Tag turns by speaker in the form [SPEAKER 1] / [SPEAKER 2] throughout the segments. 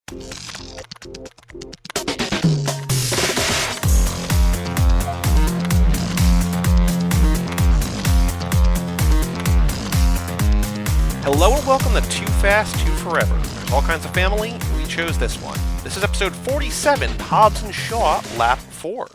[SPEAKER 1] Hello and welcome to Too Fast, Too Forever. There's all kinds of family, we chose this one. This is episode 47, Hobbs Shaw, Lap 4.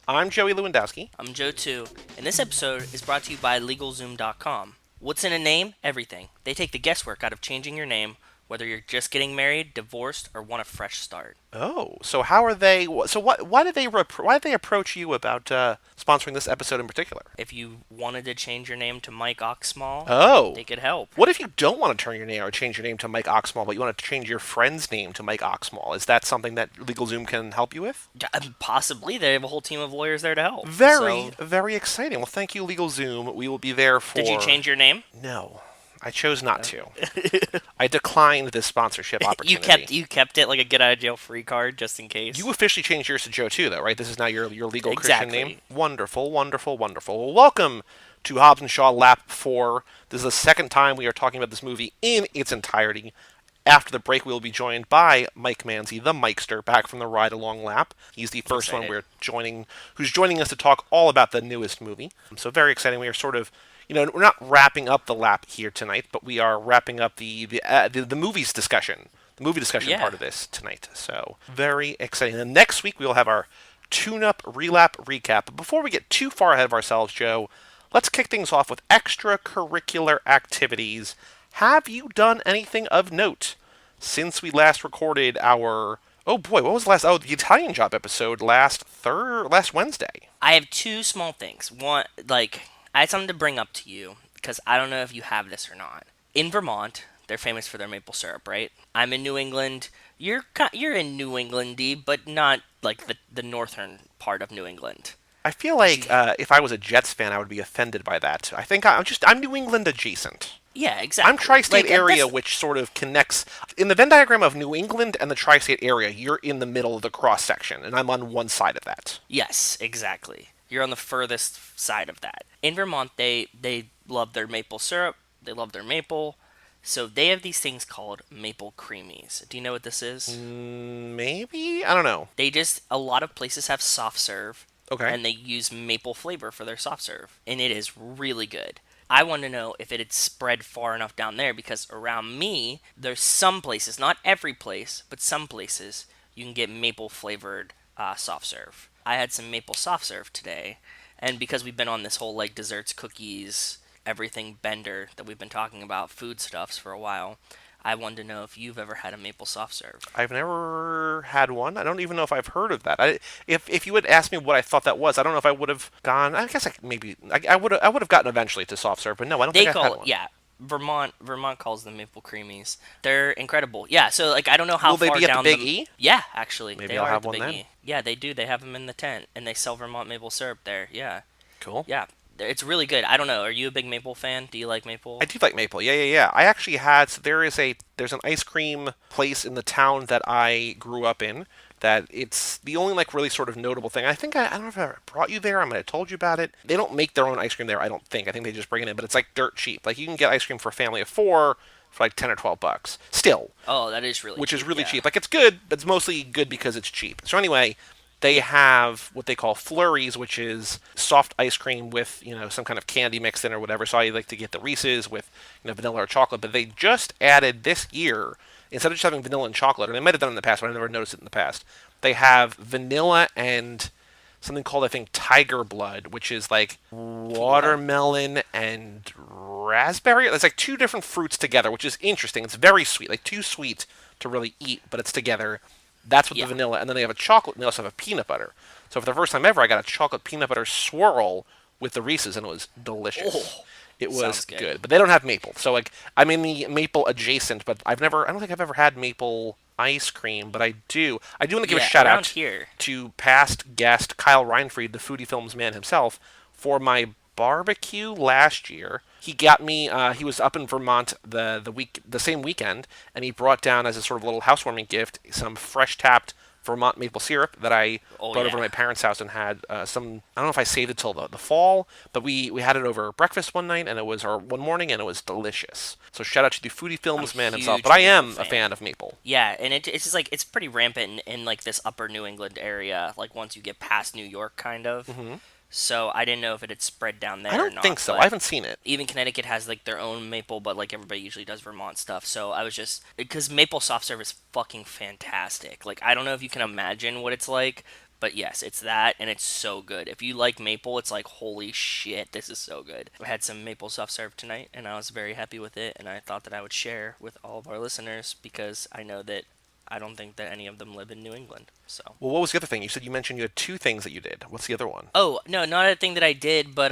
[SPEAKER 1] I'm Joey Lewandowski.
[SPEAKER 2] I'm Joe too, and this episode is brought to you by LegalZoom.com. What's in a name? Everything. They take the guesswork out of changing your name, whether you're just getting married, divorced, or want a fresh start.
[SPEAKER 1] Oh, so how are they? So why did they approach you about sponsoring this episode in particular?
[SPEAKER 2] If you wanted to change your name to Mike Oxmall, they could help.
[SPEAKER 1] What if you don't want to turn your name or change your name to Mike Oxmall, but you want to change your friend's name to Mike Oxmall? Is that something that LegalZoom can help you with?
[SPEAKER 2] Possibly. They have a whole team of lawyers there to help.
[SPEAKER 1] Very exciting. Well, thank you, LegalZoom. We will be there for...
[SPEAKER 2] Did you change your name?
[SPEAKER 1] No. I chose not to. I declined this sponsorship opportunity.
[SPEAKER 2] You kept it like a get out of jail free card just in case.
[SPEAKER 1] You officially changed yours to Joe too, though, right? This is now your legal Christian name. Wonderful, wonderful, wonderful. Well, welcome to Hobbs Shaw Lap 4. This is the second time we are talking about this movie in its entirety. After the break, we will be joined by Mike Manzi, the Mikestir, back from the ride-along lap. He's the first one who's joining us to talk all about the newest movie. So very exciting. We are sort of... we're not wrapping up the lap here tonight, but we are wrapping up the movies discussion, the movie discussion part of this tonight. So very exciting. And next week we will have our tune-up relap recap. But before we get too far ahead of ourselves, Joe, let's kick things off with extracurricular activities. Have you done anything of note since we last recorded our... Oh boy, what was the last... Oh, the Italian Job episode last Wednesday.
[SPEAKER 2] I have two small things. One, I had something to bring up to you, because I don't know if you have this or not. In Vermont, they're famous for their maple syrup, right? I'm in New England. You're in New England-y, but not like the northern part of New England.
[SPEAKER 1] I feel like if I was a Jets fan, I would be offended by that. I think I'm New England adjacent.
[SPEAKER 2] Yeah, exactly.
[SPEAKER 1] I'm tri-state area, which sort of connects... In the Venn diagram of New England and the tri-state area, you're in the middle of the cross-section, and I'm on one side of that.
[SPEAKER 2] Yes, exactly. You're on the furthest side of that. In Vermont, they love their maple syrup. They love their maple. So they have these things called maple creamies. Do you know what this is?
[SPEAKER 1] Maybe? I don't know.
[SPEAKER 2] A lot of places have soft serve.
[SPEAKER 1] Okay.
[SPEAKER 2] And they use maple flavor for their soft serve. And it is really good. I want to know if it had spread far enough down there, because around me, there's some places, not every place, but some places, you can get maple flavored soft serve. I had some maple soft serve today, and because we've been on this whole desserts, cookies, everything bender that we've been talking about, food stuffs for a while, I wanted to know if you've ever had a maple soft serve.
[SPEAKER 1] I've never had one. I don't even know if I've heard of that. If you had asked me what I thought that was, I don't know if I would have gone. I guess I would have gotten eventually to soft serve, but no, I don't think I've had one.
[SPEAKER 2] Yeah. Vermont calls them maple creamies. They're incredible. Yeah, so I don't know how far down.
[SPEAKER 1] Will they be at the Big E?
[SPEAKER 2] Yeah, actually,
[SPEAKER 1] maybe
[SPEAKER 2] they
[SPEAKER 1] I'll
[SPEAKER 2] are
[SPEAKER 1] have
[SPEAKER 2] at the
[SPEAKER 1] one
[SPEAKER 2] Big
[SPEAKER 1] then.
[SPEAKER 2] E. Yeah, they do. They have them in the tent, and they sell Vermont maple syrup there. Yeah.
[SPEAKER 1] Cool.
[SPEAKER 2] Yeah, it's really good. I don't know. Are you a big maple fan? Do you like maple?
[SPEAKER 1] I do like maple. Yeah. I actually had. So there's an ice cream place in the town that I grew up in. That it's the only really sort of notable thing. I think I don't know if I ever brought you there. I might have told you about it. They don't make their own ice cream there. I don't think. I think they just bring it in, but it's dirt cheap. You can get ice cream for a family of 4 for $10 or $12. Still.
[SPEAKER 2] Oh, that is really cheap.
[SPEAKER 1] Which is really cheap. It's good, but it's mostly good because it's cheap. So anyway, they have what they call flurries, which is soft ice cream with some kind of candy mixed in or whatever. So I like to get the Reese's with vanilla or chocolate. But they just added this year, instead of just having vanilla and chocolate, or they might have done it in the past, but I never noticed it in the past, they have vanilla and something called, I think, Tiger Blood, which is watermelon and raspberry. It's 2 different fruits together, which is interesting. It's very sweet, too sweet to really eat, but it's together. That's with the vanilla. And then they have a chocolate, and they also have a peanut butter. So for the first time ever, I got a chocolate peanut butter swirl with the Reese's, and it was delicious.
[SPEAKER 2] Oh,
[SPEAKER 1] it was good. But they don't have maple. So I'm in the maple adjacent, but I don't think I've ever had maple ice cream, but I do want to give a shout out to past guest Kyle Reinfried, the Foodie Films man himself, for my barbecue last year. He got me. He was up in Vermont the same weekend, and he brought down as a sort of little housewarming gift some fresh tapped Vermont maple syrup that I brought over to my parents' house and had some. I don't know if I saved it till the fall, but we had it over breakfast one night, and it was one morning, and it was delicious. So shout out to the foodie films man himself. But I am a fan of maple.
[SPEAKER 2] Yeah, and it's just like it's pretty rampant in like this upper New England area. Like once you get past New York, kind of. Mm-hmm. So I didn't know if it had spread down there.
[SPEAKER 1] I don't think so. I haven't seen it.
[SPEAKER 2] Even Connecticut has like their own maple, but like everybody usually does Vermont stuff. So I was just because maple soft serve is fucking fantastic. Like I don't know if you can imagine what it's like, but yes, it's that, and it's so good. If you like maple, it's like holy shit, this is so good. I had some maple soft serve tonight, and I was very happy with it, and I thought that I would share with all of our listeners because I know that I don't think that any of them live in New England. So.
[SPEAKER 1] Well, what was the other thing? You mentioned you had 2 things that you did. What's the other one?
[SPEAKER 2] Oh, no, not a thing that I did, but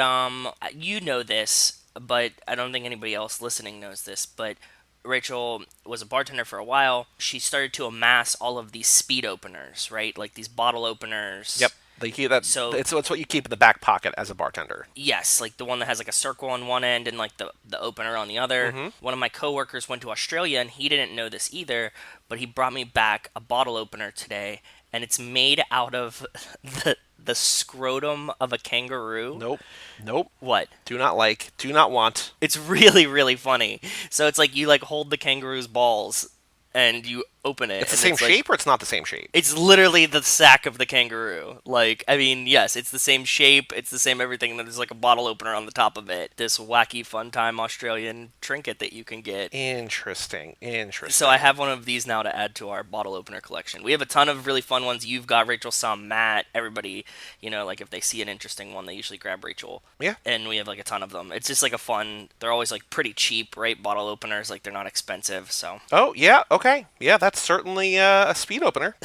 [SPEAKER 2] you know this, but I don't think anybody else listening knows this, but Rachel was a bartender for a while. She started to amass all of these speed openers, right? Like these bottle openers.
[SPEAKER 1] Yep. They keep that. So it's what you keep in the back pocket as a bartender.
[SPEAKER 2] Yes, like the one that has like a circle on one end and like the opener on the other. Mm-hmm. One of my coworkers went to Australia and he didn't know this either, but he brought me back a bottle opener today, and it's made out of the scrotum of a kangaroo.
[SPEAKER 1] Nope.
[SPEAKER 2] What?
[SPEAKER 1] Do not want.
[SPEAKER 2] It's really, really funny. So it's like you like hold the kangaroo's balls and you open it.
[SPEAKER 1] It's the same shape, or it's not the same shape?
[SPEAKER 2] It's literally the sack of the kangaroo. Like, I mean, yes, it's the same shape, it's the same everything, there's like a bottle opener on the top of it. This wacky, fun time Australian trinket that you can get.
[SPEAKER 1] Interesting.
[SPEAKER 2] So I have one of these now to add to our bottle opener collection. We have a ton of really fun ones. You've got Rachel, some Matt, everybody, like if they see an interesting one, they usually grab Rachel.
[SPEAKER 1] Yeah.
[SPEAKER 2] And we have like a ton of them. It's just like a fun, they're always like pretty cheap, right? Bottle openers, like they're not expensive, so.
[SPEAKER 1] Oh, yeah, okay. Yeah, that's certainly a speed opener.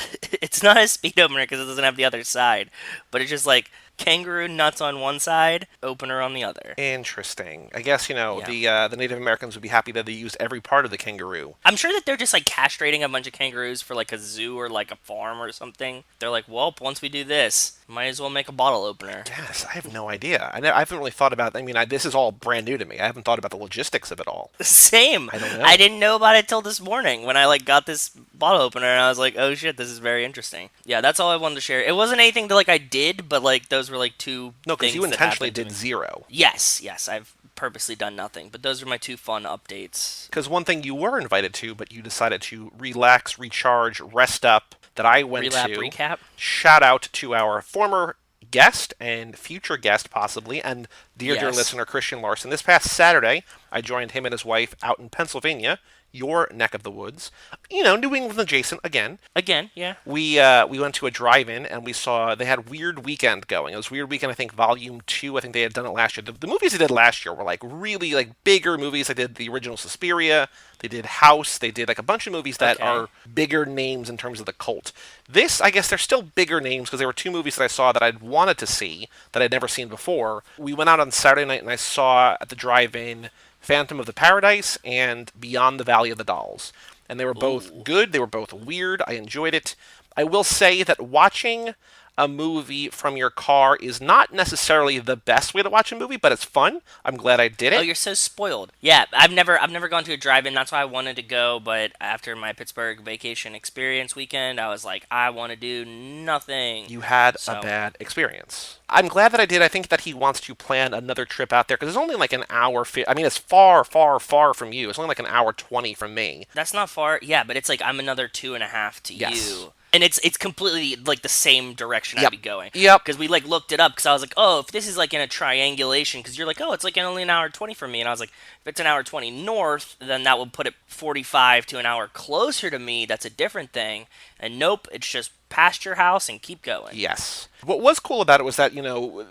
[SPEAKER 2] It's not a speed opener because it doesn't have the other side, but it's just like kangaroo nuts on one side, opener on the other.
[SPEAKER 1] Interesting. I guess, the Native Americans would be happy that they used every part of the kangaroo.
[SPEAKER 2] I'm sure that they're just like castrating a bunch of kangaroos for like a zoo or like a farm or something. They're like, well, once we do this, might as well make a bottle opener.
[SPEAKER 1] Yes, I have no idea. I haven't really thought about, this is all brand new to me. I haven't thought about the logistics of it all.
[SPEAKER 2] Same.
[SPEAKER 1] I don't know.
[SPEAKER 2] I didn't know about it till this morning when I like got this bottle opener and I was like, oh shit, this is very interesting. Yeah, that's all I wanted to share. It wasn't anything that like I did, but like those were like 2
[SPEAKER 1] No, because you intentionally did 0.
[SPEAKER 2] Yes, I've purposely done nothing, but those are my 2 fun updates.
[SPEAKER 1] Because one thing you were invited to, but you decided to relax, recharge, rest up, that I went to.
[SPEAKER 2] Recap.
[SPEAKER 1] Shout out to our former guest and future guest possibly, and dear listener Christian Larson. This past Saturday, I joined him and his wife out in Pennsylvania, your neck of the woods. New England adjacent again.
[SPEAKER 2] Again, yeah.
[SPEAKER 1] We went to a drive-in and we saw they had Weird Weekend going. It was Weird Weekend, I think, Volume 2. I think they had done it last year. The movies they did last year were like really like bigger movies. They did the original Suspiria. They did House. They did like a bunch of movies that are bigger names in terms of the cult. This, I guess, they're still bigger names because there were 2 movies that I saw that I'd wanted to see that I'd never seen before. We went out on Saturday night and I saw at the drive-in Phantom of the Paradise and Beyond the Valley of the Dolls. And they were both good. They were both weird. I enjoyed it. I will say that watching a movie from your car is not necessarily the best way to watch a movie, but it's fun. I'm glad I did it.
[SPEAKER 2] Oh, you're so spoiled. Yeah, I've never gone to a drive-in. That's why I wanted to go, but after my Pittsburgh vacation experience weekend, I was like, I want to do nothing.
[SPEAKER 1] You had a bad experience. I'm glad that I did. I think that he wants to plan another trip out there, because it's only like an hour. It's far, far, far from you. It's only like an hour 20 from me.
[SPEAKER 2] That's not far. Yeah, but it's like I'm another 2.5 to you. And it's completely like the same direction I'd be going.
[SPEAKER 1] Yep.
[SPEAKER 2] Because we like looked it up because I was like, oh, if this is like in a triangulation, because you're like, oh, it's like only an hour 20 from me, and I was like, if it's an hour 20 north, then that would put it 45 to an hour closer to me. That's a different thing. And nope, it's just past your house and keep going.
[SPEAKER 1] Yes. What was cool about it was that,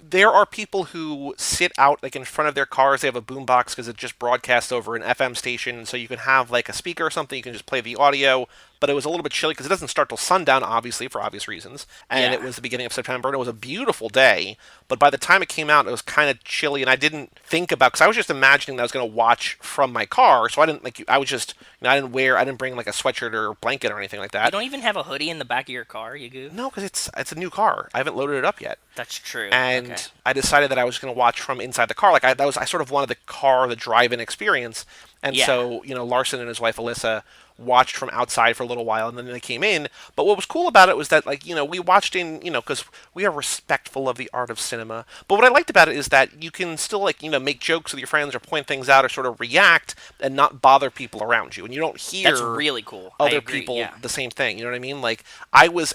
[SPEAKER 1] there are people who sit out like in front of their cars. They have a boombox because it just broadcasts over an FM station. So you can have like a speaker or something. You can just play the audio. But it was a little bit chilly because it doesn't start till sundown, obviously, for obvious reasons. And it was the beginning of September, and it was a beautiful day. But by the time it came out, it was kind of chilly, and I didn't think about, because I was just imagining that I was going to watch from my car. So I didn't I didn't bring like a sweatshirt or blanket or anything like that.
[SPEAKER 2] You don't even have a hoodie in the back of your car, you goof?
[SPEAKER 1] No, because it's a new car. I haven't loaded it up yet.
[SPEAKER 2] That's true.
[SPEAKER 1] And I decided that I was going to watch from inside the car. I sort of wanted the drive-in experience. And so, Larson and his wife Alyssa watched from outside for a little while, and then they came in. But what was cool about it was that, like, we watched in, because we are respectful of the art of cinema. But what I liked about it is that you can still, like, make jokes with your friends or point things out or sort of react and not bother people around you. And you don't hear
[SPEAKER 2] That's really cool.
[SPEAKER 1] other people the same thing. You know what I mean? Like, I was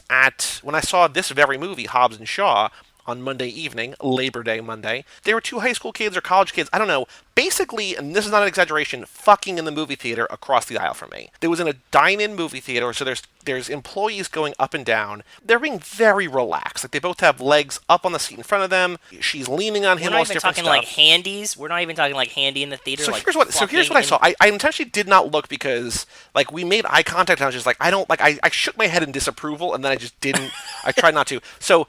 [SPEAKER 1] when I saw this very movie, Hobbs and Shaw, on Monday evening, Labor Day Monday. There were two high school kids or college kids, I don't know, basically, and this is not an exaggeration, fucking in the movie theater across the aisle from me. There was in a dine-in movie theater, so there's employees going up and down. They're being very relaxed. Like, they both have legs up on the seat in front of them. She's leaning on him.
[SPEAKER 2] We're not even talking like handies. We're not even talking like handy in the theater.
[SPEAKER 1] So
[SPEAKER 2] like
[SPEAKER 1] here's what I saw. I intentionally did not look because, like, we made eye contact and I was just like, I shook my head in disapproval and then I just didn't. I tried not to. So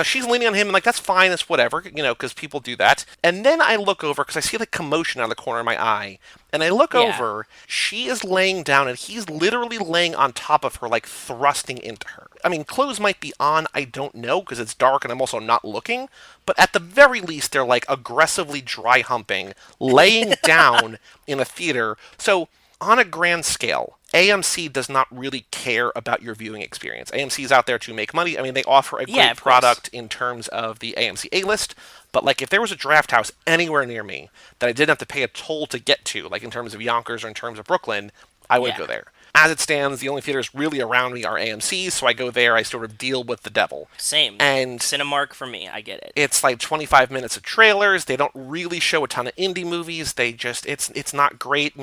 [SPEAKER 1] she's leaning on him, and, like, that's fine, it's whatever, because people do that. And then I look over, because I see, like, commotion out of the corner of my eye, and I look over, she is laying down, and he's literally laying on top of her, like, thrusting into her. I mean, clothes might be on, I don't know, because it's dark, and I'm also not looking, but at the very least, they're, like, aggressively dry humping, laying down in a theater. So, on a grand scale, AMC does not really care about your viewing experience. AMC is out there to make money. I mean, they offer a great product in terms of the AMC A-list, but, like, if there was a draft house anywhere near me that I didn't have to pay a toll to get to, like in terms of Yonkers or in terms of Brooklyn, I would go there. As it stands, the only theaters really around me are AMC's, so I go there, I sort of deal with the devil.
[SPEAKER 2] Same.
[SPEAKER 1] And
[SPEAKER 2] Cinemark for me, I get it.
[SPEAKER 1] It's like 25 minutes of trailers. They don't really show a ton of indie movies. They just, it's not great,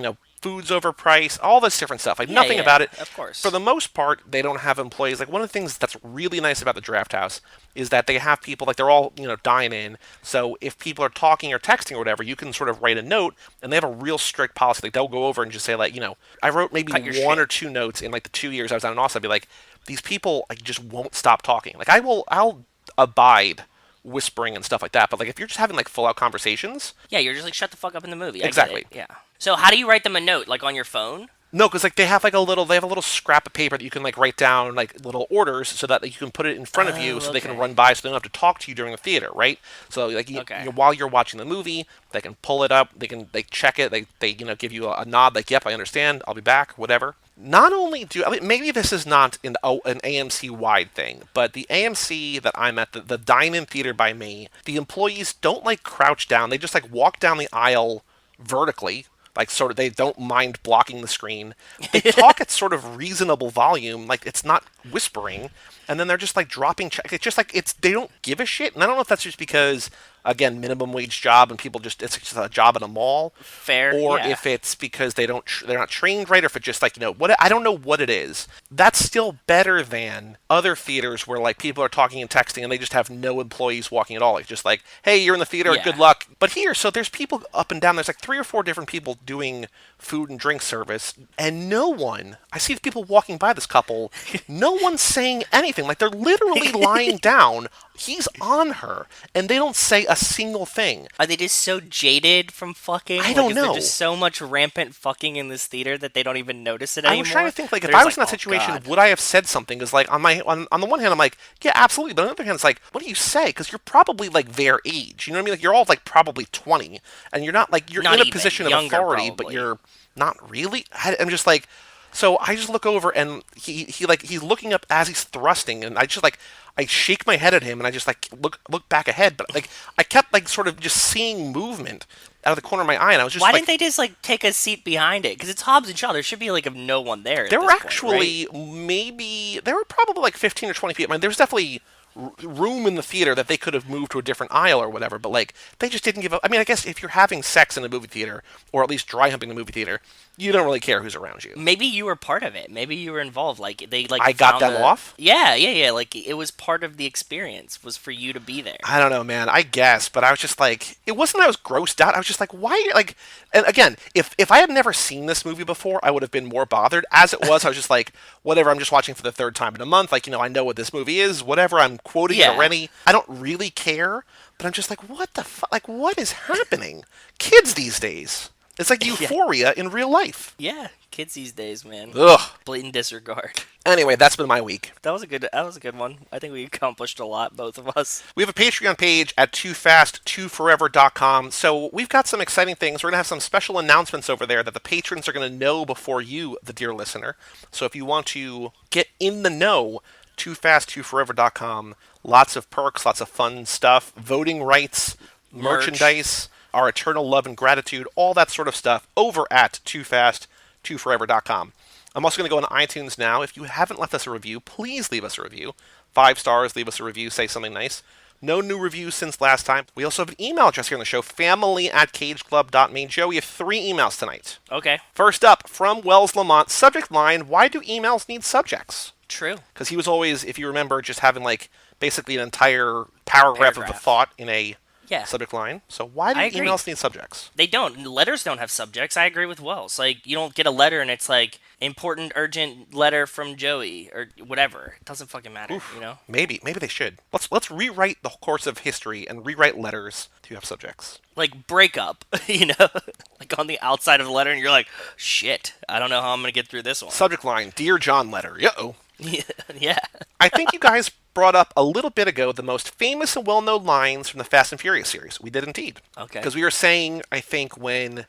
[SPEAKER 1] food's overpriced, all this different stuff. Like, nothing about it.
[SPEAKER 2] Of course.
[SPEAKER 1] For the most part, they don't have employees. Like, one of the things that's really nice about the Draft House is that they have people, like, they're all, dine in. So if people are talking or texting or whatever, you can sort of write a note, and they have a real strict policy. Like, they'll go over and just say, like, I wrote maybe one or two notes in, like, the 2 years I was down in Austin. I'd be like, these people, like, just won't stop talking. Like, I'll abide whispering and stuff like that, but, like, if you're just having, like, full out conversations,
[SPEAKER 2] you're just like, shut the fuck up in the movie.
[SPEAKER 1] Exactly.
[SPEAKER 2] Yeah. So how do you write them a note? Like, on your phone?
[SPEAKER 1] No, because, like, they have a little scrap of paper that you can, like, write down, like, little orders so that, like, you can put it in front of you so they can run by, so they don't have to talk to you during the theater, right? So, like, while you're watching the movie, they can pull it up, they check it, they give you a nod, like, yep, I understand, I'll be back, whatever. Not only maybe this is not an AMC-wide thing, but the AMC that I'm at, the dine-in theater by me, the employees don't, like, crouch down. They just, like, walk down the aisle vertically, like, sort of, they don't mind blocking the screen. They talk at sort of reasonable volume, like, it's not whispering, and then they're just, like, dropping it's just, like, they don't give a shit, and I don't know if that's just because, again, minimum wage job, and people it's just a job in a mall.
[SPEAKER 2] Fair,
[SPEAKER 1] or if it's because they're not trained right, or if it's just, like, what, I don't know what it is. That's still better than other theaters where, like, people are talking and texting, and they just have no employees walking at all. Like, just like, hey, you're in the theater, good luck. But here, so there's people up and down. There's, like, 3 or 4 different people doing food and drink service, and no one, I see people walking by this couple, no one's saying anything. Like, they're literally lying down. He's on her, and they don't say a single thing.
[SPEAKER 2] Are they just so jaded from fucking?
[SPEAKER 1] I don't know.
[SPEAKER 2] Is there just so much rampant fucking in this theater that they don't even notice it anymore?
[SPEAKER 1] I was trying to think, like, if I was in that situation, would I have said something? Because, like, on the one hand, I'm like, yeah, absolutely. But on the other hand, it's like, what do you say? Because you're probably, like, their age. You know what I mean? Like, you're all, like, probably 20, and you're not, like, you're not in a position of authority, but you're not really. I'm just like, so I just look over, and he's looking up as he's thrusting, and I just, like, I shake my head at him, and I just, like, look back ahead, but, like, I kept, like, sort of just seeing movement out of the corner of my eye, and I was just
[SPEAKER 2] Why didn't they just, like, take a seat behind it? Because it's Hobbs and Shaw. There should be, like, no one there.
[SPEAKER 1] There were actually there were probably, like, 15 or 20 people. I mean, there was definitely room in the theater that they could have moved to a different aisle or whatever, but, like, they just didn't give up. I mean, I guess if you're having sex in a movie theater, or at least dry humping in a movie theater, you don't really care who's around you.
[SPEAKER 2] Maybe you were part of it. Maybe you were involved. Like, they, like,
[SPEAKER 1] I got them off?
[SPEAKER 2] Yeah. Like, it was part of the experience, was for you to be there.
[SPEAKER 1] I don't know, man. I guess, but I was just like, it wasn't that I was grossed out. I was just like, why? Like, and again, if I had never seen this movie before, I would have been more bothered. As it was, I was just like, whatever, I'm just watching for the 3rd time in a month. Like, I know what this movie is, whatever, I'm quoting it already. I don't really care, but I'm just like, what the fuck? Like, what is happening? Kids these days. It's like Euphoria in real life.
[SPEAKER 2] Yeah, kids these days, man.
[SPEAKER 1] Ugh.
[SPEAKER 2] Blatant disregard.
[SPEAKER 1] Anyway, that's been my week.
[SPEAKER 2] That was a good one. I think we accomplished a lot, both of us.
[SPEAKER 1] We have a Patreon page at toofast2forever.com. So we've got some exciting things. We're going to have some special announcements over there that the patrons are going to know before you, the dear listener. So if you want to get in the know, toofast2forever.com. Lots of perks, lots of fun stuff, voting rights, merchandise, our eternal love and gratitude, all that sort of stuff over at toofast2forever.com. I'm also going to go on iTunes now. If you haven't left us a review, please leave us a review. 5 stars, leave us a review, say something nice. No new reviews since last time. We also have an email address here on the show, family@cageclub.me. Joe, we have 3 emails tonight.
[SPEAKER 2] Okay.
[SPEAKER 1] First up, from Wells Lamont, subject line, why do emails need subjects?
[SPEAKER 2] True.
[SPEAKER 1] Because he was always, if you remember, just having like basically an entire paragraph. Of the thought in a subject line. So why do emails need subjects?
[SPEAKER 2] They don't. Letters don't have subjects. I agree with Wells. Like, you don't get a letter and it's like, important, urgent letter from Joey, or whatever. It doesn't fucking matter, you know?
[SPEAKER 1] Maybe they should. Let's rewrite the course of history and rewrite letters to have subjects.
[SPEAKER 2] Like, breakup, you know? Like, on the outside of the letter, and you're like, shit, I don't know how I'm going to get through this one.
[SPEAKER 1] Subject line, Dear John letter. Uh-oh.
[SPEAKER 2] Yeah.
[SPEAKER 1] I think you guys brought up a little bit ago the most famous and well-known lines from the Fast and Furious series. We did indeed.
[SPEAKER 2] Okay.
[SPEAKER 1] Because we were saying, I think, when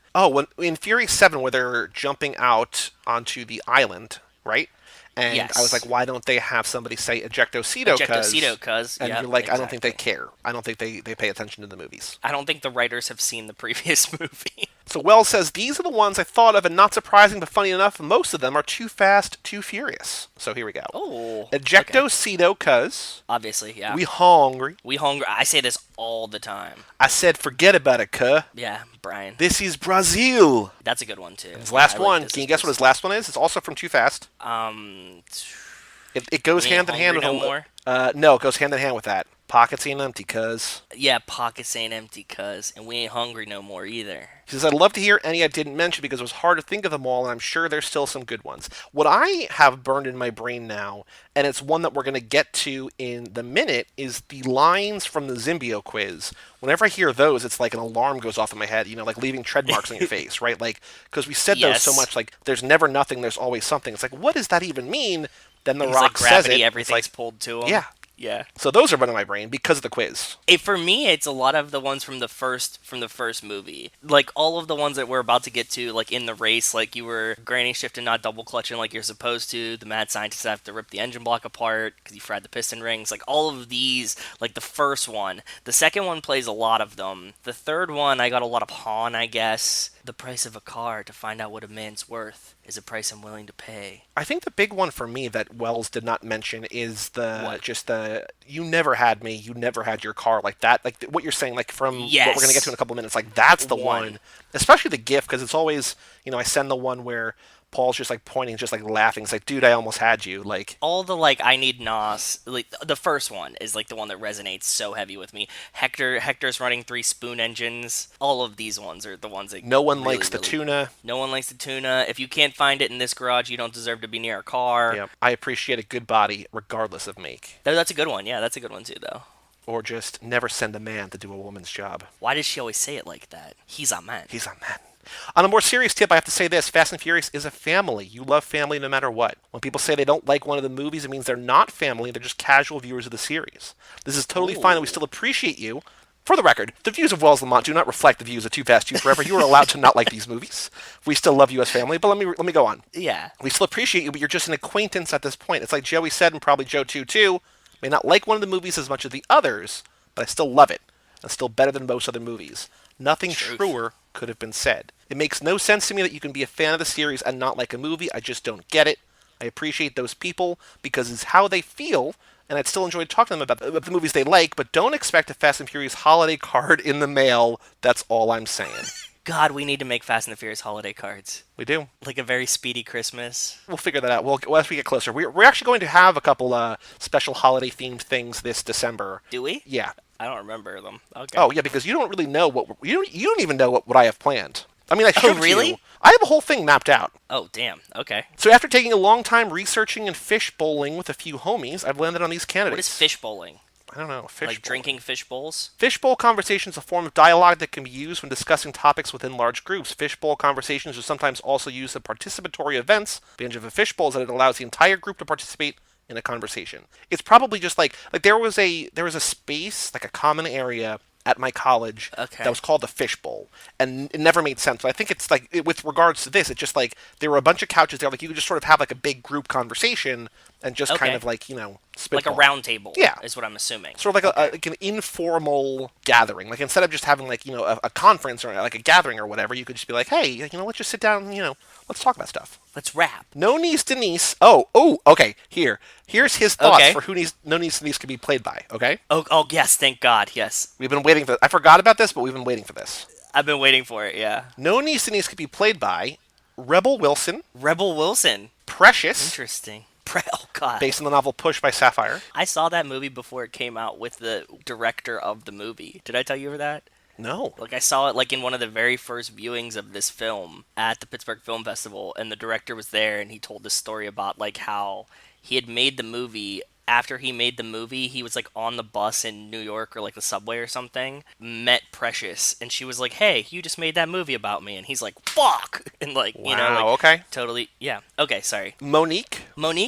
[SPEAKER 1] in Furious 7, where they're jumping out onto the island, right? And I was like, why don't they have somebody say ejectocito?
[SPEAKER 2] Ejectocito, cuz.
[SPEAKER 1] And you're like, exactly. I don't think they care. I don't think they pay attention to the movies.
[SPEAKER 2] I don't think the writers have seen the previous movie.
[SPEAKER 1] So Wells says, these are the ones I thought of, and not surprising, but funny enough, most of them are Too Fast, Too Furious. So here we go.
[SPEAKER 2] Oh.
[SPEAKER 1] Ejectocito, cuz.
[SPEAKER 2] Obviously, yeah.
[SPEAKER 1] We hungry.
[SPEAKER 2] We hungry. I say this all the time.
[SPEAKER 1] I said, forget about it, cuh.
[SPEAKER 2] Yeah, Brian.
[SPEAKER 1] This is Brazil.
[SPEAKER 2] That's a good one, too.
[SPEAKER 1] His last one. Can you guess what his last one is? It's also from Too Fast. It goes hand in hand with... No, it goes hand in hand with that. Pockets ain't empty, cuz.
[SPEAKER 2] Yeah, pockets ain't empty, cuz. And we ain't hungry no more, either.
[SPEAKER 1] He says, I'd love to hear any I didn't mention because it was hard to think of them all, and I'm sure there's still some good ones. What I have burned in my brain now, and it's one that we're going to get to in the minute, is the lines from the Zimbio quiz. Whenever I hear those, it's like an alarm goes off in my head, you know, like leaving tread marks on your face, right? Like, because we said those so much, like, there's never nothing, there's always something. It's like, what does that even mean? Then The Rock
[SPEAKER 2] like, gravity,
[SPEAKER 1] says it.
[SPEAKER 2] Everything's like, pulled to him.
[SPEAKER 1] Yeah.
[SPEAKER 2] Yeah.
[SPEAKER 1] So those are running in my brain because of the quiz.
[SPEAKER 2] For me, it's a lot of the ones from the first movie. Like, all of the ones that we're about to get to, like, in the race, like, you were granny shifting, not double clutching like you're supposed to. The mad scientists have to rip the engine block apart because you fried the piston rings. Like, all of these, like, the first one. The second one plays a lot of them. The third one, I got a lot of Han, I guess. The price of a car to find out what a man's worth is a price I'm willing to pay.
[SPEAKER 1] I think the big one for me that Wells did not mention is you never had me, you never had your car, like that, like what you're saying, like from what we're going to get to in a couple of minutes, like that's the one. Especially the GIF, because it's always, you know, I send the one where Paul's just like pointing, just like laughing. It's like, dude, I almost had you. Like
[SPEAKER 2] all the like, I need Nos. Like the first one is like the one that resonates so heavy with me. Hector's running 3 spoon engines. All of these ones are the ones that
[SPEAKER 1] no one likes the tuna.
[SPEAKER 2] No one likes the tuna. If you can't find it in this garage, you don't deserve to be near a car.
[SPEAKER 1] Yeah, I appreciate a good body regardless of make.
[SPEAKER 2] That's a good one. Yeah, that's a good one too, though.
[SPEAKER 1] Or just never send a man to do a woman's job.
[SPEAKER 2] Why does she always say it like that? He's a man.
[SPEAKER 1] He's a man. On a more serious tip, I have to say this. Fast and Furious is a family. You love family no matter what. When people say they don't like one of the movies, it means they're not family. They're just casual viewers of the series. This is totally fine, and we still appreciate you. For the record, the views of Wells Lamont do not reflect the views of Too Fast, Too Forever. You are allowed to not like these movies. We still love you as family, but let me go on.
[SPEAKER 2] Yeah.
[SPEAKER 1] We still appreciate you, but you're just an acquaintance at this point. It's like Joey said, and probably Joe too. May not like one of the movies as much as the others, but I still love it. It's still better than most other movies. Nothing truer could have been said. It makes no sense to me that you can be a fan of the series and not like a movie. I just don't get it. I appreciate those people because it's how they feel, and I'd still enjoy talking to them about the movies they like, but don't expect a Fast and Furious holiday card in the mail. That's all I'm saying.
[SPEAKER 2] God, we need to make Fast and the Furious holiday cards.
[SPEAKER 1] We do.
[SPEAKER 2] Like a very speedy Christmas.
[SPEAKER 1] We'll figure that out. As we get closer. We're actually going to have a couple special holiday-themed things this December.
[SPEAKER 2] Do we?
[SPEAKER 1] Yeah.
[SPEAKER 2] I don't remember them. Okay.
[SPEAKER 1] Oh, yeah, because you don't really know you don't even know what I have planned. I mean, I showed
[SPEAKER 2] really?
[SPEAKER 1] you. I have a whole thing mapped out.
[SPEAKER 2] Oh, damn. Okay.
[SPEAKER 1] So after taking a long time researching and fish bowling with a few homies, I've landed on these candidates.
[SPEAKER 2] What is fish bowling?
[SPEAKER 1] I don't know. Fishbowl.
[SPEAKER 2] Like drinking fish bowls?
[SPEAKER 1] Fishbowl conversation is a form of dialogue that can be used when discussing topics within large groups. Fishbowl conversations are sometimes also used at participatory events. The advantage of a fishbowl is that it allows the entire group to participate in a conversation. It's probably just like there was a space, like a common area at my college that was called the Fishbowl, and it never made sense. So I think it's like with regards to this, it's just like there were a bunch of couches there, like you could just sort of have like a big group conversation and just kind of like spitball.
[SPEAKER 2] Like a round table.
[SPEAKER 1] Yeah,
[SPEAKER 2] is what I'm assuming.
[SPEAKER 1] Sort of like like an informal gathering. Like instead of just having like a conference or like a gathering or whatever, you could just be like, hey, let's just sit down, let's talk about stuff.
[SPEAKER 2] Let's rap.
[SPEAKER 1] No Knees Denise. Oh, okay. Here's his thoughts for who No Knees Denise could be played by. Okay.
[SPEAKER 2] Oh, yes. Thank God. Yes.
[SPEAKER 1] We've been waiting for. I forgot about this, but we've been waiting for this.
[SPEAKER 2] I've been waiting for it. Yeah.
[SPEAKER 1] No Knees Denise could be played by Rebel Wilson.
[SPEAKER 2] Rebel Wilson.
[SPEAKER 1] Precious.
[SPEAKER 2] Interesting. Oh, God.
[SPEAKER 1] Based on the novel Push by Sapphire.
[SPEAKER 2] I saw that movie before it came out with the director of the movie. Did I tell you that?
[SPEAKER 1] No.
[SPEAKER 2] Like, I saw it, like, in one of the very first viewings of this film at the Pittsburgh Film Festival, and the director was there, and he told this story about, like, how he had made the movie. After he made the movie, he was, like, on the bus in New York or, like, the subway or something, met Precious, and she was like, hey, you just made that movie about me. And he's like, fuck! And, like,
[SPEAKER 1] wow, okay.
[SPEAKER 2] Totally, yeah. Okay, sorry.
[SPEAKER 1] Monique,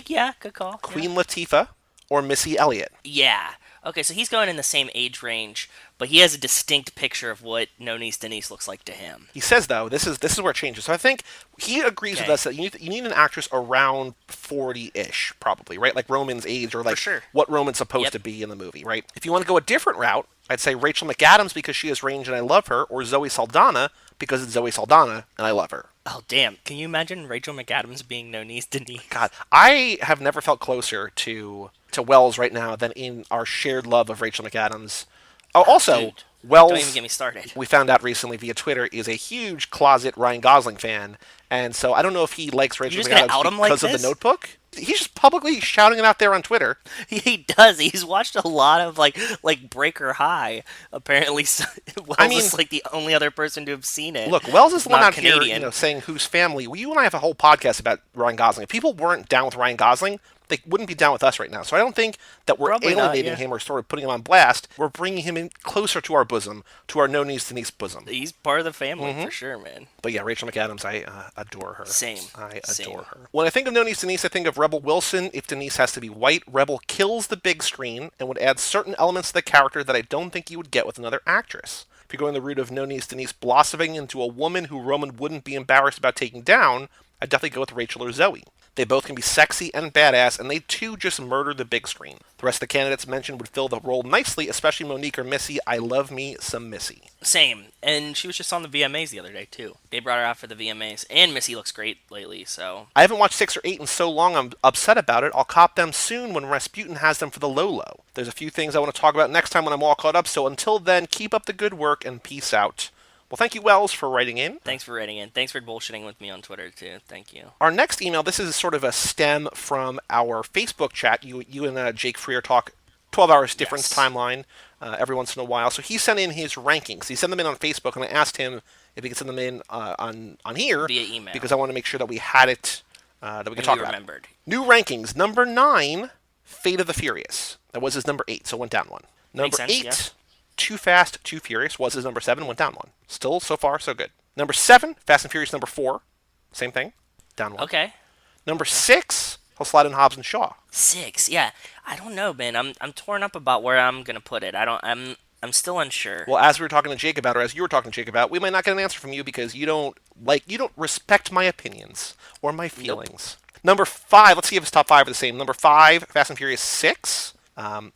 [SPEAKER 2] yeah, good call.
[SPEAKER 1] Queen Latifah, or Missy Elliott.
[SPEAKER 2] Yeah. Okay, so he's going in the same age range, but he has a distinct picture of what No Knees Denise looks like to him.
[SPEAKER 1] He says, though, this is where it changes. So I think he agrees with us that you need an actress around 40-ish, probably, right? Like Roman's age, or like what Roman's supposed to be in the movie, right? If you want to go a different route, I'd say Rachel McAdams because she has range and I love her, or Zoe Saldana because it's Zoe Saldana and I love her.
[SPEAKER 2] Oh, damn. Can you imagine Rachel McAdams being No Knees Denise?
[SPEAKER 1] God, I have never felt closer to Wells right now than in our shared love of Rachel McAdams. Oh, also,
[SPEAKER 2] dude,
[SPEAKER 1] Wells,
[SPEAKER 2] don't even get me started.
[SPEAKER 1] We found out recently via Twitter, is a huge closet Ryan Gosling fan, and so I don't know if he likes Rachel McAdams because of The Notebook. He's just publicly shouting it out there on Twitter.
[SPEAKER 2] He does. He's watched a lot of like Breaker High. Apparently, Wells is like the only other person to have seen it.
[SPEAKER 1] Look, Wells is the one out
[SPEAKER 2] Canadian.
[SPEAKER 1] here, saying whose family. Well, you and I have a whole podcast about Ryan Gosling. If people weren't down with Ryan Gosling, they wouldn't be down with us right now. So I don't think that we're alienating him or sort of putting him on blast. We're bringing him in closer to our bosom, to our No Knees Denise bosom.
[SPEAKER 2] He's part of the family for sure, man.
[SPEAKER 1] But yeah, Rachel McAdams, I adore her.
[SPEAKER 2] Same.
[SPEAKER 1] I adore her. When I think of No Knees Denise, I think of Rebel Wilson. If Denise has to be white, Rebel kills the big screen and would add certain elements to the character that I don't think you would get with another actress. If you're going the route of No Knees Denise blossoming into a woman who Roman wouldn't be embarrassed about taking down, I'd definitely go with Rachel or Zoe. They both can be sexy and badass, and they too just murder the big screen. The rest of the candidates mentioned would fill the role nicely, especially Monique or Missy. I love me some Missy.
[SPEAKER 2] Same. And she was just on the VMAs the other day, too. They brought her out for the VMAs. And Missy looks great lately, so...
[SPEAKER 1] I haven't watched 6 or 8 in so long I'm upset about it. I'll cop them soon when Rasputin has them for the Lolo. There's a few things I want to talk about next time when I'm all caught up, so until then, keep up the good work and peace out. Well, thank you, Wells, for writing in.
[SPEAKER 2] Thanks for writing in. Thanks for bullshitting with me on Twitter, too. Thank you.
[SPEAKER 1] Our next email, this is sort of a stem from our Facebook chat. You and Jake Freer talk 12 hours difference timeline every once in a while. So he sent in his rankings. He sent them in on Facebook, and I asked him if he could send them in on here.
[SPEAKER 2] Via email.
[SPEAKER 1] Because I want to make sure that we had it, that we could talk about.
[SPEAKER 2] Remembered.
[SPEAKER 1] New rankings. Number 9, Fate of the Furious. That was his number 8, so it went down 1. Number 8... Too Fast, Too Furious was his number 7, went down 1. Still, so far, so good. Number 7, Fast and Furious number 4. Same thing, down 1.
[SPEAKER 2] Okay.
[SPEAKER 1] Number 6, he'll slide in Hobbs and Shaw.
[SPEAKER 2] 6, yeah. I don't know, man. I'm torn up about where I'm gonna put it. I'm still unsure.
[SPEAKER 1] Well, as we were talking to Jake about, or as you were talking to Jake about, we might not get an answer from you because you don't respect my opinions or my feelings. Nope. Number 5, let's see if his top 5 are the same. Number 5, Fast and Furious 6.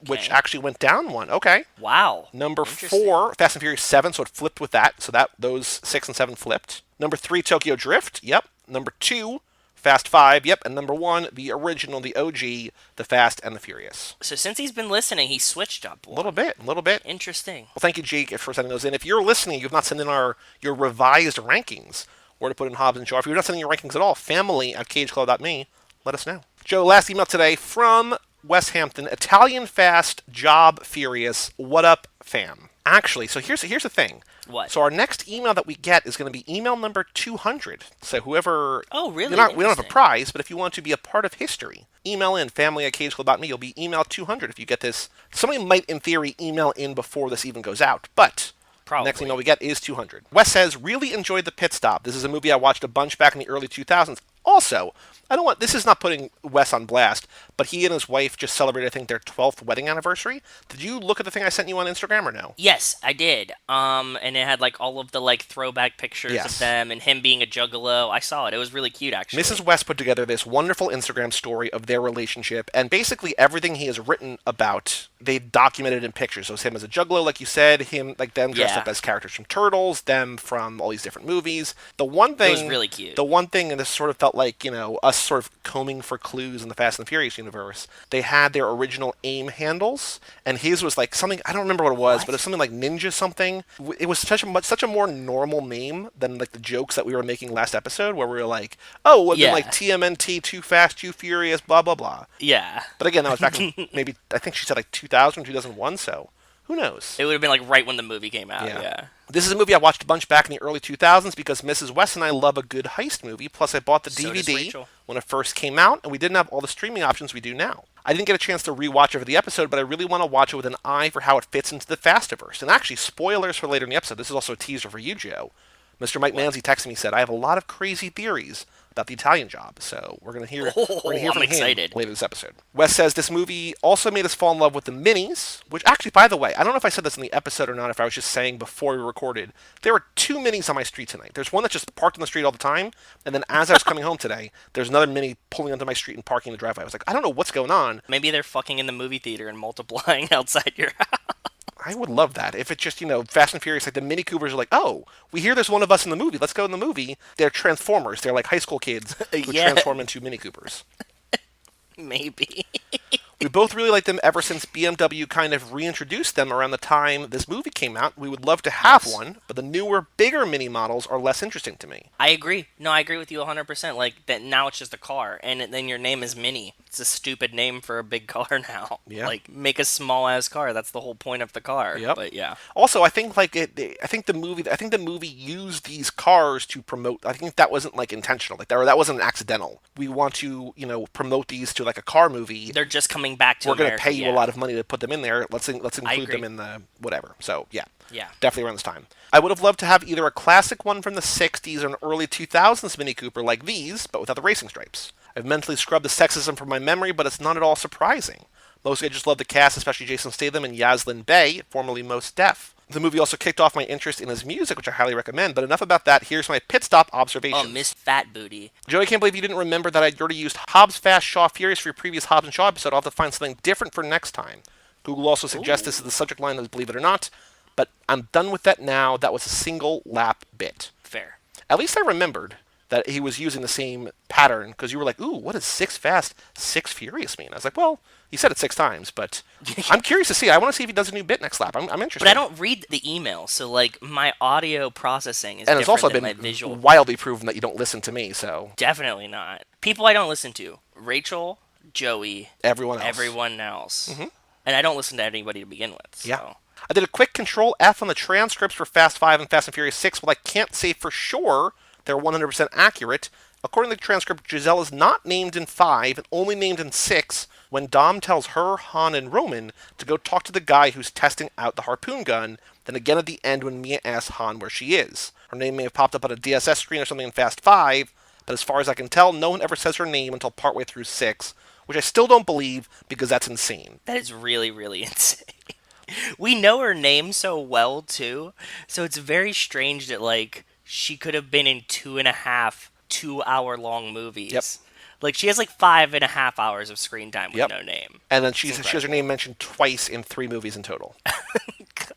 [SPEAKER 1] Which actually went down 1. Okay.
[SPEAKER 2] Wow.
[SPEAKER 1] Number 4, Fast and Furious 7, so it flipped with that. So those 6 and 7 flipped. Number 3, Tokyo Drift. Yep. Number 2, Fast 5. Yep. And number 1, the original, the OG, The Fast and the Furious.
[SPEAKER 2] So since he's been listening, he switched up one.
[SPEAKER 1] A little bit.
[SPEAKER 2] Interesting.
[SPEAKER 1] Well, thank you, Jake, for sending those in. If you're listening, you've not sent in your revised rankings, where to put in Hobbs and Shaw. If you're not sending your rankings at all, family@cageclub.me. Let us know. Joe, last email today from West Hampton, Italian Fast, Job Furious, what up, fam? Actually, so here's the thing.
[SPEAKER 2] What?
[SPEAKER 1] So our next email that we get is going to be email number 200. So whoever...
[SPEAKER 2] Oh, really?
[SPEAKER 1] We don't have a prize, but if you want to be a part of history, email in family@cageclub.me. You'll be email 200 if you get this. Somebody might, in theory, email in before this even goes out, but...
[SPEAKER 2] Probably.
[SPEAKER 1] Next email we get is 200. Wes says, really enjoyed The Pit Stop. This is a movie I watched a bunch back in the early 2000s. Also, this is not putting Wes on blast, but he and his wife just celebrated, I think, their 12th wedding anniversary. Did you look at the thing I sent you on Instagram or no?
[SPEAKER 2] Yes, I did. And it had like all of the like throwback pictures of them and him being a juggalo. I saw it. It was really cute, actually.
[SPEAKER 1] Mrs. West put together this wonderful Instagram story of their relationship, and basically everything he has written about, they documented in pictures. So it's him as a juggalo, like you said, him like them dressed up as characters from Turtles, them from all these different movies. The one thing,
[SPEAKER 2] it was really cute.
[SPEAKER 1] The one thing, and this sort of felt like, us sort of combing for clues in the Fast and Furious universe. They had their original AIM handles, and his was like something, I don't remember what it was, but it was something like Ninja something. It was such a more normal name than like the jokes that we were making last episode, where we were like, oh, it would have been like TMNT, Too Fast, Too Furious, blah, blah, blah.
[SPEAKER 2] Yeah.
[SPEAKER 1] But again, that was back in maybe, I think she said like 2000, 2001, so who knows?
[SPEAKER 2] It would have been like right when the movie came out, yeah.
[SPEAKER 1] This is a movie I watched a bunch back in the early 2000s because Mrs. West and I love a good heist movie, plus I bought the DVD when it first came out, and we didn't have all the streaming options we do now. I didn't get a chance to rewatch it for the episode, but I really want to watch it with an eye for how it fits into the Fastiverse. And actually, spoilers for later in the episode. This is also a teaser for you, Joe. Mr. Mike Manzi texted me and said, I have a lot of crazy theories about the Italian Job, so we're going to hear from him later this episode. Wes says this movie also made us fall in love with the minis, which actually, by the way, I don't know if I said this in the episode or not, if I was just saying before we recorded, there were 2 minis on my street tonight. There's one that's just parked on the street all the time, and then as I was coming home today, there's another mini pulling onto my street and parking in the driveway. I was like, I don't know what's going on.
[SPEAKER 2] Maybe they're fucking in the movie theater and multiplying outside your house.
[SPEAKER 1] I would love that. If it's just, Fast and Furious, like the Mini Coopers are like, oh, we hear there's one of us in the movie. Let's go in the movie. They're Transformers. They're like high school kids who transform into Mini Coopers.
[SPEAKER 2] Maybe.
[SPEAKER 1] We both really like them ever since BMW kind of reintroduced them around the time this movie came out. We would love to have one, but the newer, bigger Mini models are less interesting to me.
[SPEAKER 2] I agree. No, I agree with you 100%. Like, that now it's just a car, and then your name is Mini. It's a stupid name for a big car now.
[SPEAKER 1] Yeah.
[SPEAKER 2] Like, make a small-ass car. That's the whole point of the car.
[SPEAKER 1] Yep.
[SPEAKER 2] But, yeah.
[SPEAKER 1] Also, I think the movie used these cars to promote. I think that wasn't like intentional. Like that wasn't accidental. We want to, promote these to like a car movie.
[SPEAKER 2] They're just coming back to America.
[SPEAKER 1] We're going to pay you a lot of money to put them in there. Let's include them in the whatever. So, yeah. Definitely around this time. I would have loved to have either a classic one from the 60s or an early 2000s Mini Cooper like these, but without the racing stripes. I've mentally scrubbed the sexism from my memory, but it's not at all surprising. Mostly I just love the cast, especially Jason Statham and Yaslin Bey, formerly Mos Def. The movie also kicked off my interest in his music, which I highly recommend, but enough about that. Here's my pit stop observations.
[SPEAKER 2] Oh, Miss Fat Booty.
[SPEAKER 1] Joe, I can't believe you didn't remember that I'd already used Hobbs, Fast, Shaw, Furious for your previous Hobbs and Shaw episode. I'll have to find something different for next time. Google also suggests this is the subject line, believe it or not, but I'm done with that now. That was a single lap bit.
[SPEAKER 2] Fair.
[SPEAKER 1] At least I remembered that he was using the same pattern, because you were like, ooh, what does 6 Fast, 6 Furious mean? I was like, well, he said it 6 times, but I'm curious to see. I want to see if he does a new bit next lap. I'm interested.
[SPEAKER 2] But I don't read the email, so like my audio processing is
[SPEAKER 1] and
[SPEAKER 2] different
[SPEAKER 1] it's also
[SPEAKER 2] than
[SPEAKER 1] been
[SPEAKER 2] my visual.
[SPEAKER 1] Wildly proven that you don't listen to me, so.
[SPEAKER 2] Definitely not. People I don't listen to. Rachel, Joey.
[SPEAKER 1] Everyone
[SPEAKER 2] else.
[SPEAKER 1] Mm-hmm.
[SPEAKER 2] And I don't listen to anybody to begin with. So.
[SPEAKER 1] Yeah. I did a quick Control F on the transcripts for Fast 5 and Fast and Furious 6. Well, I can't say for sure they're 100% accurate. According to the transcript, Giselle is not named in 5 and only named in 6 when Dom tells her, Han, and Roman to go talk to the guy who's testing out the harpoon gun, then again at the end when Mia asks Han where she is. Her name may have popped up on a DSS screen or something in Fast 5, but as far as I can tell, no one ever says her name until partway through 6, which I still don't believe because that's insane.
[SPEAKER 2] That is really, really insane. We know her name so well, too, so it's very strange that, like, she could have been in 2.5 2-hour-long movies.
[SPEAKER 1] Yep.
[SPEAKER 2] Like, she has, like, 5.5 hours of screen time with no name.
[SPEAKER 1] And then she has her name mentioned twice in 3 movies in total.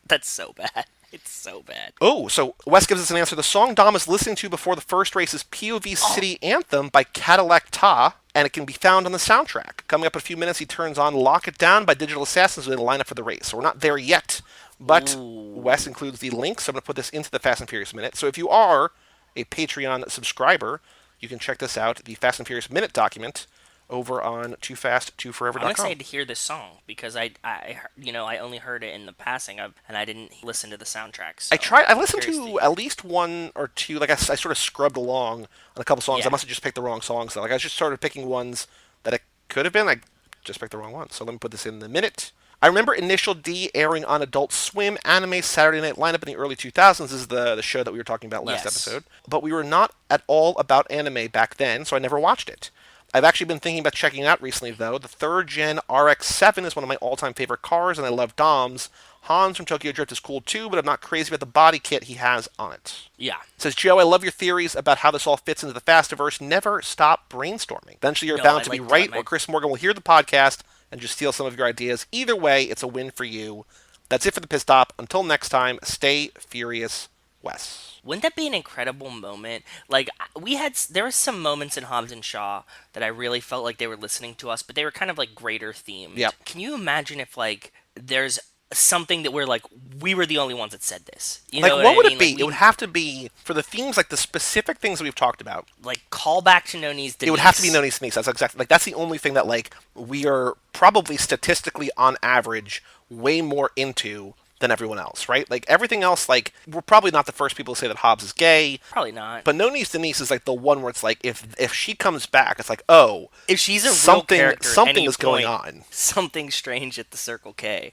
[SPEAKER 2] That's so bad. It's so bad.
[SPEAKER 1] Oh, so Wes gives us an answer. The song Dom is listening to before the first race is POV City Anthem by Cadillac Ta, and it can be found on the soundtrack. Coming up in a few minutes, he turns on Lock It Down by Digital Assassins with a lineup for the race. So we're not there yet, but Wes includes the link, so I'm going to put this into the Fast and Furious Minute. So if you are a Patreon subscriber, you can check this out, the Fast and Furious Minute document, over on
[SPEAKER 2] I'm
[SPEAKER 1] toofast2forever.com.
[SPEAKER 2] excited to hear this song because I only heard it in the passing and I didn't listen to the soundtrack. So
[SPEAKER 1] I
[SPEAKER 2] I'm
[SPEAKER 1] listened
[SPEAKER 2] curious to
[SPEAKER 1] to
[SPEAKER 2] hear.
[SPEAKER 1] at least one or two. Like I sort of scrubbed along on a couple songs. I
[SPEAKER 2] Yeah,
[SPEAKER 1] must have just picked the wrong songs though. Like I just started picking ones that it could have been. I just picked the wrong one. So let me put this in the minute. I remember Initial D airing on Adult Swim anime Saturday Night Lineup in the early 2000s. This is the show that we were talking about last
[SPEAKER 2] yes.
[SPEAKER 1] episode. But we were not at all about anime back then, so I never watched it. I've actually been thinking about checking it out recently, though. The third gen RX-7 is one of my all-time favorite cars, and I love Dom's. Hans from Tokyo Drift is cool too, but I'm not crazy about the body kit he has on it.
[SPEAKER 2] Yeah.
[SPEAKER 1] It says, Joe, I love your theories about how this all fits into the Fastiverse. Never stop brainstorming. Eventually, you're
[SPEAKER 2] No,
[SPEAKER 1] bound
[SPEAKER 2] I
[SPEAKER 1] to be
[SPEAKER 2] like
[SPEAKER 1] right,
[SPEAKER 2] my
[SPEAKER 1] or Chris Morgan will hear the podcast and just steal some of your ideas. Either way, it's a win for you. That's it for the pit stop. Until next time, stay furious, Wes.
[SPEAKER 2] Wouldn't that be an incredible moment? Like there were some moments in Hobbs and Shaw that I really felt like they were listening to us, but they were kind of like greater themed.
[SPEAKER 1] Yep.
[SPEAKER 2] Can you imagine if like there's something that we're like we were the only ones that said this? You
[SPEAKER 1] Like,
[SPEAKER 2] know what
[SPEAKER 1] what
[SPEAKER 2] I
[SPEAKER 1] would it
[SPEAKER 2] mean?
[SPEAKER 1] be?
[SPEAKER 2] Like
[SPEAKER 1] It would have to be, for the themes, like the specific things that we've talked about,
[SPEAKER 2] like call back to No Knees
[SPEAKER 1] it would have to be
[SPEAKER 2] Denise.
[SPEAKER 1] No Need Sneaks. That's exactly, like, that's the only thing that, like, we are probably statistically, on average, way more into than everyone else, right? Like, everything else, like, we're probably not the first people to say that Hobbs is gay,
[SPEAKER 2] Probably not.
[SPEAKER 1] but No Niece Denise is like the one where it's like if she comes back, it's like, oh,
[SPEAKER 2] If she's a real
[SPEAKER 1] something
[SPEAKER 2] character at
[SPEAKER 1] something
[SPEAKER 2] any
[SPEAKER 1] is going
[SPEAKER 2] point,
[SPEAKER 1] on.
[SPEAKER 2] something strange at the Circle K.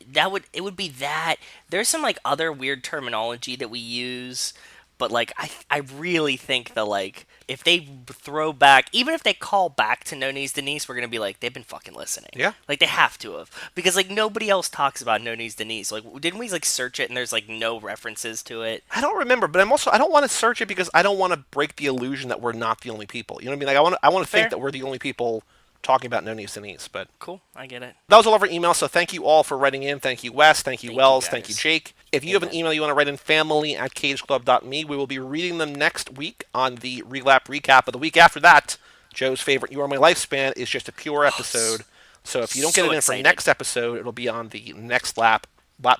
[SPEAKER 2] It would be that. There's some like other weird terminology that we use, but like I really think that like if they throw back, even if they call back to No Knees Denise, we're gonna be like they've been fucking listening.
[SPEAKER 1] Yeah.
[SPEAKER 2] Like they have to have because like nobody else talks about No Knees Denise. Like didn't we like search it and there's like no references to it?
[SPEAKER 1] I don't remember, but I don't want to search it because I don't want to break the illusion that we're not the only people. You know what I mean? Like I want to think
[SPEAKER 2] Fair.
[SPEAKER 1] that we're the only people talking about No Niece Denise, but
[SPEAKER 2] Cool. I get it.
[SPEAKER 1] that was all of our emails, so thank you all for writing in. Thank you, Wes. Thank you,
[SPEAKER 2] Thank you
[SPEAKER 1] Wells. Thank you,
[SPEAKER 2] guys.
[SPEAKER 1] Jake. If you have an
[SPEAKER 2] Amen.
[SPEAKER 1] email you want to write in, family@cageclub.me. We will be reading them next week on the Relap recap. But the week after that, Joe's favorite You Are My Lifespan is just a pure episode. So if you don't get
[SPEAKER 2] So
[SPEAKER 1] it in for
[SPEAKER 2] excited.
[SPEAKER 1] next episode, it'll be on the next lap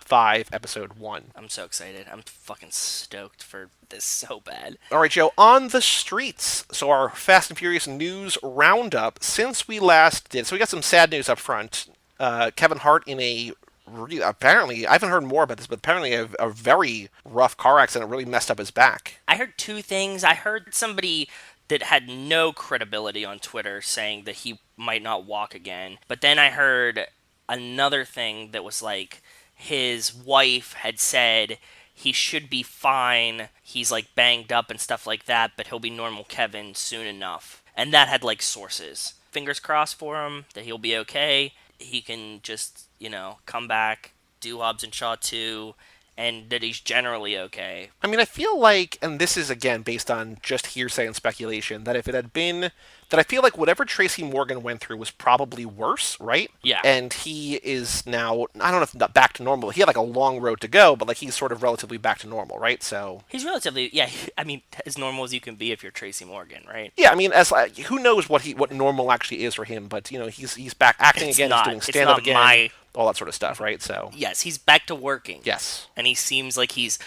[SPEAKER 1] 5, episode 1.
[SPEAKER 2] I'm so excited. I'm fucking stoked for this so bad.
[SPEAKER 1] All right, Joe, on the streets. So our Fast and Furious news roundup since we last did. So we got some sad news up front. Kevin Hart in apparently, I haven't heard more about this, but apparently a very rough car accident really messed up his back.
[SPEAKER 2] I heard two things. I heard somebody that had no credibility on Twitter saying that he might not walk again. But then I heard another thing that was like his wife had said he should be fine. He's like banged up and stuff like that, but he'll be normal Kevin soon enough. And that had like sources. Fingers crossed for him that he'll be okay. He can just, come back, do Hobbs and Shaw 2, and that he's generally okay.
[SPEAKER 1] I mean, I feel like, and this is again based on just hearsay and speculation, that if it had been, that I feel like whatever Tracy Morgan went through was probably worse, right?
[SPEAKER 2] Yeah.
[SPEAKER 1] And he is now, I don't know if not back to normal. He had like a long road to go, but like he's sort of relatively back to normal, right? So
[SPEAKER 2] He's relatively, yeah, I mean, as normal as you can be if you're Tracy Morgan, right?
[SPEAKER 1] yeah, I mean, as who knows what normal actually is for him, but he's back acting
[SPEAKER 2] It's
[SPEAKER 1] again,
[SPEAKER 2] not,
[SPEAKER 1] he's doing
[SPEAKER 2] it's
[SPEAKER 1] stand up
[SPEAKER 2] not
[SPEAKER 1] again,
[SPEAKER 2] my,
[SPEAKER 1] all that sort of stuff, right? So
[SPEAKER 2] yes, he's back to working.
[SPEAKER 1] yes.
[SPEAKER 2] And he seems like he's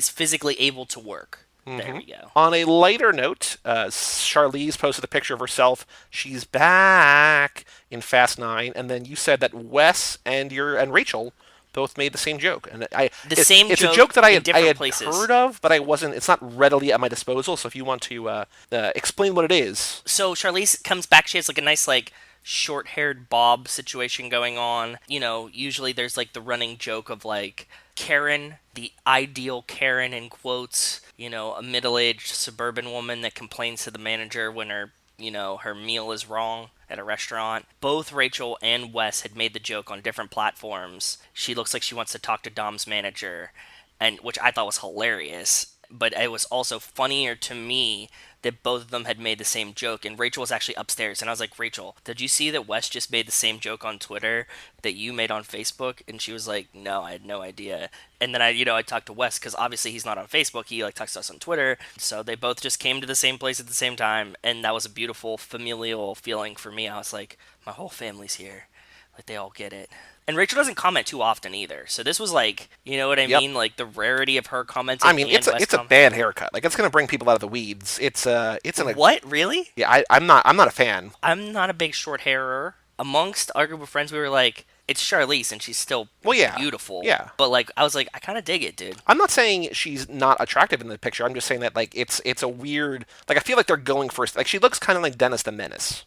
[SPEAKER 2] physically able to work. There we go.
[SPEAKER 1] On a lighter note, Charlize posted a picture of herself. She's back in Fast 9, and then you said that Wes and Rachel both made the same joke, and it's a joke that I had heard of, but I wasn't. It's not readily at my disposal. So if you want to explain what it is,
[SPEAKER 2] So Charlize comes back. She has like a nice like short-haired bob situation going on. Usually there's like the running joke of like Karen, the ideal Karen in quotes, a middle-aged suburban woman that complains to the manager when her meal is wrong at a restaurant. Both Rachel and Wes had made the joke on different platforms. She looks like she wants to talk to Dom's manager, and which I thought was hilarious. But it was also funnier to me that both of them had made the same joke, and Rachel was actually upstairs, and I was like, Rachel, did you see that Wes just made the same joke on Twitter that you made on Facebook? And she was like, no, I had no idea. And then I talked to Wes, because obviously he's not on Facebook, he like talks to us on Twitter, so they both just came to the same place at the same time, and that was a beautiful familial feeling for me. I was like, my whole family's here. Like they all get it. And Rachel doesn't comment too often either. So this was like, you know what I
[SPEAKER 1] Yep.
[SPEAKER 2] mean? Like the rarity of her
[SPEAKER 1] I
[SPEAKER 2] commenting
[SPEAKER 1] mean,
[SPEAKER 2] and Wes
[SPEAKER 1] it's a
[SPEAKER 2] com.
[SPEAKER 1] bad haircut. Like it's gonna bring people out of the weeds. It's in a
[SPEAKER 2] What? Really?
[SPEAKER 1] yeah. I'm not a fan.
[SPEAKER 2] I'm not a big short hairer. Amongst our group of friends, we were like, it's Charlize and she's still
[SPEAKER 1] Well, yeah,
[SPEAKER 2] beautiful.
[SPEAKER 1] yeah.
[SPEAKER 2] But like, I was like, I kind of dig it, dude.
[SPEAKER 1] I'm not saying she's not attractive in the picture. I'm just saying that like it's a weird. Like I feel like they're going for like she looks kind of like Dennis the Menace.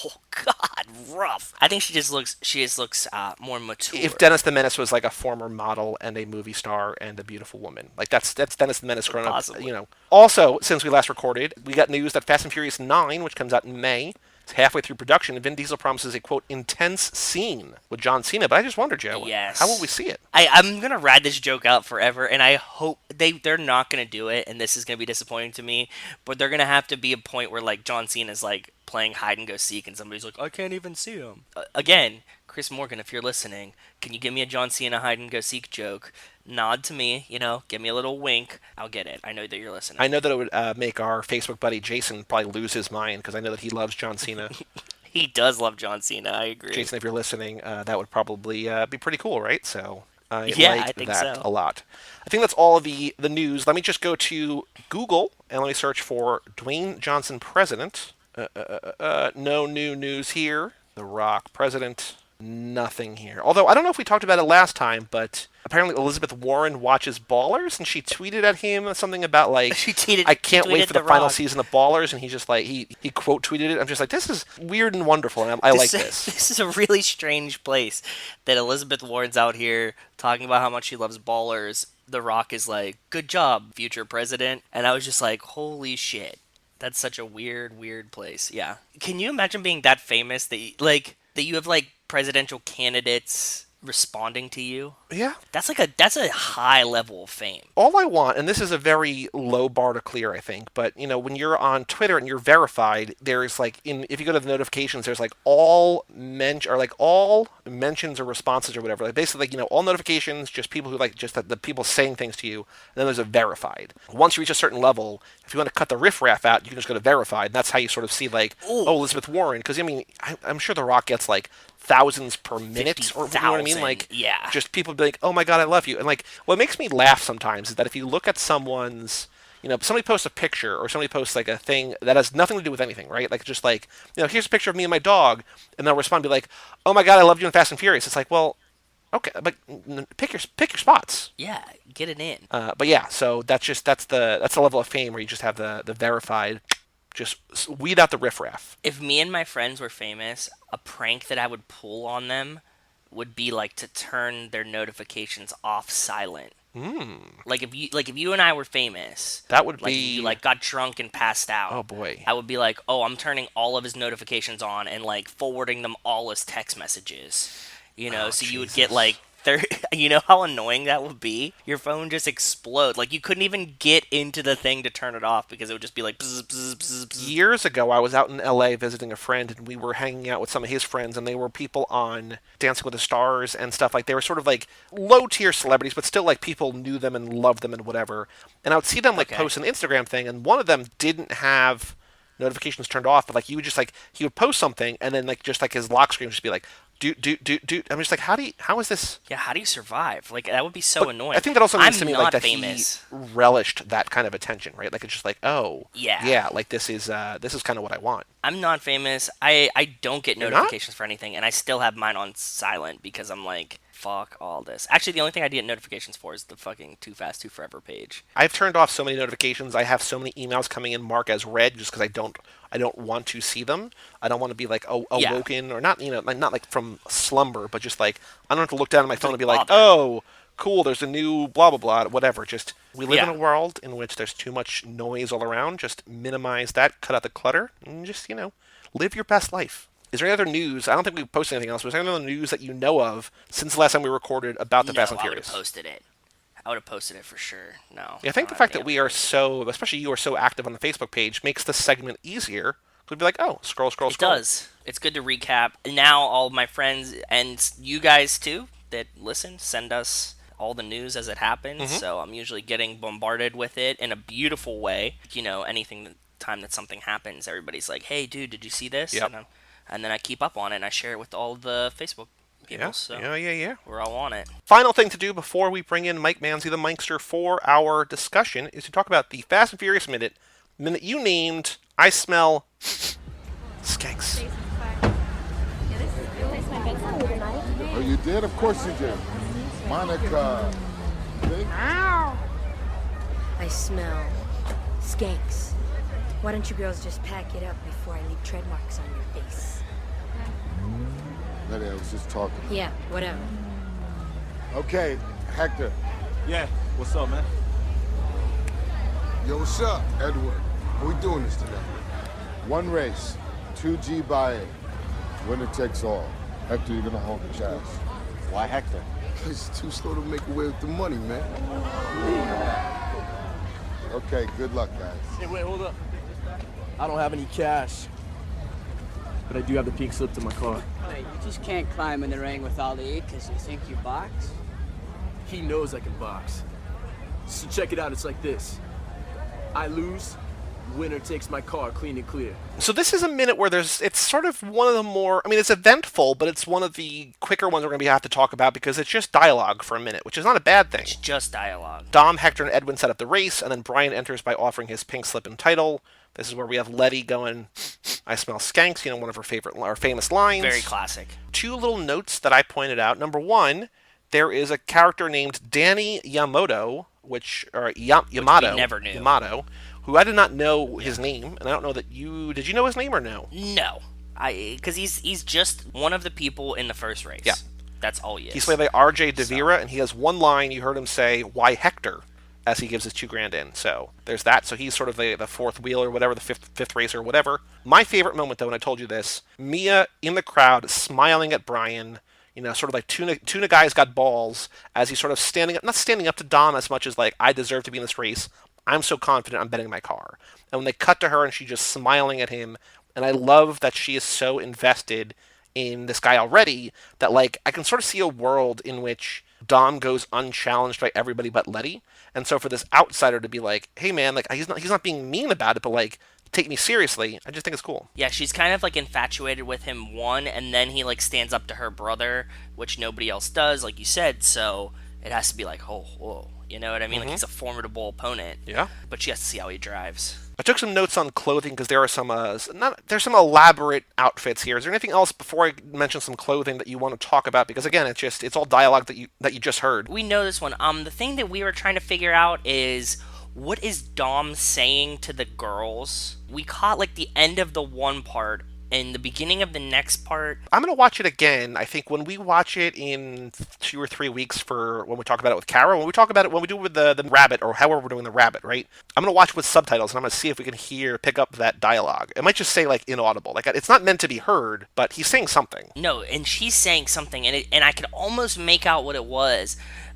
[SPEAKER 2] Oh God, rough. I think she just looks more mature.
[SPEAKER 1] If Dennis the Menace was like a former model and a movie star and a beautiful woman, like that's Dennis the Menace grown up.
[SPEAKER 2] Possibly.
[SPEAKER 1] You know. Also, since we last recorded, we got news that Fast and Furious 9, which comes out in May, is halfway through production, and Vin Diesel promises a quote intense scene with John Cena. But I just wonder, Joe,
[SPEAKER 2] Yes.
[SPEAKER 1] how will we see it?
[SPEAKER 2] I'm gonna ride this joke out forever, and I hope they're not gonna do it, and this is gonna be disappointing to me. But they're gonna have to be a point where like John Cena's like playing hide and go seek, and somebody's like, I can't even see him. Again, Chris Morgan, if you're listening, can you give me a John Cena hide and go seek joke? Nod to me, give me a little wink. I'll get it. I know that you're listening.
[SPEAKER 1] I know that it would make our Facebook buddy Jason probably lose his mind because I know that he loves John Cena.
[SPEAKER 2] He does love John Cena. I agree.
[SPEAKER 1] Jason, if you're listening, that would probably be pretty cool, right? So I
[SPEAKER 2] Yeah,
[SPEAKER 1] like
[SPEAKER 2] I think
[SPEAKER 1] that
[SPEAKER 2] so.
[SPEAKER 1] a lot. I think that's all of the news. Let me just go to Google and let me search for Dwayne Johnson president. No new news here. The Rock president. Nothing here. Although I don't know if we talked about it last time, but apparently Elizabeth Warren watches Ballers, and she tweeted at him something about like,
[SPEAKER 2] She tweeted.
[SPEAKER 1] "I can't
[SPEAKER 2] tweeted
[SPEAKER 1] wait for the
[SPEAKER 2] The
[SPEAKER 1] final
[SPEAKER 2] Rock.
[SPEAKER 1] season of Ballers," and he just like he quote tweeted it. I'm just like, this is weird and wonderful, and I like this.
[SPEAKER 2] This is a really strange place that Elizabeth Warren's out here talking about how much she loves Ballers. The Rock is like, "Good job, future president," and I was just like, "Holy shit." That's such a weird, weird place. Yeah. Can you imagine being that famous that you have like presidential candidates responding to you?
[SPEAKER 1] Yeah.
[SPEAKER 2] That's a high level of fame.
[SPEAKER 1] All I want, and this is a very low bar to clear, I think, but when you're on Twitter and you're verified, there's like if you go to the notifications, there's like all mentions or responses or whatever. Like basically, like all notifications, just people who like just the people saying things to you. And then there's a verified. Once you reach a certain level, if you want to cut the riffraff out, you can just go to verified, and that's how you sort of see like,
[SPEAKER 2] Ooh.
[SPEAKER 1] oh, Elizabeth Warren, because I'm sure The Rock gets like thousands per minute, or you know what I mean?
[SPEAKER 2] 50,000,
[SPEAKER 1] Like,
[SPEAKER 2] yeah.
[SPEAKER 1] just people be like, "Oh my God, I love you," and like, what makes me laugh sometimes is that if you look at someone's, somebody posts a picture or somebody posts like a thing that has nothing to do with anything, right? Like, just like, here's a picture of me and my dog, and they'll respond and be like, "Oh my God, I love you in Fast and Furious." It's like, well, okay, but pick your spots.
[SPEAKER 2] Yeah, get it in.
[SPEAKER 1] But yeah, so that's the level of fame where you just have the verified. Just weed out the riffraff.
[SPEAKER 2] If me and my friends were famous, a prank that I would pull on them would be like to turn their notifications off silent. Like if you and I were famous,
[SPEAKER 1] That would
[SPEAKER 2] like
[SPEAKER 1] be
[SPEAKER 2] you like got drunk and passed out.
[SPEAKER 1] Oh boy.
[SPEAKER 2] I would be like, "Oh, I'm turning all of his notifications on and like forwarding them all as text messages." So you would get
[SPEAKER 1] Jesus.
[SPEAKER 2] like you know how annoying that would be? Your phone just explode. Like you couldn't even get into the thing to turn it off because it would just be like bzz, bzz, bzz, bzz.
[SPEAKER 1] Years ago, I was out in LA visiting a friend, and we were hanging out with some of his friends, and they were people on Dancing with the Stars and stuff. Like they were sort of like low tier celebrities, but still like people knew them and loved them and whatever. And I would see them like
[SPEAKER 2] Okay.
[SPEAKER 1] post an Instagram thing, and one of them didn't have notifications turned off, but like you would just like he would post something, and then like just like his lock screen would just be like do. I'm just like, how is this?
[SPEAKER 2] Yeah, how do you survive? Like that would be so annoying.
[SPEAKER 1] I think that also means
[SPEAKER 2] I'm
[SPEAKER 1] to me
[SPEAKER 2] not
[SPEAKER 1] like that
[SPEAKER 2] famous.
[SPEAKER 1] he relished that kind of attention, right? Like it's just like, oh,
[SPEAKER 2] Yeah.
[SPEAKER 1] like this is kind of what I want.
[SPEAKER 2] I'm not famous. I don't get
[SPEAKER 1] You're
[SPEAKER 2] notifications for anything, and I still have mine on silent because I'm like, fuck all this. Actually, the only thing I get notifications for is the fucking Too Fast, Too Forever page.
[SPEAKER 1] I've turned off so many notifications. I have so many emails coming in marked as read just because I don't want to see them. I don't want to be like awoken or not, not like from slumber, but just like I don't have to look down at my phone and be like,
[SPEAKER 2] bothered.
[SPEAKER 1] oh, cool, there's a new blah blah blah, whatever. Just we live in
[SPEAKER 2] Yeah.
[SPEAKER 1] a world in which there's too much noise all around. Just minimize that, cut out the clutter, and just live your best life. Is there any other news? I don't think we posted anything else. But is there any other news that you know of since the last time we recorded about the
[SPEAKER 2] No,
[SPEAKER 1] Fast and
[SPEAKER 2] I would have
[SPEAKER 1] Furious?
[SPEAKER 2] posted it. I would have posted it for sure. No.
[SPEAKER 1] Yeah, I think the fact that we are so, especially you are so active on the Facebook page, makes the segment easier. We'd be like, oh, scroll.
[SPEAKER 2] It does. It's good to recap. Now, all of my friends and you guys too that listen send us all the news as it happens.
[SPEAKER 1] Mm-hmm.
[SPEAKER 2] So I'm usually getting bombarded with it in a beautiful way. Anything time that something happens, everybody's like, "Hey, dude, did you see this?"
[SPEAKER 1] Yep.
[SPEAKER 2] And then I keep up on it and I share it with all the Facebook people,
[SPEAKER 1] Yeah.
[SPEAKER 2] we're all on it.
[SPEAKER 1] Final thing to do before we bring in Mike Manzi, the Mikestir, for our discussion is to talk about the Fast and Furious minute you named I Smell Skanks.
[SPEAKER 3] Oh, you did? Of course you did. Monica.
[SPEAKER 4] I smell skanks. Why don't you girls just pack it up before I leave tread marks on your face?
[SPEAKER 3] Letty, I was just talking.
[SPEAKER 4] Yeah, whatever.
[SPEAKER 3] Okay, Hector.
[SPEAKER 5] Yeah, what's up, man?
[SPEAKER 3] Yo, what's up, Edward? How we doing this today? One race, 2G by 8. Winner takes all. Hector, you're gonna hold the chance.
[SPEAKER 5] Why Hector?
[SPEAKER 3] It's too slow to make away with the money, man. Okay, good luck, guys.
[SPEAKER 5] Hey, wait, hold up. I don't have any cash, but I do have the pink slip to my car.
[SPEAKER 6] Wait, you just can't climb in the ring with Ali because you think you box?
[SPEAKER 5] He knows I can box. So check it out, it's like this. I lose, winner takes my car clean and clear.
[SPEAKER 1] So this is a minute where it's sort of one of the more, I mean, it's eventful, but it's one of the quicker ones we're going to have to talk about because it's just dialogue for a minute, which is not a bad thing.
[SPEAKER 2] It's just dialogue.
[SPEAKER 1] Dom, Hector, and Edwin set up the race, and then Brian enters by offering his pink slip and title. This is where we have Letty going, I smell skanks, one of her famous lines.
[SPEAKER 2] Very classic.
[SPEAKER 1] Two little notes that I pointed out. Number one, there is a character named Danny Yamato, Yamato.
[SPEAKER 2] We never knew.
[SPEAKER 1] Yamato, who I did not know his name, and I don't know that did you know his name or no?
[SPEAKER 2] No. Because he's just one of the people in the first race.
[SPEAKER 1] Yeah.
[SPEAKER 2] That's all he is.
[SPEAKER 1] He's played by R.J. DeVera, and he has one line you heard him say, "Why Hector?" as he gives his $2,000 in. So there's that. So he's sort of the fourth wheel or whatever, the fifth racer or whatever. My favorite moment, though, and I told you this, Mia in the crowd smiling at Brian, sort of like tuna guy's got balls, as he's sort of not standing up to Dom as much as like, I deserve to be in this race. I'm so confident I'm betting my car. And when they cut to her and she's just smiling at him, and I love that she is so invested in this guy already that like I can sort of see a world in which Dom goes unchallenged by everybody but Letty. And so for this outsider to be like, hey man, like he's not being mean about it, but like take me seriously, I just think it's cool.
[SPEAKER 2] Yeah, she's kind of like infatuated with him, and then he like stands up to her brother, which nobody else does, like you said, so it has to be like, oh, whoa. You know what I mean? Like, he's a formidable opponent.
[SPEAKER 1] Yeah.
[SPEAKER 2] But she has to see how he drives.
[SPEAKER 1] I took some notes on clothing because there are there's some elaborate outfits here. Is there anything else before I mention some clothing that you want to talk about? Because again, it's all dialogue that you just heard.
[SPEAKER 2] We know this one. The thing that we were trying to figure out is, what is Dom saying to the girls? We caught like the end of the one part and the beginning of the next part.
[SPEAKER 1] I'm going to watch it again. I think when we watch it in 2 or 3 weeks for when we talk about it with Kara, when we do it with the rabbit, or however we're doing the rabbit, right? I'm going to watch it with subtitles, and I'm going to see if we can pick up that dialogue. It might just say, like, inaudible. Like, it's not meant to be heard, but he's saying something.
[SPEAKER 2] No, and she's saying something, and I could almost make out what it was.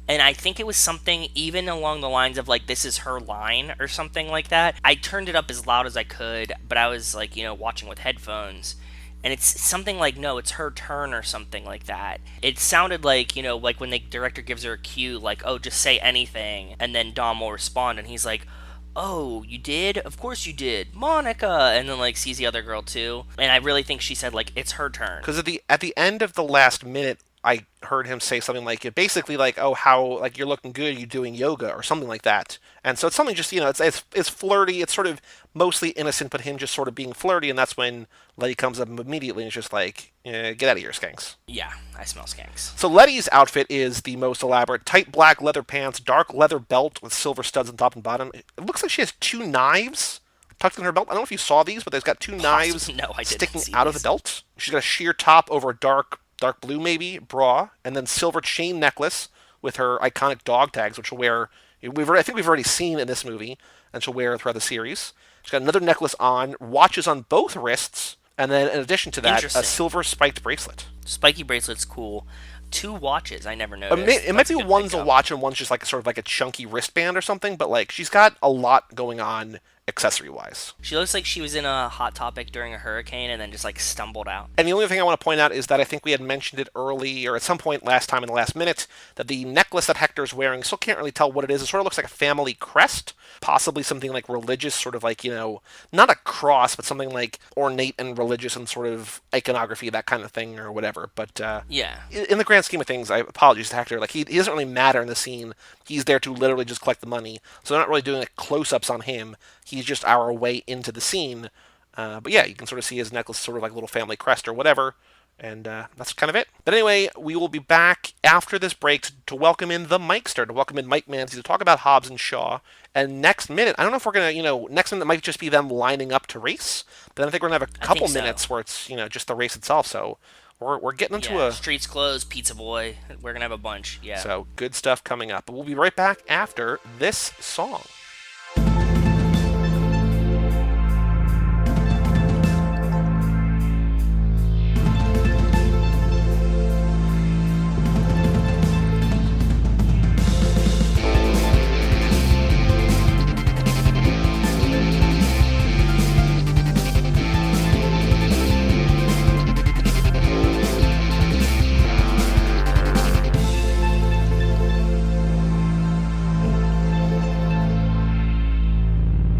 [SPEAKER 2] And I think it was something even along the lines of, like, this is her line or something like that. I turned it up as loud as I could, but I was, like, watching with headphones. And it's something like, no, it's her turn or something like that. It sounded like, like when the director gives her a cue, like, oh, just say anything. And then Dom will respond, and he's like, oh, you did? Of course you did. Monica! And then, like, sees the other girl, too. And I really think she said, like, it's her turn.
[SPEAKER 1] Because at the end of the last minute, I heard him say something like, basically like, oh, how, like, you're looking good, you're doing yoga, or something like that. And so it's something just, it's flirty, it's sort of mostly innocent, but him just sort of being flirty, and that's when Letty comes up immediately and is just like, get out of here, skanks.
[SPEAKER 2] Yeah, I smell skanks.
[SPEAKER 1] So Letty's outfit is the most elaborate. Tight black leather pants, dark leather belt with silver studs on top and bottom. It looks like she has 2 knives tucked in her belt. I don't know if you saw these, but there's got 2 knives sticking out of the belt. She's got a sheer top over a dark blue maybe bra, and then silver chain necklace with her iconic dog tags, which she'll wear. I think we've already seen in this movie, and she'll wear throughout the series. She's got another necklace on, watches on both wrists, and then in addition to that, a silver spiked bracelet.
[SPEAKER 2] Spiky bracelet's cool. 2 watches, I never noticed.
[SPEAKER 1] It might be one's a watch and one's just like sort of like a chunky wristband or something, but like she's got a lot going on accessory-wise.
[SPEAKER 2] She looks like she was in a Hot Topic during a hurricane and then just like stumbled out.
[SPEAKER 1] And the only thing I want to point out is that I think we had mentioned it early, or at some point last time in the last minute, that the necklace that Hector's wearing, still can't really tell what it is. It sort of looks like a family crest, possibly something like religious, sort of like, not a cross, but something like ornate and religious and sort of iconography, that kind of thing, or whatever. But
[SPEAKER 2] yeah,
[SPEAKER 1] in the grand scheme of things, I apologize to Hector. Like, he doesn't really matter in the scene. He's there to literally just collect the money, so they're not really doing like close-ups on him. He's just our way into the scene. But yeah, you can sort of see his necklace, sort of like a little family crest or whatever. And that's kind of it. But anyway, we will be back after this break to welcome in the Mikestir, to welcome in Mike Manzi to talk about Hobbs and Shaw. And next minute, I don't know if we're going to, next minute might just be them lining up to race. But then I think we're going to have a couple minutes where it's, just the race itself. So we're getting into a...
[SPEAKER 2] Streets closed, Pizza Boy. We're going to have a bunch, yeah.
[SPEAKER 1] So good stuff coming up. But we'll be right back after this song.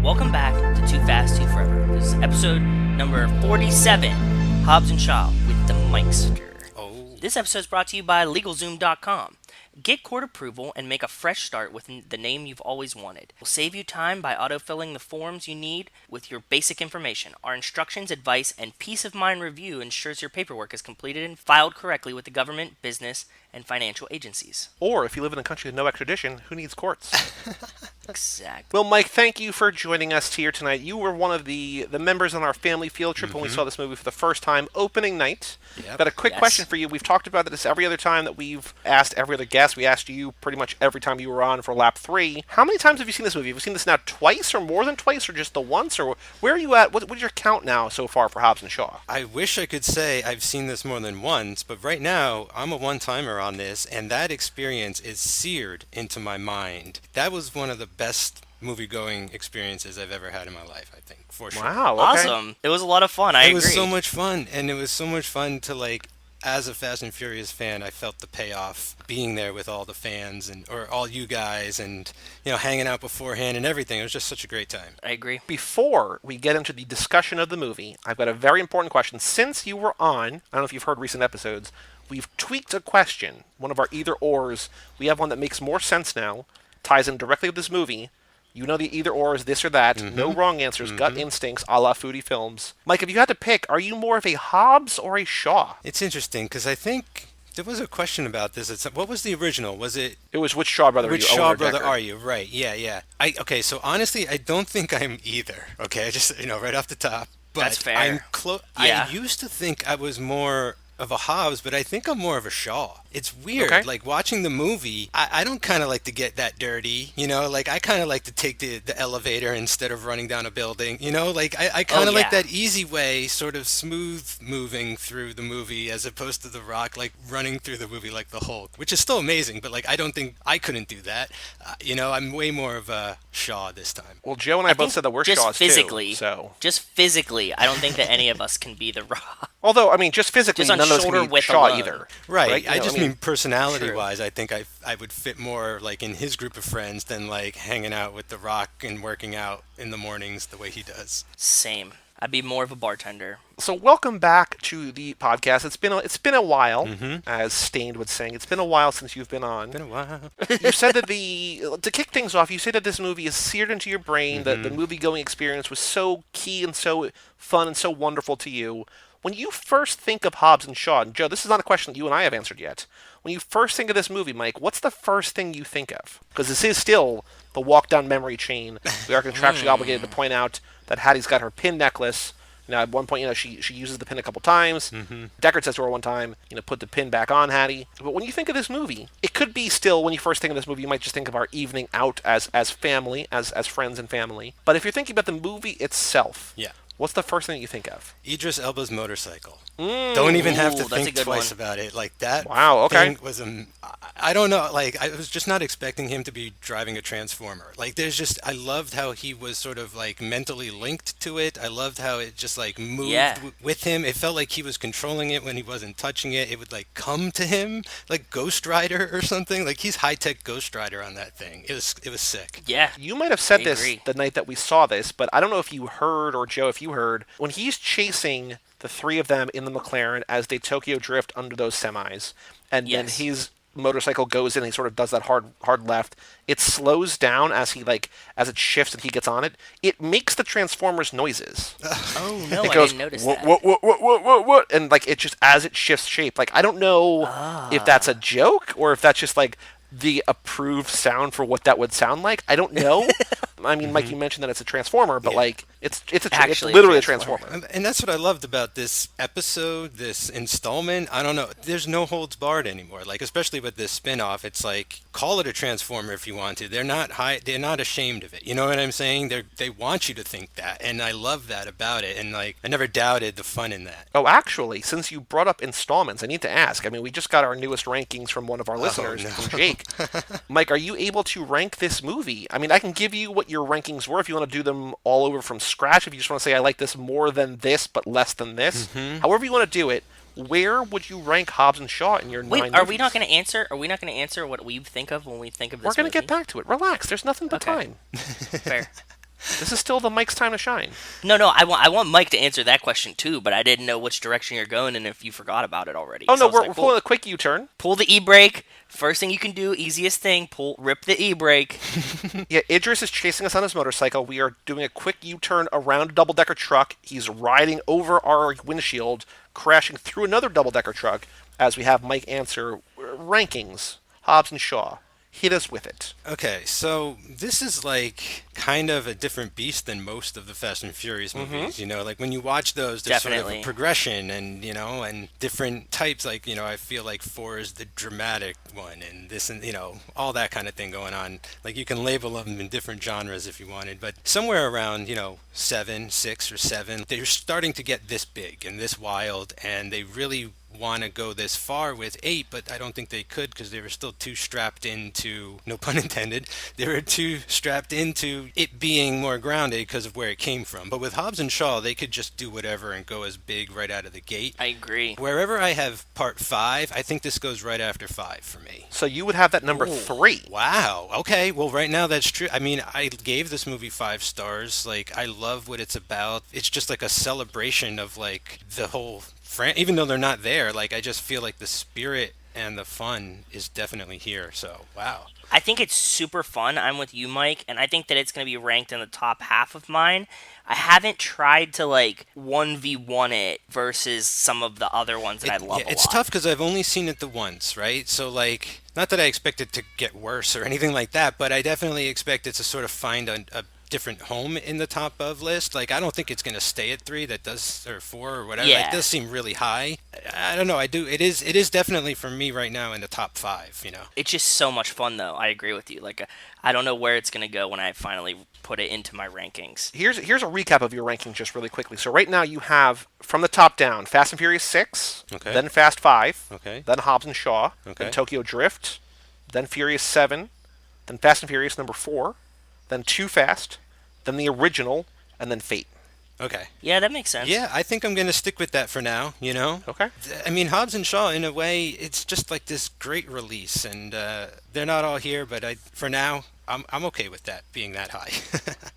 [SPEAKER 2] Welcome back to Too Fast, Too Forever. This is episode number 47, Hobbs and Shaw with the Mikestir. This episode is brought to you by LegalZoom.com. Get court approval and make a fresh start with the name you've always wanted. We'll save you time by autofilling the forms you need with your basic information. Our instructions, advice, and peace of mind review ensures your paperwork is completed and filed correctly with the government, business, and financial agencies.
[SPEAKER 1] Or if you live in a country with no extradition, who needs courts?
[SPEAKER 2] Exactly.
[SPEAKER 1] Well, Mike, thank you for joining us here tonight. You were one of the members on our family field trip when we saw this movie for the first time, opening night.
[SPEAKER 7] Yep.
[SPEAKER 1] Got a quick question for you. We've talked about this every other time that we've asked every other guest. We asked you pretty much every time you were on for lap 3. How many times have you seen this movie? Have you seen this now twice or more than twice or just the once? Or where are you at? What's your count now so far for Hobbs and Shaw?
[SPEAKER 7] I wish I could say I've seen this more than once, but right now I'm a one-timer on this, and that experience is seared into my mind. That was one of the best movie-going experiences I've ever had in my life, I think, for sure.
[SPEAKER 1] Wow, okay.
[SPEAKER 2] Awesome. It was a lot of fun. I agree.
[SPEAKER 7] It was so much fun, and it was so much fun to, as a Fast and Furious fan, I felt the payoff being there with all the fans or all you guys and, hanging out beforehand and everything. It was just such a great time.
[SPEAKER 2] I agree.
[SPEAKER 1] Before we get into the discussion of the movie, I've got a very important question. Since you were on, I don't know if you've heard recent episodes, we've tweaked a question, one of our either-ors. We have one that makes more sense now, ties in directly with this movie. You know the either-or is this or that. No wrong answers. Gut instincts, a la Foodie Films. Mike, if you had to pick, are you more of a Hobbs or a Shaw?
[SPEAKER 7] It's interesting, because I think there was a question about this. What was the original? Was it...
[SPEAKER 1] It was which Shaw brother
[SPEAKER 7] which
[SPEAKER 1] are you?
[SPEAKER 7] Shaw brother are you? Right, yeah. Okay, so honestly, I don't think I'm either. Okay, just, right off the top. But
[SPEAKER 2] that's fair.
[SPEAKER 7] I'm
[SPEAKER 2] Yeah.
[SPEAKER 7] I used to think I was more of a Hobbs, but I think I'm more of a Shaw. It's weird.
[SPEAKER 1] Okay.
[SPEAKER 7] Like, watching the movie, I don't kind of like to get that dirty, I kind of like to take the elevator instead of running down a building, I kind of like that easy way, sort of smooth moving through the movie, as opposed to The Rock, running through the movie like the Hulk, which is still amazing, but, I don't think I couldn't do that. I'm way more of a Shaw this time.
[SPEAKER 1] Well, Joe and I both said that we're Shaws
[SPEAKER 2] physically,
[SPEAKER 1] too, so...
[SPEAKER 2] Just physically, I don't think that any of us can be The Rock.
[SPEAKER 1] Although, just physically,
[SPEAKER 2] Just on
[SPEAKER 1] none of us
[SPEAKER 2] shoulder
[SPEAKER 1] can be
[SPEAKER 2] width
[SPEAKER 1] Shaw
[SPEAKER 2] alone.
[SPEAKER 1] either.
[SPEAKER 7] Right. I just mean personality-wise,
[SPEAKER 2] True.
[SPEAKER 7] I think I would fit more, in his group of friends than, hanging out with The Rock and working out in the mornings the way he does.
[SPEAKER 2] Same. I'd be more of a bartender.
[SPEAKER 1] So welcome back to the podcast. It's been a while, as Stained would sing. It's been a while since you've been on.
[SPEAKER 7] Been a while.
[SPEAKER 1] You said that to kick things off, you said that this movie is seared into your brain, that the movie-going experience was so key and so fun and so wonderful to you. When you first think of Hobbs and Shaw, and Joe, this is not a question that you and I have answered yet. When you first think of this movie, Mike, what's the first thing you think of? Because this is still the walk down memory chain. We are contractually obligated to point out that Hattie's got her pin necklace. At one point, she uses the pin a couple times. Deckard says to her one time, put the pin back on, Hattie. But when you think of this movie, it could be still, when you first think of this movie, you might just think of our evening out as family, as friends and family. But if you're thinking about the movie itself,
[SPEAKER 7] Yeah.
[SPEAKER 1] what's the first thing that you think of?
[SPEAKER 7] Idris Elba's motorcycle. Don't even have to
[SPEAKER 2] Ooh, that's a
[SPEAKER 7] think
[SPEAKER 2] good
[SPEAKER 7] twice
[SPEAKER 2] one.
[SPEAKER 7] about it. That
[SPEAKER 1] Wow, okay.
[SPEAKER 7] thing was I don't know. Like, I was just not expecting him to be driving a Transformer. Like, I loved how he was sort of like mentally linked to it. I loved how it just like moved
[SPEAKER 2] Yeah.
[SPEAKER 7] with him. It felt like he was controlling it when he wasn't touching it. It would like come to him like Ghost Rider or something. Like, he's high tech Ghost Rider on that thing. It was sick.
[SPEAKER 2] Yeah.
[SPEAKER 1] You might have said
[SPEAKER 2] I
[SPEAKER 1] this
[SPEAKER 2] agree.
[SPEAKER 1] the night that we saw this, but I don't know if you heard, or Joe, if you heard, when he's chasing the three of them in the McLaren as they Tokyo drift under those semis, and then
[SPEAKER 2] Yes.
[SPEAKER 1] his motorcycle goes in and he sort of does that hard left. It slows down as as it shifts and he gets on it. It makes the Transformers noises.
[SPEAKER 2] Oh no,
[SPEAKER 1] It
[SPEAKER 2] I
[SPEAKER 1] goes
[SPEAKER 2] didn't notice
[SPEAKER 1] what,
[SPEAKER 2] that.
[SPEAKER 1] what, and like it just as it shifts shape. Like I don't know if that's a joke or if that's just like the approved sound for what that would sound like. I don't know. I mean, Mike, you mentioned that it's a Transformer, but like it's
[SPEAKER 2] Actually,
[SPEAKER 1] literally a
[SPEAKER 2] Transformer.
[SPEAKER 1] Transformer.
[SPEAKER 7] And that's what I loved about this episode, this installment. I don't know. There's no holds barred anymore. Like, especially with this spin-off, it's like, call it a Transformer if you want to. They're not ashamed of it. You know what I'm saying? They want you to think that. And I love that about it. And like, I never doubted the fun in that.
[SPEAKER 1] Oh, actually, since you brought up installments, I need to ask. I mean, we just got our newest rankings from one of our listeners,
[SPEAKER 7] no.
[SPEAKER 1] from Jake. Mike, are you able to rank this movie? I mean, I can give you what your rankings were if you want to do them all over from scratch. If you just want to say, I like this more than this, but less than this. However you want to do it, where would you rank Hobbs and Shaw in your
[SPEAKER 2] Wait,
[SPEAKER 1] nine
[SPEAKER 2] are
[SPEAKER 1] movies?
[SPEAKER 2] we not going to answer? Are we not going to answer what we think of when we think of this?
[SPEAKER 1] We're going to
[SPEAKER 2] movie?
[SPEAKER 1] get back to it. Relax. There's nothing but
[SPEAKER 2] Okay.
[SPEAKER 1] time.
[SPEAKER 2] Fair.
[SPEAKER 1] This is still the Mike's time to shine.
[SPEAKER 2] No, I want Mike to answer that question too, but I didn't know which direction you're going and if you forgot about it already.
[SPEAKER 1] Oh,
[SPEAKER 2] So I
[SPEAKER 1] no,
[SPEAKER 2] was
[SPEAKER 1] we're
[SPEAKER 2] like,
[SPEAKER 1] pulling a quick U-turn.
[SPEAKER 2] pull the e-brake. First thing you can do, easiest thing, rip the e-brake.
[SPEAKER 1] Yeah, Idris is chasing us on his motorcycle. We are doing a quick U-turn around a double-decker truck. He's riding over our windshield, crashing through another double-decker truck as we have Mike answer rankings. Hobbs and Shaw. Hit us with it.
[SPEAKER 7] Okay, so this is like kind of a different beast than most of the Fast and Furious movies. You know, like when you watch those, there's sort of
[SPEAKER 2] Definitely.
[SPEAKER 7] a progression and, you know, and different types. Like, you know, I feel like 4 is the dramatic one and this and, you know, all that kind of thing going on. Like you can label them in different genres if you wanted, but somewhere around, you know, 6 or 7, they're starting to get this big and this wild, and they really want to go this far with 8, but I don't think they could because they were still too strapped into, no pun intended, they were too strapped into it being more grounded because of where it came from. But with Hobbs and Shaw, they could just do whatever and go as big right out of the gate.
[SPEAKER 2] I agree.
[SPEAKER 7] Wherever I have part 5, I think this goes right after 5 for me.
[SPEAKER 1] So you would have that number 3.
[SPEAKER 7] Wow. Okay. Well, right now that's true. I mean, I gave this movie 5 stars. Like, I love what it's about. It's just like a celebration of like the whole even though they're not there, like I just feel like the spirit and the fun is definitely here. So, wow.
[SPEAKER 2] I think it's super fun. I'm with you, Mike, and I think that it's going to be ranked in the top half of mine. I haven't tried to like 1v1 it versus some of the other ones that I love a
[SPEAKER 7] It's
[SPEAKER 2] lot.
[SPEAKER 7] tough because I've only seen it the once, right? So, like, not that I expect it to get worse or anything like that, but I definitely expect it to sort of find a different home in the top of list. Like, I don't think it's going to stay at 3. That does, or 4 or whatever.
[SPEAKER 2] Yeah.
[SPEAKER 7] Like, it does seem really high. I don't know. I do. It is definitely for me right now in the top 5. You know.
[SPEAKER 2] It's just so much fun, though. I agree with you. Like, I don't know where it's going to go when I finally put it into my rankings.
[SPEAKER 1] Here's a recap of your rankings just really quickly. So right now you have, from the top down, Fast and Furious 6,
[SPEAKER 7] Okay.
[SPEAKER 1] then Fast 5,
[SPEAKER 7] Okay.
[SPEAKER 1] then Hobbs and Shaw,
[SPEAKER 7] Okay.
[SPEAKER 1] then Tokyo Drift, then Furious 7, then Fast and Furious number 4, then Too Fast, then the original, and then Fate.
[SPEAKER 7] Okay.
[SPEAKER 2] Yeah, that makes sense.
[SPEAKER 7] Yeah, I think I'm going to stick with that for now, you know?
[SPEAKER 1] Okay.
[SPEAKER 7] I mean, Hobbs and Shaw, in a way, it's just like this great release, and they're not all here, but for now, I'm okay with that being that high.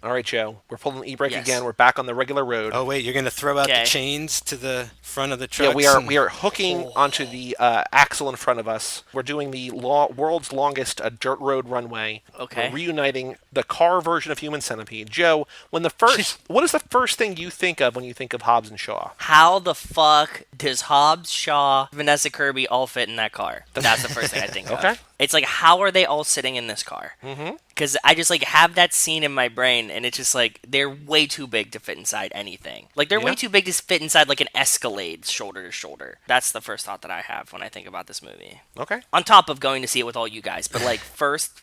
[SPEAKER 1] All right, Joe. We're pulling the e-brake
[SPEAKER 2] Yes.
[SPEAKER 1] again. We're back on the regular road.
[SPEAKER 7] Oh, wait, you're going to throw out
[SPEAKER 2] Okay.
[SPEAKER 7] the chains to the front of the truck?
[SPEAKER 1] Yeah, we are hooking onto the axle in front of us. We're doing the world's longest dirt road runway.
[SPEAKER 2] Okay.
[SPEAKER 1] We're reuniting the car version of Human Centipede. Joe, what is the first thing you think of when you think of Hobbs and Shaw?
[SPEAKER 2] How the fuck does Hobbs, Shaw, Vanessa Kirby all fit in that car? That's the first thing I think
[SPEAKER 1] Okay.
[SPEAKER 2] of. It's like, how are they all sitting in this car? Mm-hmm. Because I just like have that scene in my brain, and it's just like they're way too big to fit inside anything. Like they're way too big to fit inside like an Escalade shoulder to shoulder. That's the first thought that I have when I think about this movie.
[SPEAKER 1] Okay.
[SPEAKER 2] On top of going to see it with all you guys, but like first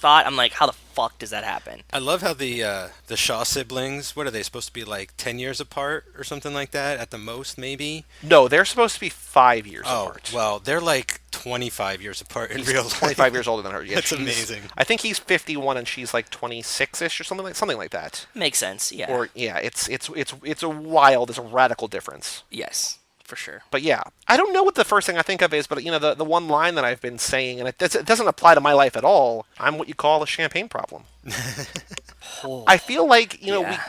[SPEAKER 2] thought, I'm like, how the fuck does that happen?
[SPEAKER 7] I love how the Shaw siblings, what are they, supposed to be like 10 years apart or something like that, at the most, maybe?
[SPEAKER 1] No, they're supposed to be 5 years apart.
[SPEAKER 7] Well, they're like 25 years apart in real life.
[SPEAKER 1] 25 years older than her. Yeah,
[SPEAKER 7] That's amazing.
[SPEAKER 1] I think he's 51 and she's like 26ish or something like that.
[SPEAKER 2] Makes sense. Yeah.
[SPEAKER 1] Or yeah, it's a radical difference.
[SPEAKER 2] Yes. For sure.
[SPEAKER 1] But yeah, I don't know what the first thing I think of is, but the one line that I've been saying, and it doesn't apply to my life at all. I'm what you call a champagne problem. I feel like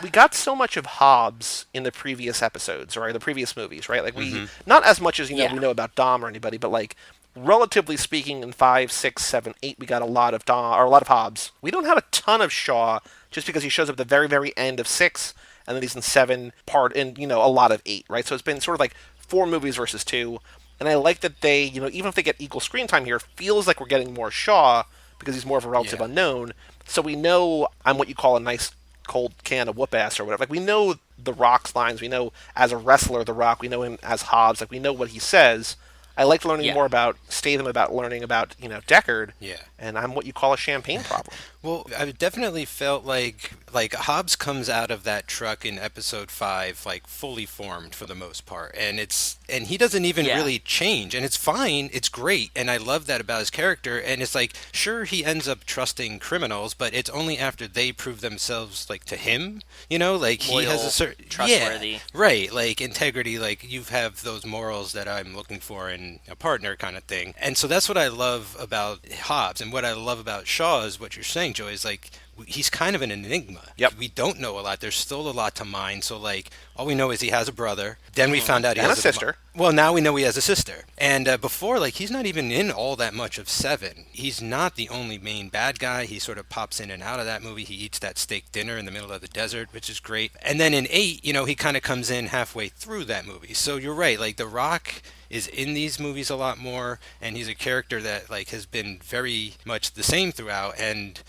[SPEAKER 1] we got so much of Hobbs in the previous episodes or the previous movies, right? Like we not as much as we know about Dom or anybody, but like relatively speaking, in 5, 6, 7, 8, we got a lot of Dom or a lot of Hobbs. We don't have a ton of Shaw just because he shows up at the very, very end of 6, and then he's in 7 and a lot of 8, right? So it's been sort of like 4 movies versus 2, and I like that they, even if they get equal screen time here, feels like we're getting more Shaw because he's more of a relative unknown. So we know I'm what you call a nice cold can of whoop ass or whatever. Like we know the Rock's lines. We know as a wrestler, the Rock. We know him as Hobbs. Like we know what he says. I liked learning more about Statham, about learning about Deckard.
[SPEAKER 7] Yeah.
[SPEAKER 1] And I'm what you call a champagne problem.
[SPEAKER 7] Well, I definitely felt like Hobbs comes out of that truck in episode 5 like fully formed for the most part, and he doesn't even really change, and it's fine, it's great, and I love that about his character. And it's like, sure, he ends up trusting criminals, but it's only after they prove themselves like to him, like
[SPEAKER 2] loyal,
[SPEAKER 7] he has a certain
[SPEAKER 2] trustworthy,
[SPEAKER 7] right, like integrity, like you have those morals that I'm looking for in a partner kind of thing. And so that's what I love about Hobbs, and what I love about Shaw is what you're saying, Joey, is like he's kind of an enigma.
[SPEAKER 1] Yep.
[SPEAKER 7] We don't know a lot. There's still a lot to mine. So like all we know is he has a brother. Then we found out he has
[SPEAKER 1] a sister.
[SPEAKER 7] Well, now we know he has a sister. And before, like, he's not even in all that much of 7. He's not the only main bad guy. He sort of pops in and out of that movie. He eats that steak dinner in the middle of the desert, which is great. And then in 8, he kind of comes in halfway through that movie. So you're right. Like, The Rock is in these movies a lot more, and he's a character that like has been very much the same throughout. And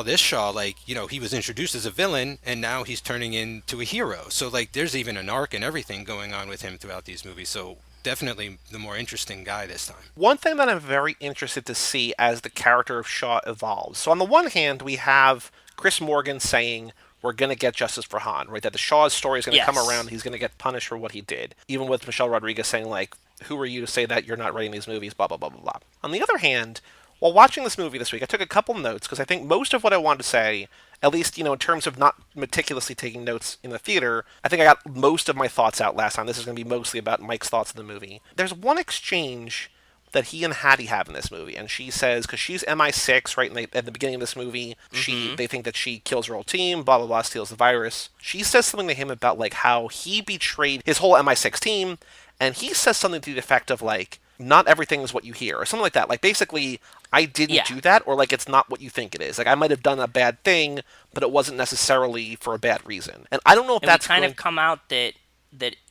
[SPEAKER 7] this Shaw, like, he was introduced as a villain, and now he's turning into a hero. So like there's even an arc and everything going on with him throughout these movies. So definitely the more interesting guy this time.
[SPEAKER 1] One thing that I'm very interested to see as the character of Shaw evolves. So on the one hand, we have Chris Morgan saying, we're going to get justice for Han, right? That the Shaw's story is going to come around. He's going to get punished for what he did. Even with Michelle Rodriguez saying, like, who are you to say that you're not writing these movies, blah, blah, blah, blah, blah. On the other hand, while watching this movie this week, I took a couple notes because I think most of what I wanted to say, at least, in terms of not meticulously taking notes in the theater, I think I got most of my thoughts out last time. This is going to be mostly about Mike's thoughts of the movie. There's one exchange that he and Hattie have in this movie, and she says, because she's MI6, right, at the beginning of this movie, they think that she kills her whole team, blah, blah, blah, steals the virus. She says something to him about, like, how he betrayed his whole MI6 team, and he says something to the effect of, like, not everything is what you hear, or something like that. Like, basically, I didn't do that, or, like, it's not what you think it is. Like, I might have done a bad thing, but it wasn't necessarily for a bad reason. And I don't know if that's
[SPEAKER 2] kind of come out that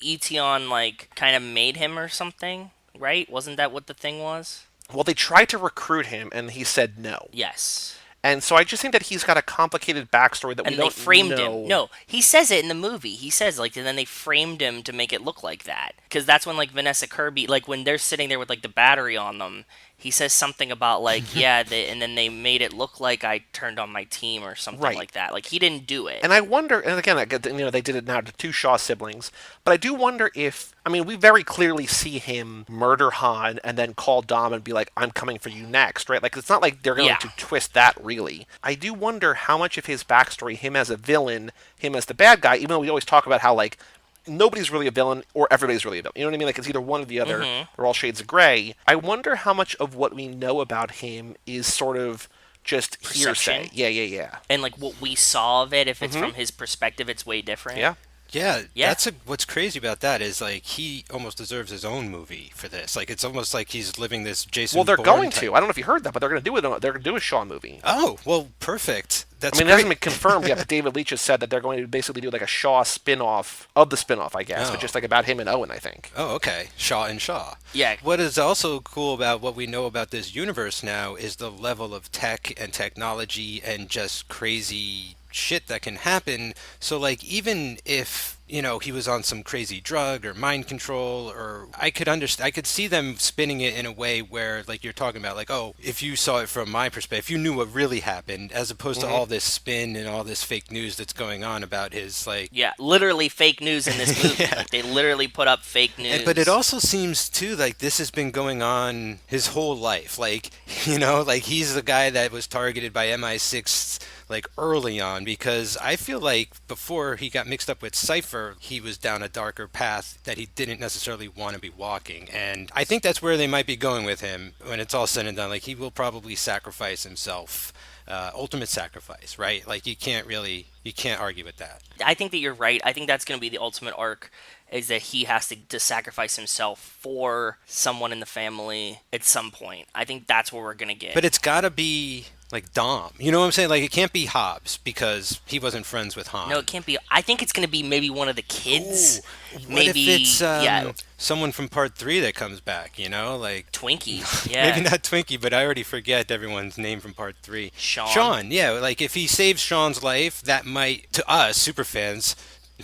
[SPEAKER 2] Etion, like, kind of made him or something. Right? Wasn't that what the thing was?
[SPEAKER 1] Well, they tried to recruit him, and he said no.
[SPEAKER 2] Yes.
[SPEAKER 1] And so I just think that he's got a complicated backstory that we don't know.
[SPEAKER 2] And they framed him. No, he says it in the movie. He says, like, and then they framed him to make it look like that. Because that's when, like, Vanessa Kirby, like, when they're sitting there with, like, the battery on them, he says something about, like, and then they made it look like I turned on my team or something like that. Like, he didn't do it.
[SPEAKER 1] And I wonder, and again, they did it now to 2 Shaw siblings, but I do wonder if, we very clearly see him murder Han and then call Dom and be like, I'm coming for you next, right? Like, it's not like they're going to twist that, really. I do wonder how much of his backstory, him as a villain, him as the bad guy, even though we always talk about how, like, nobody's really a villain or everybody's really a villain. You know what I mean? Like, it's either one or the other. They're all shades of gray. I wonder how much of what we know about him is sort of just hearsay. Yeah.
[SPEAKER 2] And, like, what we saw of it, if it's from his perspective, it's way different.
[SPEAKER 7] Yeah, what's crazy about that is, like, he almost deserves his own movie for this. Like, it's almost like he's living this Jason
[SPEAKER 1] Well, they're
[SPEAKER 7] Bourne
[SPEAKER 1] going
[SPEAKER 7] type.
[SPEAKER 1] to. I don't know if you heard that, but they're going to do it. They're going to do a Shaw movie.
[SPEAKER 7] Oh, well, perfect. That's
[SPEAKER 1] it hasn't been confirmed yet, but David Leitch has said that they're going to basically do, like, a Shaw spin-off of the spin-off, I guess, but just, like, about him and Owen, I think.
[SPEAKER 7] Oh, okay. Shaw and Shaw.
[SPEAKER 2] Yeah.
[SPEAKER 7] What is also cool about what we know about this universe now is the level of tech and technology and just crazy shit that can happen. So like even if he was on some crazy drug or mind control, or I could see them spinning it in a way where, like you're talking about, like, oh, if you saw it from my perspective, if you knew what really happened, as opposed to all this spin and all this fake news that's going on about his, like...
[SPEAKER 2] Yeah, literally fake news in this movie. Yeah. Like, they literally put up fake news.
[SPEAKER 7] But it also seems, too, like this has been going on his whole life. Like, like he's the guy that was targeted by MI6 like early on, because I feel like before he got mixed up with Cypher, he was down a darker path that he didn't necessarily want to be walking. And I think that's where they might be going with him when it's all said and done. Like, he will probably sacrifice himself. Ultimate sacrifice, right? Like, you can't argue with that.
[SPEAKER 2] I think that you're right. I think that's going to be the ultimate arc, is that he has to sacrifice himself for someone in the family at some point. I think that's what we're going to get.
[SPEAKER 7] But it's got to be... like Dom. You know what I'm saying? Like, it can't be Hobbs because he wasn't friends with Han.
[SPEAKER 2] No, it can't be. I think it's going to be maybe one of the kids.
[SPEAKER 7] Ooh, what if it's someone from Part 3 that comes back, Like...
[SPEAKER 2] Twinkie, yeah.
[SPEAKER 7] Maybe not Twinkie, but I already forget everyone's name from Part 3.
[SPEAKER 2] Sean,
[SPEAKER 7] yeah. Like, if he saves Sean's life, that might, to us, superfans...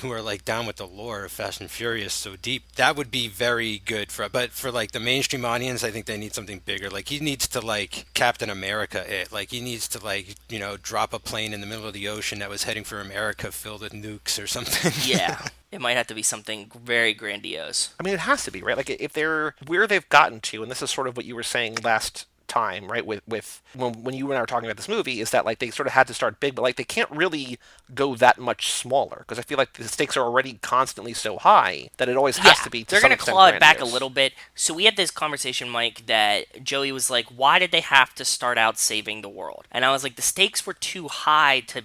[SPEAKER 7] who are like down with the lore of Fast and Furious so deep, that would be very good but for like the mainstream audience, I think they need something bigger. Like, he needs to like Captain America it. Like, he needs to like, drop a plane in the middle of the ocean that was heading for America filled with nukes or something.
[SPEAKER 2] Yeah. It might have to be something very grandiose.
[SPEAKER 1] I mean, it has to be, right? Like, if they're where they've gotten to, and this is sort of what you were saying last time, right, with when you and I were talking about this movie, is that like they sort of had to start big, but like they can't really go that much smaller, because I feel like the stakes are already constantly so high that it always has to be.
[SPEAKER 2] They're going to claw it back a little bit. So we had this conversation, Mike, that Joey was like, why did they have to start out saving the world? And I was like, the stakes were too high to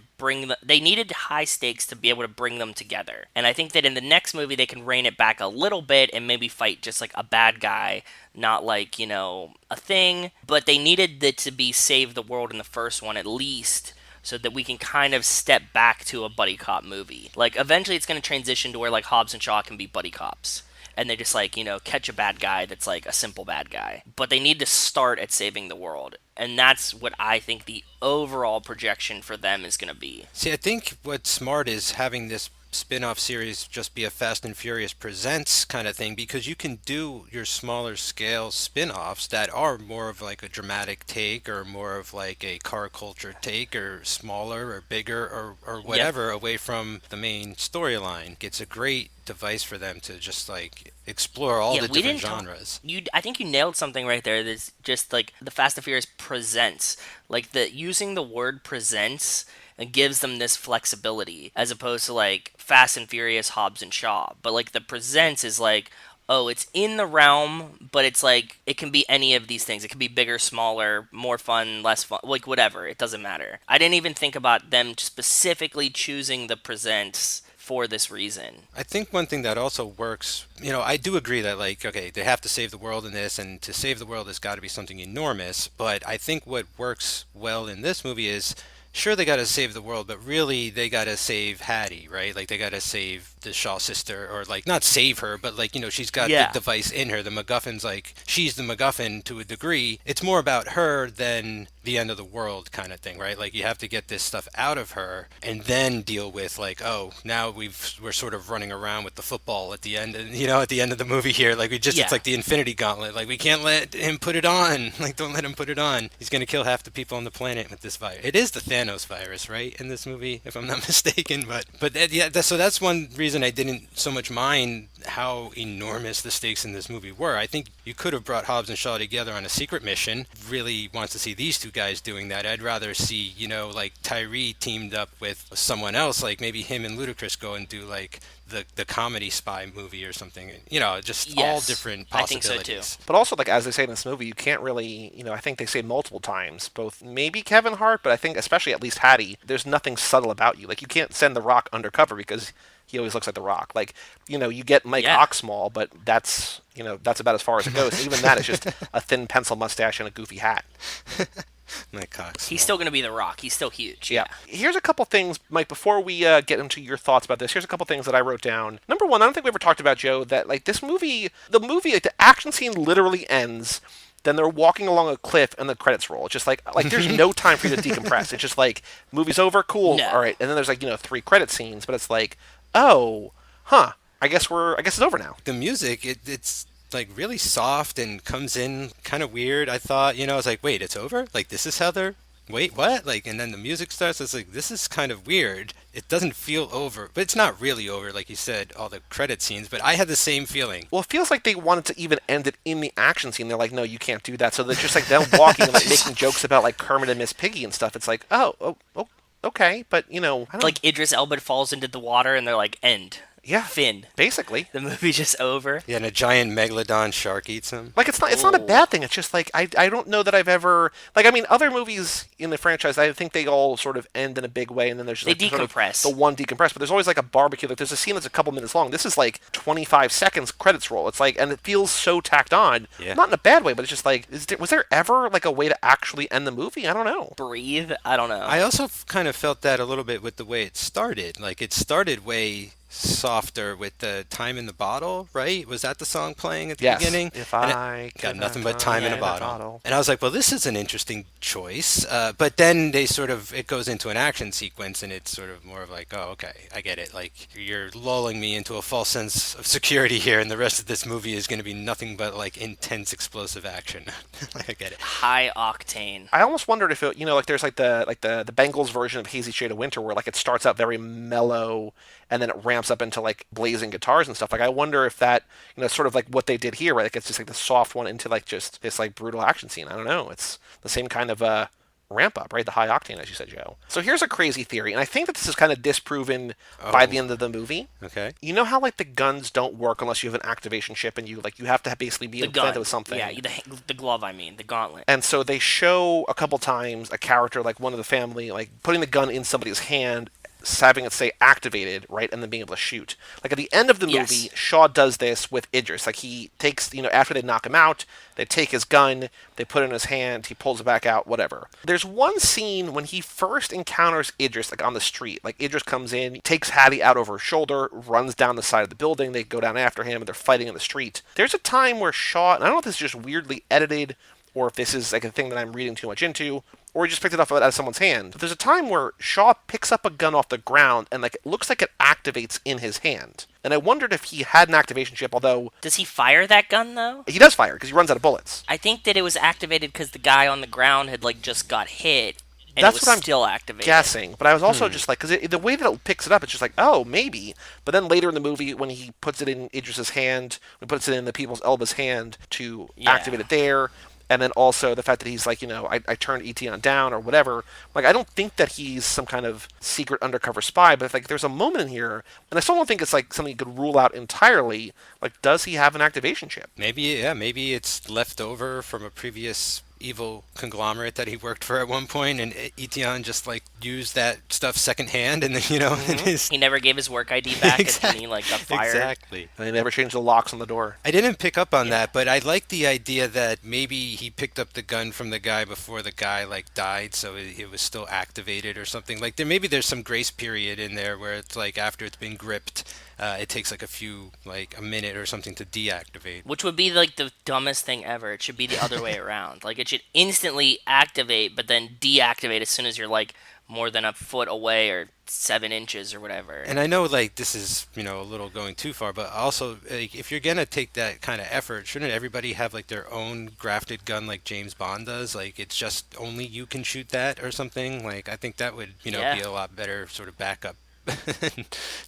[SPEAKER 2] they needed high stakes to be able to bring them together. And I think that in the next movie they can rein it back a little bit and maybe fight just like a bad guy, not like, a thing. But they needed it to be save the world in the first one at least, so that we can kind of step back to a buddy cop movie. Like, eventually it's going to transition to where like Hobbs and Shaw can be buddy cops. And they just like, catch a bad guy that's like a simple bad guy. But they need to start at saving the world. And that's what I think the overall projection for them is going to be.
[SPEAKER 7] See, I think what's smart is having this spin-off series just be a Fast and Furious Presents kind of thing, because you can do your smaller scale spin-offs that are more of like a dramatic take, or more of like a car culture take, or smaller or bigger or whatever, away from the main storyline. It's a great device for them to just like explore all the different genres.
[SPEAKER 2] I think you nailed something right there. That's just like the Fast and Furious Presents, like using the word presents and gives them this flexibility, as opposed to like Fast and Furious, Hobbs and Shaw. But like the presents is like, oh, it's in the realm, but it's like it can be any of these things. It can be bigger, smaller, more fun, less fun, like whatever. It doesn't matter. I didn't even think about them specifically choosing the presents for this reason.
[SPEAKER 7] I think one thing that also works, I do agree that like, okay, they have to save the world in this, and to save the world has got to be something enormous. But I think what works well in this movie is, sure, they got to save the world, but really they got to save Hattie, right? Like, they got to save the Shaw sister, or like not save her, but like, she's got the device in her. The MacGuffin's like, she's the MacGuffin to a degree. It's more about her than the end of the world kind of thing, right? Like, you have to get this stuff out of her and then deal with like, oh, now we're sort of running around with the football at the end, at the end of the movie here. Like, it's like the Infinity Gauntlet. Like, we can't let him put it on. Like, don't let him put it on. He's going to kill half the people on the planet with this virus. It is the Thanos virus, right? In this movie, if I'm not mistaken. So that's one reason I didn't so much mind how enormous the stakes in this movie were. I think you could have brought Hobbs and Shaw together on a secret mission. Really wants to see these two guys doing that. I'd rather see, like Tyree teamed up with someone else, like maybe him and Ludacris go and do like the comedy spy movie or something. Just all different possibilities.
[SPEAKER 2] I think so too.
[SPEAKER 1] But also, like, as they say in this movie, you can't really, I think they say multiple times, both maybe Kevin Hart, but I think especially at least Hattie, there's nothing subtle about you. Like, you can't send The Rock undercover because he always looks like The Rock. Like, you get Mike Oxmall, but that's about as far as it goes. And even that is just a thin pencil mustache and a goofy hat.
[SPEAKER 7] Mike Oxmall.
[SPEAKER 2] He's still going to be The Rock. He's still huge.
[SPEAKER 1] Yeah. Here's a couple things, Mike, before we get into your thoughts about this. Here's a couple things that I wrote down. Number one, I don't think we ever talked about, Joe, that like this movie, like the action scene literally ends then they're walking along a cliff and the credits roll. It's just like there's no time for you to decompress. It's just like, movie's over, cool,
[SPEAKER 2] No.
[SPEAKER 1] all right. And then there's like, 3 credit scenes, but it's like, oh, huh, I guess it's over now.
[SPEAKER 7] The music, it's like really soft and comes in kind of weird. I thought, I was like, wait, it's over? Like, this is how they're, wait, what? Like, and then the music starts. It's like, this is kind of weird. It doesn't feel over, but it's not really over, like you said, all the credit scenes, but I had the same feeling.
[SPEAKER 1] Well, it feels like they wanted to even end it in the action scene. They're like, no, you can't do that. So they're just like them walking and like making jokes about like Kermit and Miss Piggy and stuff. It's like, oh, okay, but I don't
[SPEAKER 2] Like Idris Elba falls into the water and they're like, end.
[SPEAKER 1] Yeah,
[SPEAKER 2] Fin.
[SPEAKER 1] basically.
[SPEAKER 2] The movie's just over.
[SPEAKER 7] Yeah, and a giant megalodon shark eats him.
[SPEAKER 1] Like, it's not a bad thing. It's just like I don't know that I've ever, like, I mean, other movies in the franchise, I think they all sort of end in a big way, and then there's just
[SPEAKER 2] They
[SPEAKER 1] like
[SPEAKER 2] decompress.
[SPEAKER 1] Sort of the one decompress. But there's always like a barbecue. Like, there's a scene that's a couple minutes long. This is like 25 seconds credits roll. It's like, and it feels so tacked on.
[SPEAKER 7] Yeah.
[SPEAKER 1] Not in a bad way, but it's just like, was there ever like a way to actually end the movie? I don't know.
[SPEAKER 2] Breathe. I don't know.
[SPEAKER 7] I also kind of felt that a little bit with the way it started. Like, it started way softer with the Time in the Bottle, right? Was that the song playing at the beginning?
[SPEAKER 1] If
[SPEAKER 7] And
[SPEAKER 1] I
[SPEAKER 7] got
[SPEAKER 1] could
[SPEAKER 7] nothing
[SPEAKER 1] have
[SPEAKER 7] but time in a bottle. And I was like, well, this is an interesting choice. But then it goes into an action sequence, and it's sort of more of like, oh, okay, I get it. Like, you're lulling me into a false sense of security here, and the rest of this movie is going to be nothing but like intense explosive action. Like, I get it.
[SPEAKER 2] High octane.
[SPEAKER 1] I almost wondered if it, like there's like the Bengals version of Hazy Shade of Winter, where like it starts out very mellow and then it ramps up into like blazing guitars and stuff. Like, I wonder if that, sort of like what they did here, right? Like, it's just like the soft one into like just this like brutal action scene. I don't know. It's the same kind of ramp up, right? The high octane, as you said, Joe. So here's a crazy theory, and I think that this is kind of disproven by the end of the movie.
[SPEAKER 7] Okay.
[SPEAKER 1] You know how like the guns don't work unless you have an activation chip, and you have to basically be implanted with something.
[SPEAKER 2] Yeah, the glove. I mean, the gauntlet.
[SPEAKER 1] And so they show a couple times a character, like one of the family, like putting the gun in somebody's hand, having it say activated, right, and then being able to shoot. Like, at the end of the movie, Shaw does this with Idris. Like, he takes, after they knock him out, they take his gun, they put it in his hand, he pulls it back out, whatever. There's one scene when he first encounters Idris, like, on the street. Like, Idris comes in, takes Hattie out over his shoulder, runs down the side of the building, they go down after him, and they're fighting in the street. There's a time where Shaw, and I don't know if this is just weirdly edited, or if this is, like, a thing that I'm reading too much into, or he just picked it up out of someone's hand. But there's a time where Shaw picks up a gun off the ground, and like it looks like it activates in his hand. And I wondered if he had an activation chip, although...
[SPEAKER 2] Does he fire that gun, though?
[SPEAKER 1] He does fire, because he runs out of bullets.
[SPEAKER 2] I think that it was activated because the guy on the ground had like just got hit, and
[SPEAKER 1] That's
[SPEAKER 2] it was
[SPEAKER 1] what I'm
[SPEAKER 2] still activated.
[SPEAKER 1] Guessing. But I was also just like, because the way that it picks it up, it's just like, oh, maybe. But then later in the movie, when he puts it in Idris's hand, when he puts it in the people's Elba's hand to activate it there... And then also the fact that he's like, I turned Etion down or whatever. Like, I don't think that he's some kind of secret undercover spy, but like there's a moment in here, and I still don't think it's like something you could rule out entirely. Like, does he have an activation chip?
[SPEAKER 7] Maybe it's left over from a previous evil conglomerate that he worked for at one point, and Etion just like used that stuff secondhand, and then
[SPEAKER 2] he never gave his work ID back and he like got fired.
[SPEAKER 7] Exactly.
[SPEAKER 1] And they never changed the locks on the door.
[SPEAKER 7] I didn't pick up on that, but I like the idea that maybe he picked up the gun from the guy before the guy like died, so it was still activated or something. Like there's some grace period in there where it's like after it's been gripped, it takes like a minute or something to deactivate.
[SPEAKER 2] Which would be like the dumbest thing ever. It should be the other way around. Like, it should instantly activate, but then deactivate as soon as you're like more than a foot away or 7 inches or whatever.
[SPEAKER 7] And I know like this is a little going too far, but also like, if you're gonna take that kind of effort, shouldn't everybody have like their own grafted gun like James Bond does? Like, it's just only you can shoot that or something. Like, I think that would be a lot better sort of backup.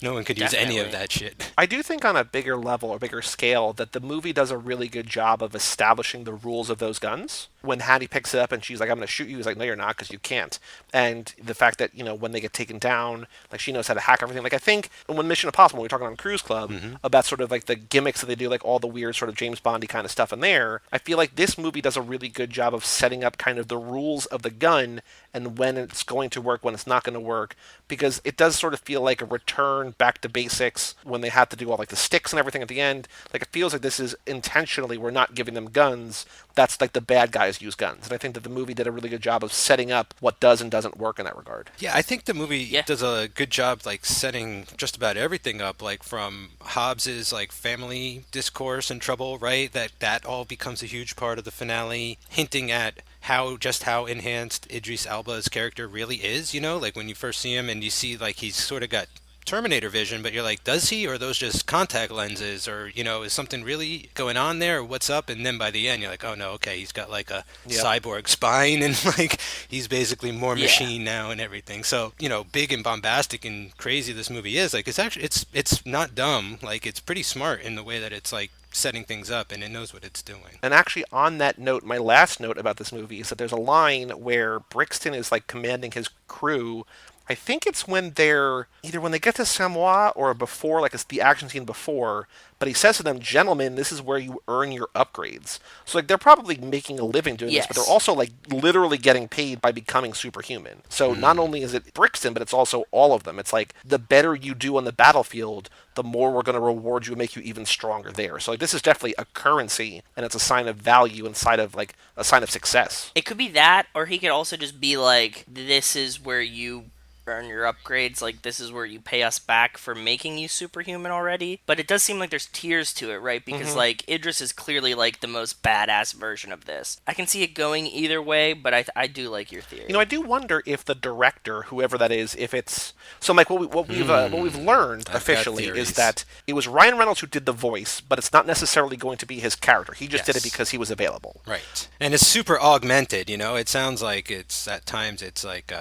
[SPEAKER 7] No one could use any of that shit.
[SPEAKER 1] I do think on a bigger level or bigger scale that the movie does a really good job of establishing the rules of those guns. When Hattie picks it up and she's like, I'm going to shoot you, he's like, no, you're not, because you can't. And the fact that, when they get taken down, like, she knows how to hack everything. Like, I think when Mission Impossible, we were talking on Cruise Club about sort of like the gimmicks that they do, like all the weird sort of James Bondy kind of stuff in there, I feel like this movie does a really good job of setting up kind of the rules of the gun and when it's going to work, when it's not going to work, because it does sort of feel like a return back to basics when they have to do all like the sticks and everything at the end. Like, it feels like this is intentionally, we're not giving them guns, that's like the bad guys use guns. And I think that the movie did a really good job of setting up what does and doesn't work in that regard.
[SPEAKER 7] Yeah, I think the movie does a good job like setting just about everything up, like from Hobbs's like family discourse and trouble, right? That all becomes a huge part of the finale, hinting at how enhanced Idris Elba's character really is, like when you first see him and you see like he's sort of got Terminator vision, but you're like, does he, or are those just contact lenses, or is something really going on there, or what's up? And then by the end you're like, oh no, okay, he's got like a cyborg spine, and like he's basically more machine now and everything. So big and bombastic and crazy this movie is, like, it's not dumb, like it's pretty smart in the way that it's like setting things up, and it knows what it's doing.
[SPEAKER 1] And actually, on that note, my last note about this movie is that there's a line where Brixton is like commanding his crew. I think it's when they're either when they get to Samoa or before, like it's the action scene before, but he says to them, "Gentlemen, this is where you earn your upgrades." So like they're probably making a living doing this, but they're also like literally getting paid by becoming superhuman. So not only is it Brixton, but it's also all of them. It's like the better you do on the battlefield, the more we're going to reward you and make you even stronger there. So like this is definitely a currency, and it's a sign of value inside of like a sign of success.
[SPEAKER 2] It could be that, or he could also just be like, this is where you earn your upgrades, like this is where you pay us back for making you superhuman already. But it does seem like there's tiers to it, right? Because like Idris is clearly like the most badass version of this. I can see it going either way, but I do like your theory.
[SPEAKER 1] I do wonder if the director, whoever that is, if it's so like what we've learned officially is that it was Ryan Reynolds who did the voice, but it's not necessarily going to be his character. He just did it because he was available.
[SPEAKER 7] Right. And it's super augmented, it sounds like it's at times it's like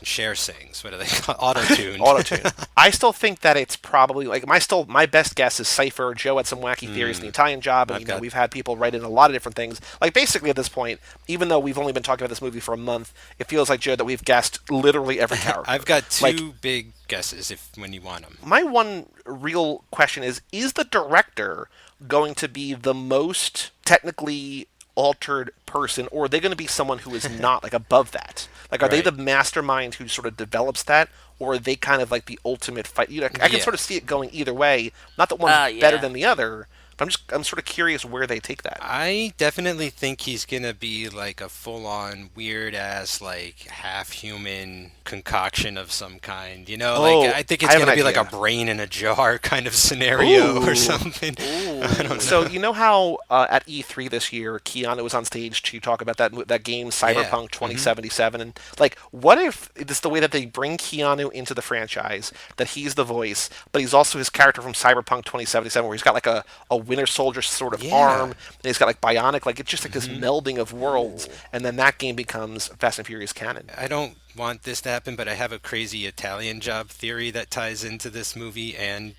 [SPEAKER 7] Cher sing. What do they call auto-tuned?
[SPEAKER 1] Auto-tuned. I still think that it's probably like my best guess is Cypher. Joe had some wacky theories in the Italian Job, and we've had people write in a lot of different things. Like basically at this point, even though we've only been talking about this movie for a month, it feels like, Joe, that we've guessed literally every character.
[SPEAKER 7] I've got two big guesses when you want them.
[SPEAKER 1] My one real question is the director going to be the most technically altered person, or are they going to be someone who is not like above that? Like, are they the mastermind who sort of develops that, or are they kind of like the ultimate fight? I can sort of see it going either way. Not that one's better than the other, but I'm sort of curious where they take that.
[SPEAKER 7] I definitely think he's gonna be like a full-on weird-ass, like half-human concoction of some kind. I think it's gonna be like a brain in a jar kind of scenario or something. I don't know.
[SPEAKER 1] So how at E3 this year, Keanu was on stage to talk about that game Cyberpunk 2077, and like, what if this is the way that they bring Keanu into the franchise? That he's the voice, but he's also his character from Cyberpunk 2077, where he's got like a Winter Soldier sort of arm, and he's got like bionic, like it's just like this melding of worlds, and then that game becomes Fast and Furious canon.
[SPEAKER 7] I don't want this to happen, but I have a crazy Italian Job theory that ties into this movie and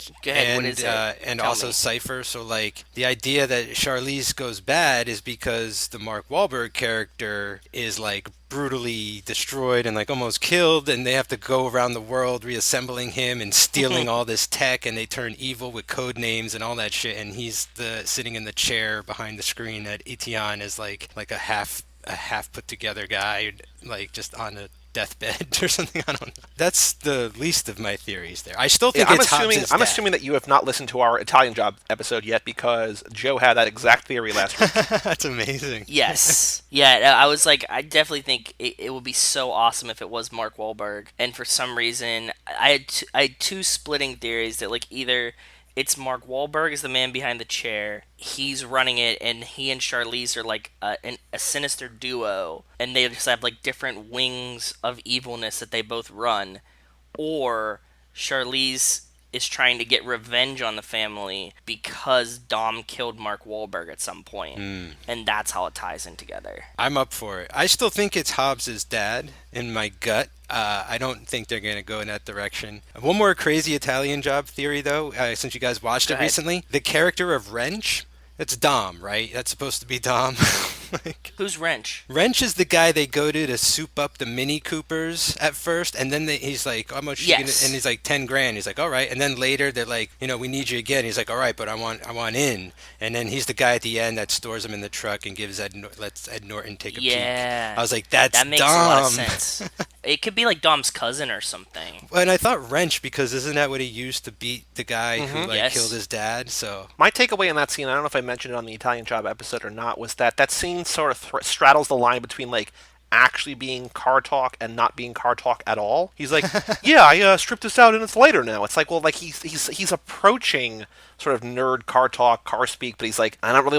[SPEAKER 7] also Cypher. So like the idea that Charlize goes bad is because the Mark Wahlberg character is like brutally destroyed and like almost killed, and they have to go around the world reassembling him and stealing all this tech, and they turn evil with code names and all that shit, and he's sitting in the chair behind the screen at Etienne as like a half put together guy, like just on a deathbed or something. I don't know. That's the least of my theories there. I still think I'm
[SPEAKER 1] assuming that you have not listened to our Italian Job episode yet, because Joe had that exact theory last week.
[SPEAKER 7] That's amazing.
[SPEAKER 2] Yes. Yeah, I was like, I definitely think it would be so awesome if it was Mark Wahlberg. And for some reason, I had two splitting theories that like either it's Mark Wahlberg is the man behind the chair, he's running it, and he and Charlize are like a sinister duo, and they just have like different wings of evilness that they both run, or Charlize is trying to get revenge on the family because Dom killed Mark Wahlberg at some point, and that's how it ties in together.
[SPEAKER 7] I'm up for it. I still think it's Hobbs' dad in my gut. I don't think they're going to go in that direction. One more crazy Italian Job theory, though, since you guys watched it recently. The character of Wrench, it's Dom, right? That's supposed to be Dom.
[SPEAKER 2] Who's Wrench?
[SPEAKER 7] Wrench is the guy they go to soup up the Mini Coopers at first, and then he's like, how much? And he's like, 10 grand. He's like, all right. And then later they're like, we need you again. He's like, all right, but I want in. And then he's the guy at the end that stores him in the truck and lets Ed Norton take a peek. I was like, that
[SPEAKER 2] makes
[SPEAKER 7] Dom.
[SPEAKER 2] a lot of sense. It could be like Dom's cousin or something.
[SPEAKER 7] And I thought wrench, because isn't that what he used to beat the guy who
[SPEAKER 2] Yes.
[SPEAKER 7] killed his dad? So
[SPEAKER 1] my takeaway in that scene, I don't know if I mentioned it on the Italian Job episode or not, was that scene sort of straddles the line between like actually being car talk and not being car talk at all. He's like, yeah, I stripped this out and it's lighter now. It's like, well, like he's approaching sort of nerd car talk, car speak, but he's like, I don't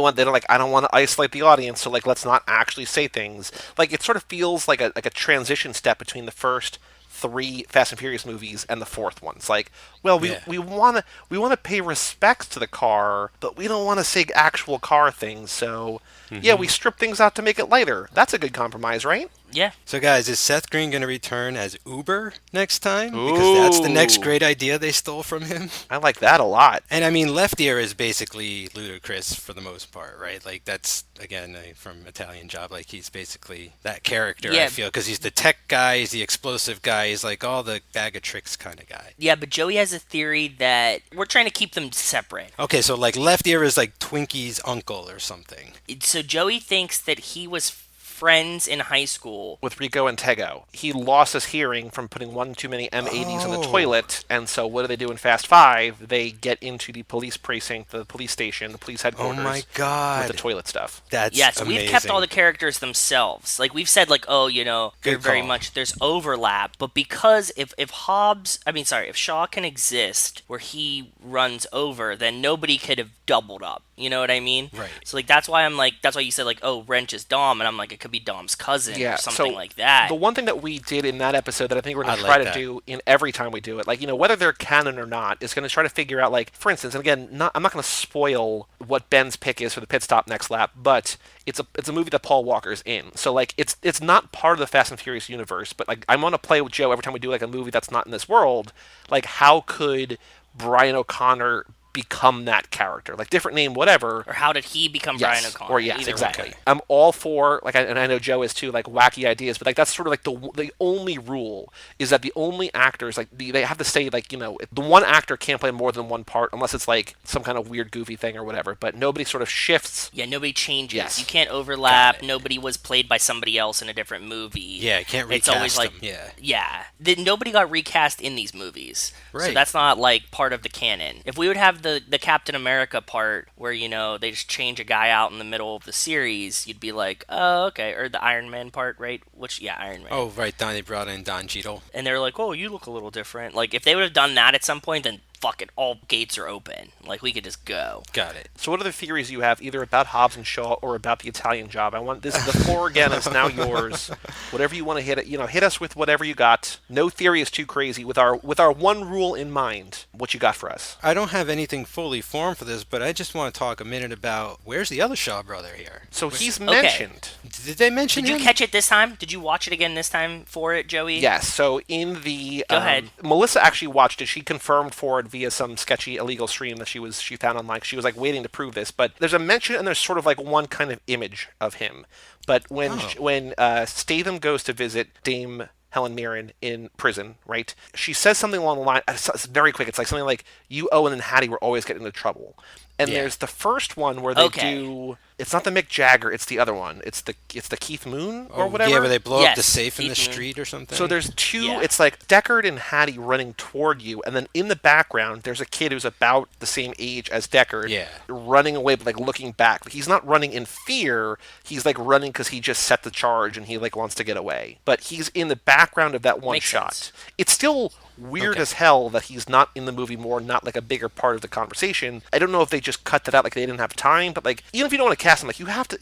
[SPEAKER 1] want to isolate the audience, so like let's not actually say things. Like it sort of feels like a transition step between the first 3 Fast and Furious movies and the 4th one. It's like, well, we want to pay respects to the car, but we don't want to say actual car things. So yeah, we strip things out to make it lighter. That's a good compromise, right?
[SPEAKER 2] Yeah.
[SPEAKER 7] So guys, is Seth Green going to return as Uber next time? Because that's the next great idea they stole from him.
[SPEAKER 1] I like that a lot.
[SPEAKER 7] And I mean, Left Ear is basically ludicrous for the most part, right? Like that's, again, from Italian Job, like he's basically that character, I feel, because he's the tech guy, he's the explosive guy, he's like all the bag of tricks kind of guy.
[SPEAKER 2] Yeah, but Joey has a theory that we're trying to keep them separate.
[SPEAKER 7] Okay, so like Left Ear is like Twinkie's uncle or something.
[SPEAKER 2] So Joey thinks that he was friends in high school
[SPEAKER 1] with Rico and Tego. He lost his hearing from putting one too many M80s in the toilet, and so what do in Fast 5? They get into the police precinct, the police station, the police headquarters.
[SPEAKER 7] Oh my god.
[SPEAKER 1] With the toilet stuff.
[SPEAKER 7] That's amazing.
[SPEAKER 2] We've kept all the characters themselves. Like we've said, like, oh, you know, there's overlap, but because if Shaw can exist where he runs over, then nobody could have doubled up. You know what I mean?
[SPEAKER 7] Right.
[SPEAKER 2] So like that's why you said like, oh, Wrench is Dom, and I'm like, it could be Dom's cousin or something like that.
[SPEAKER 1] The one thing that we did in that episode that I think we're going to try to do in every time we do it, like, you know, whether they're canon or not, is going to try to figure out, like, for instance, and again, I'm not going to spoil what Ben's pick is for the pit stop next lap, but it's a movie that Paul Walker's in. So like it's not part of the Fast and Furious universe, but like I want to play with Joe every time we do like a movie that's not in this world. Like, how could Brian O'Connor become that character, like different name, whatever,
[SPEAKER 2] or how did he become Brian O'Connor?
[SPEAKER 1] Or exactly. I'm all for, like, and I know Joe is too, like wacky ideas, but like that's sort of like the only rule is that the only actors, like they have to stay, like, you know, the one actor can't play more than one part unless it's like some kind of weird goofy thing or whatever, but nobody sort of shifts.
[SPEAKER 2] Yeah, nobody changes. Yes. You can't overlap. Nobody was played by somebody else in a different movie.
[SPEAKER 7] Yeah, can't recast.
[SPEAKER 2] It's always like nobody got recast in these movies. Right. So that's not like part of the canon. If we would have the Captain America part where, you know, they just change a guy out in the middle of the series, you'd be like, oh, okay. Or the Iron Man part, right? Iron Man.
[SPEAKER 7] Oh, right. They brought in Don Cheadle.
[SPEAKER 2] And they're like, oh, you look a little different. Like, if they would have done that at some point, then fuck it, all gates are open. Like, we could just go.
[SPEAKER 7] Got it.
[SPEAKER 1] So what are the theories you have, either about Hobbs and Shaw or about the Italian Job? The floor again is now yours. Whatever you want to hit it, you know, hit us with whatever you got. No theory is too crazy. With our one rule in mind, what you got for us?
[SPEAKER 7] I don't have anything fully formed for this, but I just want to talk a minute about where's the other Shaw brother here.
[SPEAKER 1] So he's mentioned.
[SPEAKER 7] Did they mention him?
[SPEAKER 2] Did you catch it this time? Did you watch it again this time for it, Joey?
[SPEAKER 1] Yes. So in the
[SPEAKER 2] go ahead.
[SPEAKER 1] Melissa actually watched it. She confirmed for it via some sketchy illegal stream that she found online. She was like waiting to prove this, but there's a mention and there's sort of like one kind of image of him. But when Statham goes to visit Dame Helen Mirren in prison, right? She says something along the line. It's very quick. It's like something like, "You, Owen, and Hattie were always getting into trouble." And there's the first one where they do. It's not the Mick Jagger. It's the other one. It's the Keith Moon or whatever.
[SPEAKER 7] Yeah, where they blow up the safe in the street or something.
[SPEAKER 1] So there's two. Yeah. It's like Deckard and Hattie running toward you, and then in the background there's a kid who's about the same age as Deckard, running away, but like looking back. Like, he's not running in fear. He's like running because he just set the charge and he like wants to get away. But he's in the background of that one
[SPEAKER 2] Makes
[SPEAKER 1] shot.
[SPEAKER 2] sense.
[SPEAKER 1] It's still weird as hell that he's not in the movie more, not like a bigger part of the conversation. I don't know if they just cut that out, like they didn't have time, but like even if you don't want to cast him, like you have to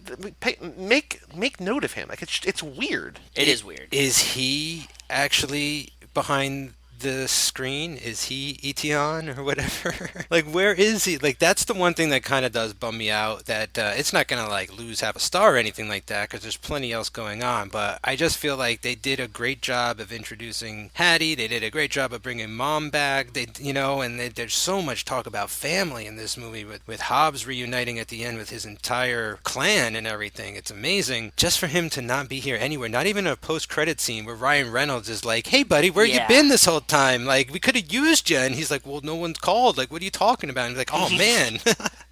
[SPEAKER 1] make note of him. Like it's weird.
[SPEAKER 2] It is weird.
[SPEAKER 7] Is he actually behind the screen? Is he Etion or whatever? Like, where is he? Like, that's the one thing that kind of does bum me out, that it's not gonna like lose half a star or anything like that, because there's plenty else going on, but I just feel like they did a great job of introducing Hattie. They did a great job of bringing Mom back. There's so much talk about family in this movie, with Hobbs reuniting at the end with his entire clan and everything. It's amazing. Just for him to not be here anywhere, not even a post-credit scene where Ryan Reynolds is like, "Hey buddy, where you been this whole time? Like, we could have used you." And he's like, "Well, no one's called. Like, what are you talking about?" And he's like, "Oh man."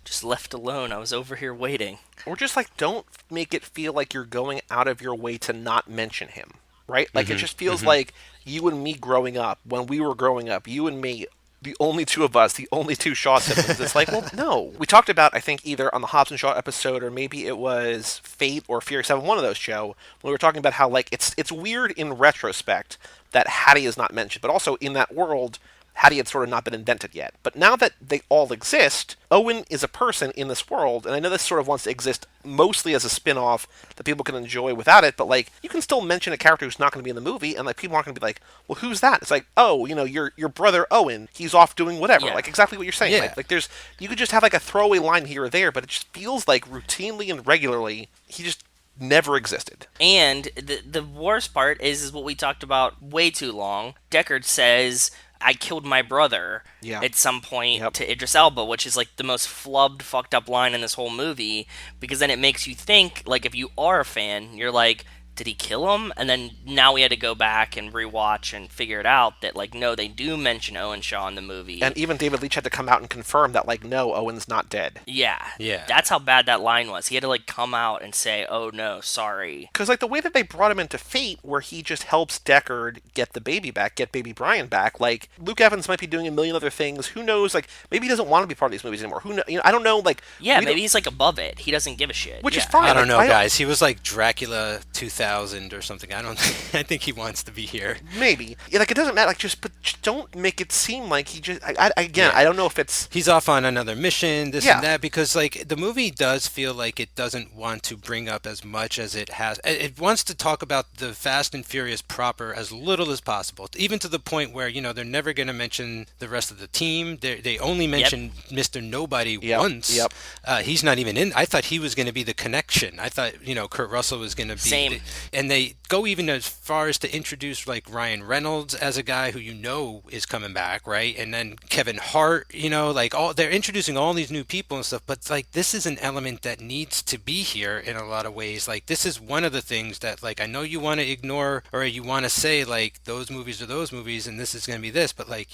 [SPEAKER 2] Just left alone. I was over here waiting.
[SPEAKER 1] Or just like, don't make it feel like you're going out of your way to not mention him. right? Like, it just feels like you and me growing up, when we were growing up, you and me, the only two of us, the only two Shaw siblings. It's like, well, no. We talked about, I think, either on the Hobbs and Shaw episode, or maybe it was Fate or Fury 7, one of those show, when we were talking about how, like, it's weird in retrospect that Hattie is not mentioned, but also in that world, Hattie had sort of not been invented yet. But now that they all exist, Owen is a person in this world, and I know this sort of wants to exist mostly as a spin-off that people can enjoy without it, but, like, you can still mention a character who's not going to be in the movie, and, like, people aren't going to be like, well, who's that? It's like, oh, you know, your brother Owen, he's off doing whatever.
[SPEAKER 2] Yeah.
[SPEAKER 1] Like, exactly what you're saying.
[SPEAKER 7] Yeah.
[SPEAKER 1] Like, there's, you could just have, like, a throwaway line here or there, but it just feels like routinely and regularly, he just never existed.
[SPEAKER 2] And the worst part is what we talked about way too long. Deckard says, I killed my brother at some point to Idris Elba, which is like the most flubbed, fucked up line in this whole movie, because then it makes you think, like, if you are a fan, you're like, did he kill him? And then now we had to go back and rewatch and figure it out that, like, no, they do mention Owen Shaw in the movie.
[SPEAKER 1] And even David Leitch had to come out and confirm that, like, no, Owen's not dead.
[SPEAKER 2] Yeah.
[SPEAKER 7] Yeah.
[SPEAKER 2] That's how bad that line was. He had to, like, come out and say, oh, no, sorry.
[SPEAKER 1] Because, like, the way that they brought him into Fate, where he just helps Deckard get the baby back, get baby Brian back, like, Luke Evans might be doing a million other things. Who knows? Like, maybe he doesn't want to be part of these movies anymore. Who knows? You know, I don't know, like...
[SPEAKER 2] Yeah, maybe he's, like, above it. He doesn't give a shit.
[SPEAKER 1] Which is fine.
[SPEAKER 7] I don't know, guys. He was like Dracula 2000 or something. I think he wants to be here.
[SPEAKER 1] Maybe. Yeah, like, it doesn't matter. Like, just don't make it seem like he just... I don't know if it's...
[SPEAKER 7] He's off on another mission, this and that, because, like, the movie does feel like it doesn't want to bring up as much as it has. It wants to talk about the Fast and Furious proper as little as possible, even to the point where, you know, they're never going to mention the rest of the team. They only mention Mr. Nobody once. He's not even in. I thought he was going to be the connection. I thought, you know, Kurt Russell was going to be...
[SPEAKER 2] Same.
[SPEAKER 7] And they go even as far as to introduce, like, Ryan Reynolds as a guy who you know is coming back, right? And then Kevin Hart, you know, like, they're introducing all these new people and stuff, but, like, this is an element that needs to be here in a lot of ways. Like, this is one of the things that, like, I know you want to ignore, or you want to say, like, those movies are those movies and this is going to be this, but, like,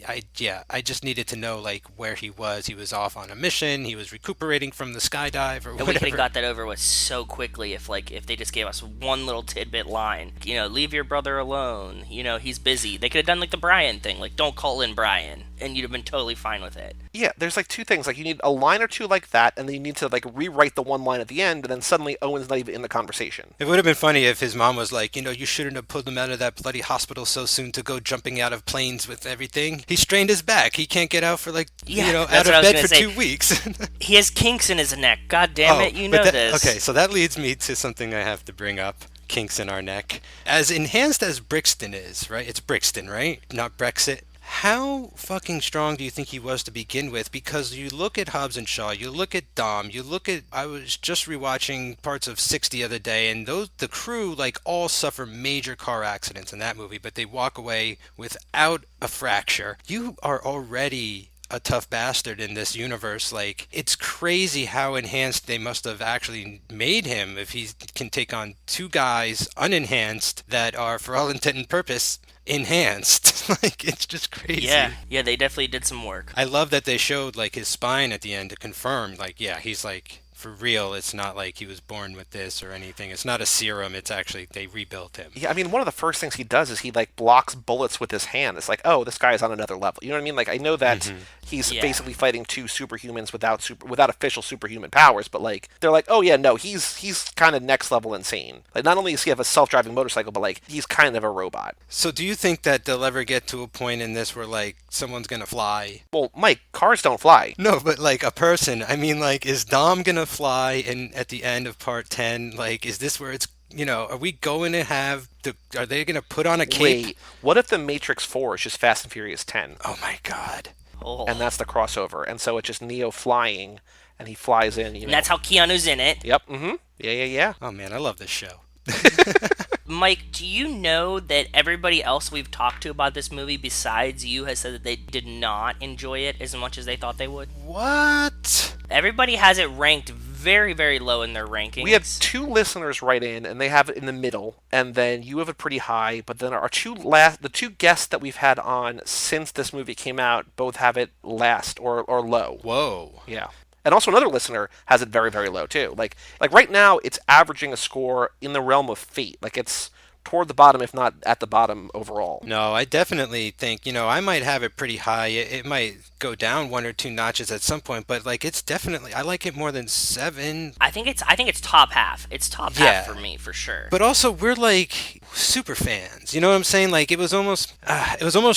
[SPEAKER 7] I just needed to know, like, where he was. He was off on a mission, he was recuperating from the skydive or whatever.
[SPEAKER 2] And we could have got that over with so quickly if they just gave us one little tidbit line. You know, leave your brother alone. You know, he's busy. They could have done, like, the Brian thing. Like, don't call in Brian. And you'd have been totally fine with it.
[SPEAKER 1] Yeah, there's, like, two things. Like, you need a line or two like that, and then you need to, like, rewrite the one line at the end, and then suddenly Owen's not even in the conversation.
[SPEAKER 7] It would have been funny if his mom was like, you know, you shouldn't have pulled him out of that bloody hospital so soon to go jumping out of planes with everything. He strained his back. He can't get out for, like, you know, out of bed for 2 weeks.
[SPEAKER 2] He has kinks in his neck. God damn it, you know this.
[SPEAKER 7] Okay, so that leads me to something I have to bring up. Kinks in our neck. As enhanced as Brixton is, right? It's Brixton, right? Not Brexit. How fucking strong do you think he was to begin with? Because you look at Hobbs and Shaw, you look at Dom, you look at... I was just rewatching parts of 6 the other day, and the crew, like, all suffer major car accidents in that movie, but they walk away without a fracture. You are already a tough bastard in this universe. Like, it's crazy how enhanced they must have actually made him if he can take on two guys unenhanced that are, for all intent and purpose, enhanced. Like, it's just crazy.
[SPEAKER 2] Yeah, they definitely did some work.
[SPEAKER 7] I love that they showed, like, his spine at the end to confirm, like, yeah, he's, like, for real. It's not like he was born with this or anything. It's not a serum. It's actually, they rebuilt him.
[SPEAKER 1] Yeah, I mean, one of the first things he does is he, like, blocks bullets with his hand. It's like, oh, this guy is on another level. You know what I mean? Like, I know that he's basically fighting two superhumans without official superhuman powers, but, like, they're like, oh yeah, no, he's kind of next level insane. Like, not only does he have a self-driving motorcycle, but, like, he's kind of a robot.
[SPEAKER 7] So do you think that they'll ever get to a point in this where, like, someone's gonna fly?
[SPEAKER 1] Well, Mike, cars don't fly.
[SPEAKER 7] No, but, like, a person. I mean, like, is Dom gonna fly at the end of part 10? Like, is this where it's, you know, are we going to have are they gonna put on a cape?
[SPEAKER 1] Wait, what if the Matrix 4 is just Fast and Furious 10?
[SPEAKER 7] Oh my god.
[SPEAKER 2] Oh.
[SPEAKER 1] And that's the crossover. And so it's just Neo flying, and he flies in, you know.
[SPEAKER 2] And that's how Keanu's in it.
[SPEAKER 1] Yep, Yeah.
[SPEAKER 7] Oh man, I love this show.
[SPEAKER 2] Mike, do you know that everybody else we've talked to about this movie besides you has said that they did not enjoy it as much as they thought they would?
[SPEAKER 7] What?
[SPEAKER 2] Everybody has it ranked very, very low in their rankings.
[SPEAKER 1] We have 2 listeners write in, and they have it in the middle, and then you have it pretty high, but then the 2 guests that we've had on since this movie came out both have it last or low.
[SPEAKER 7] Whoa.
[SPEAKER 1] Yeah. And also another listener has it very, very low, too. Like right now, it's averaging a score in the realm of Fate. Like, it's toward the bottom, if not at the bottom overall.
[SPEAKER 7] No, I definitely think, I might have it pretty high. It might go down 1 or 2 notches at some point, but like it's definitely, I like it more than 7.
[SPEAKER 2] I think it's top half. It's top half for me for sure.
[SPEAKER 7] But also we're like super fans. You know what I'm saying? Like it was almost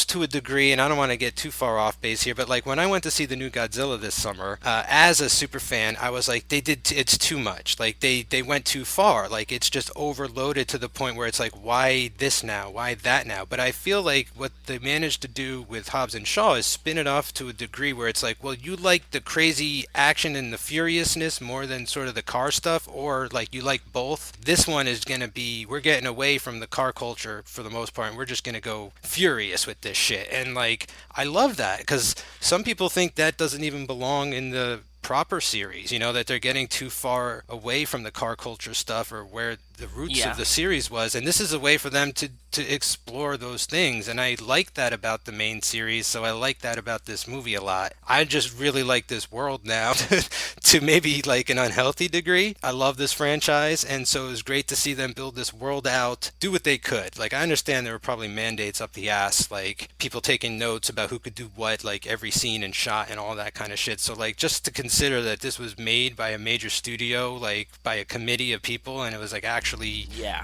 [SPEAKER 7] to a degree, and I don't want to get too far off base here, but like when I went to see the new Godzilla this summer, as a super fan, I was like, it's too much. Like they went too far. Like it's just overloaded to the point where it's like, why this now? Why that now? But I feel like what they managed to do with Hobbs and Shaw is spin it off to a degree where it's like, well, you like the crazy action and the furiousness more than sort of the car stuff, or like you like both. This one is going to be, we're getting away from the car culture for the most part, and we're just going to go furious with this shit. And like, I love that, because some people think that doesn't even belong in the proper series, that they're getting too far away from the car culture stuff or where the roots of the series was, and this is a way for them to explore those things, and I like that about the main series, so I like that about this movie a lot. I just really like this world now to maybe like an unhealthy degree. I love this franchise, and so it was great to see them build this world out, do what they could. Like I understand there were probably mandates up the ass, like people taking notes about who could do what, like every scene and shot and all that kind of shit. So like just to consider that this was made by a major studio, like by a committee of people, and it was like actually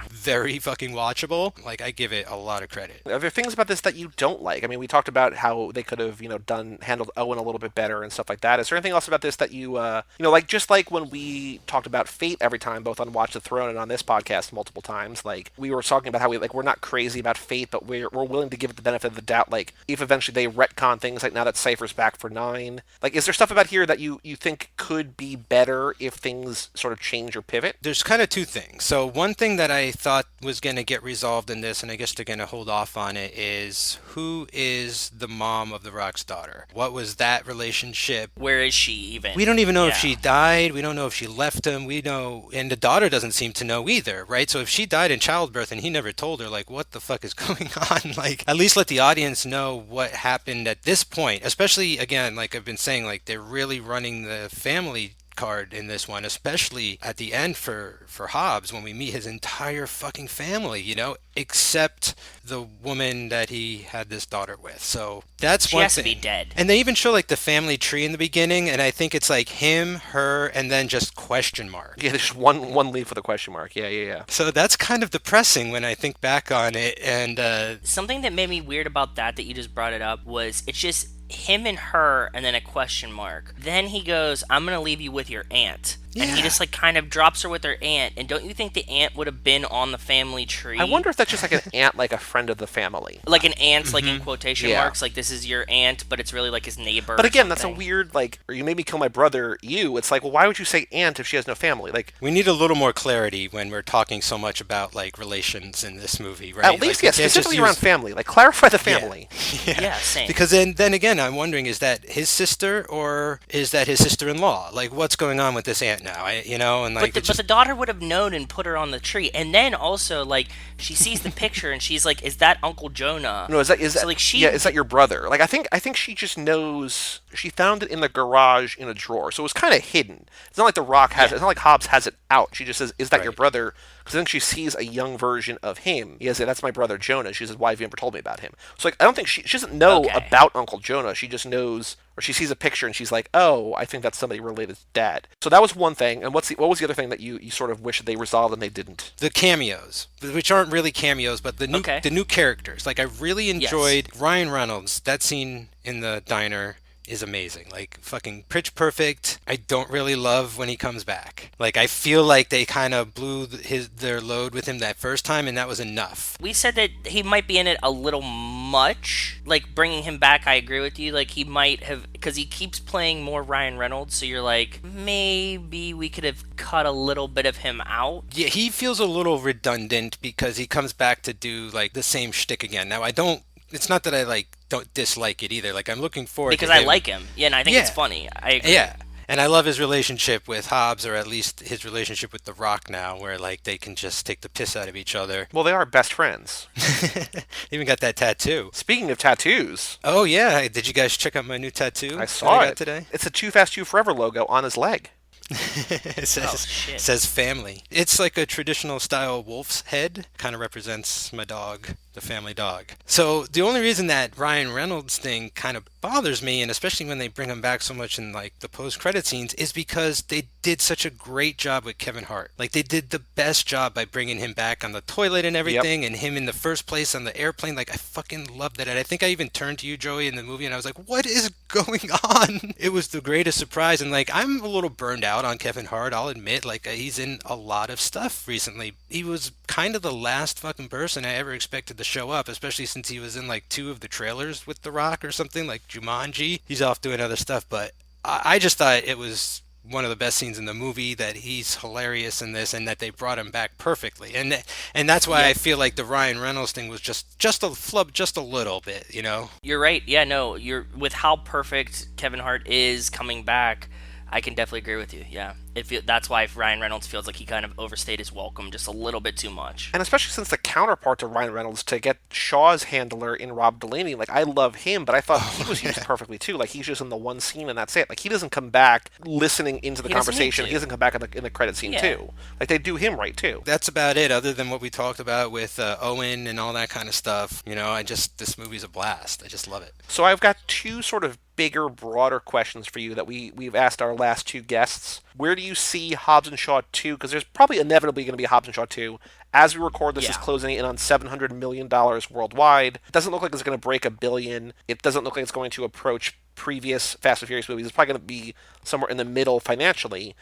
[SPEAKER 7] very fucking watchable, like I give it a lot of credit.
[SPEAKER 1] Are there things about this that you don't like? I mean, we talked about how they could have, handled Owen a little bit better and stuff like that. Is there anything else about this that you, like just like when we talked about Fate every time, both on Watch the Throne and on this podcast multiple times, like we were talking about how we're not crazy about Fate, but we're willing to give it the benefit of the doubt. Like if eventually they retcon things, like now that Cypher's back for 9, like is there stuff about here that you think could be better if things sort of change or pivot?
[SPEAKER 7] There's kind of 2 things. So one thing that I thought was going to get resolved in this, and I guess they're going to hold off on it, is who is the mom of the Rock's daughter? What was that relationship?
[SPEAKER 2] Where is she even?
[SPEAKER 7] We don't even know if she died. We don't know if she left him. We know, and the daughter doesn't seem to know either, right? So if she died in childbirth and he never told her, like, what the fuck is going on? Like, at least let the audience know what happened at this point, especially, again, like I've been saying, like they're really running the family card in this one, especially at the end for Hobbs, when we meet his entire fucking family, except the woman that he had this daughter with. So that's one thing.
[SPEAKER 2] She has to be dead.
[SPEAKER 7] And they even show like the family tree in the beginning, and I think it's like him, her, and then just question mark.
[SPEAKER 1] Yeah, there's one leaf with a question mark. Yeah.
[SPEAKER 7] So that's kind of depressing when I think back on it. And
[SPEAKER 2] something that made me weird about that you just brought it up was it's just him and her and then a question mark. Then he goes, I'm gonna leave you with your aunt. Yeah. And he just like kind of drops her with her aunt. And don't you think the aunt would have been on the family tree?
[SPEAKER 1] I wonder if that's just like an aunt, like a friend of the family.
[SPEAKER 2] Like an aunt, like in quotation marks, like this is your aunt, but it's really like his neighbor.
[SPEAKER 1] But again, that's a weird, like, or you made me kill my brother, you. It's like, well, why would you say aunt if she has no family? Like,
[SPEAKER 7] we need a little more clarity when we're talking so much about like relations in this movie, right?
[SPEAKER 1] At least, like, specifically around family. Like, clarify the family.
[SPEAKER 2] Yeah, same.
[SPEAKER 7] Because then again, I'm wondering, is that his sister or is that his sister-in-law? Like, what's going on with this aunt now? And like,
[SPEAKER 2] but the daughter would have known and put her on the tree, and then also like she sees the picture and she's like, "Is that Uncle Jonah?"
[SPEAKER 1] No, is that your brother? Like, I think she just knows. She found it in the garage in a drawer, so it was kind of hidden. It's not like the Rock has it. It's not like Hobbs has it out. She just says, "Is that your brother?" Because then she sees a young version of him. He says, "That's my brother Jonah." She says, "Why have you never told me about him?" So like, I don't think she doesn't know about Uncle Jonah. She just knows, or she sees a picture and she's like, "Oh, I think that's somebody related to Dad." So that was one thing. And what was the other thing that you sort of wish they resolved and they didn't?
[SPEAKER 7] The cameos, which aren't really cameos, but the new characters. Like I really enjoyed Ryan Reynolds. That scene in the diner is amazing. Like fucking pitch perfect. I don't really love when he comes back. Like I feel like they kind of blew their load with him that first time, and that was enough.
[SPEAKER 2] We said that he might be in it a little much. Like bringing him back, I agree with you. Like he might have, because he keeps playing more Ryan Reynolds, so you're like, maybe we could have cut a little bit of him out.
[SPEAKER 7] Yeah, he feels a little redundant because he comes back to do like the same shtick again. Now it's not that I don't dislike it either. Like I'm looking forward
[SPEAKER 2] because
[SPEAKER 7] to
[SPEAKER 2] I like him. Yeah, and I think it's funny. I agree.
[SPEAKER 7] Yeah. And I love his relationship with Hobbs, or at least his relationship with The Rock now, where like they can just take the piss out of each other.
[SPEAKER 1] Well, they are best friends.
[SPEAKER 7] Even got that tattoo.
[SPEAKER 1] Speaking of tattoos.
[SPEAKER 7] Oh yeah, did you guys check out my new tattoo?
[SPEAKER 1] I saw it
[SPEAKER 7] today.
[SPEAKER 1] It's a Too Fast Too Forever logo on his leg.
[SPEAKER 7] It says,
[SPEAKER 2] shit.
[SPEAKER 7] says family. It's like a traditional style wolf's head. Kind of represents my dog, the family dog. So the only reason that Ryan Reynolds thing kind of bothers me, and especially when they bring him back so much in like the post-credit scenes, is because they did such a great job with Kevin Hart. Like they did the best job by bringing him back on the toilet and everything, and him in the first place on the airplane. Like I fucking loved it. And I think I even turned to you, Joey, in the movie, and I was like, "What is going on?" It was the greatest surprise. And like I'm a little burned out on Kevin Hart, I'll admit. Like he's in a lot of stuff recently. He was kind of the last fucking person I ever expected to show up, especially since he was in like 2 of the trailers with The Rock or something, like Jumanji. He's off doing other stuff, but I just thought it was one of the best scenes in the movie, that he's hilarious in this and that they brought him back perfectly. And that's why I feel like the Ryan Reynolds thing was just a flub, just a little bit, you know?
[SPEAKER 2] You're right. Yeah, no, you're with how perfect Kevin Hart is coming back. I can definitely agree with you. Yeah, that's why Ryan Reynolds feels like he kind of overstayed his welcome just a little bit too much.
[SPEAKER 1] And especially since the counterpart to Ryan Reynolds, to get Shaw's handler in Rob Delaney, like I love him, but I thought he was used perfectly too. Like he's just in the one scene and that's it. Like he doesn't come back listening into the conversation. He doesn't come back in the credit scene too. Like they do him right too.
[SPEAKER 7] That's about it. Other than what we talked about with Owen and all that kind of stuff, you know, this movie's a blast. I just love it.
[SPEAKER 1] So I've got 2 sort of bigger, broader questions for you that we've asked our last 2 guests. Where do you see Hobbs & Shaw 2? Because there's probably inevitably going to be a Hobbs & Shaw 2. As we record, this is closing in on $700 million worldwide. It doesn't look like it's going to break $1 billion. It doesn't look like it's going to approach previous Fast and Furious movies. It's probably going to be somewhere in the middle financially.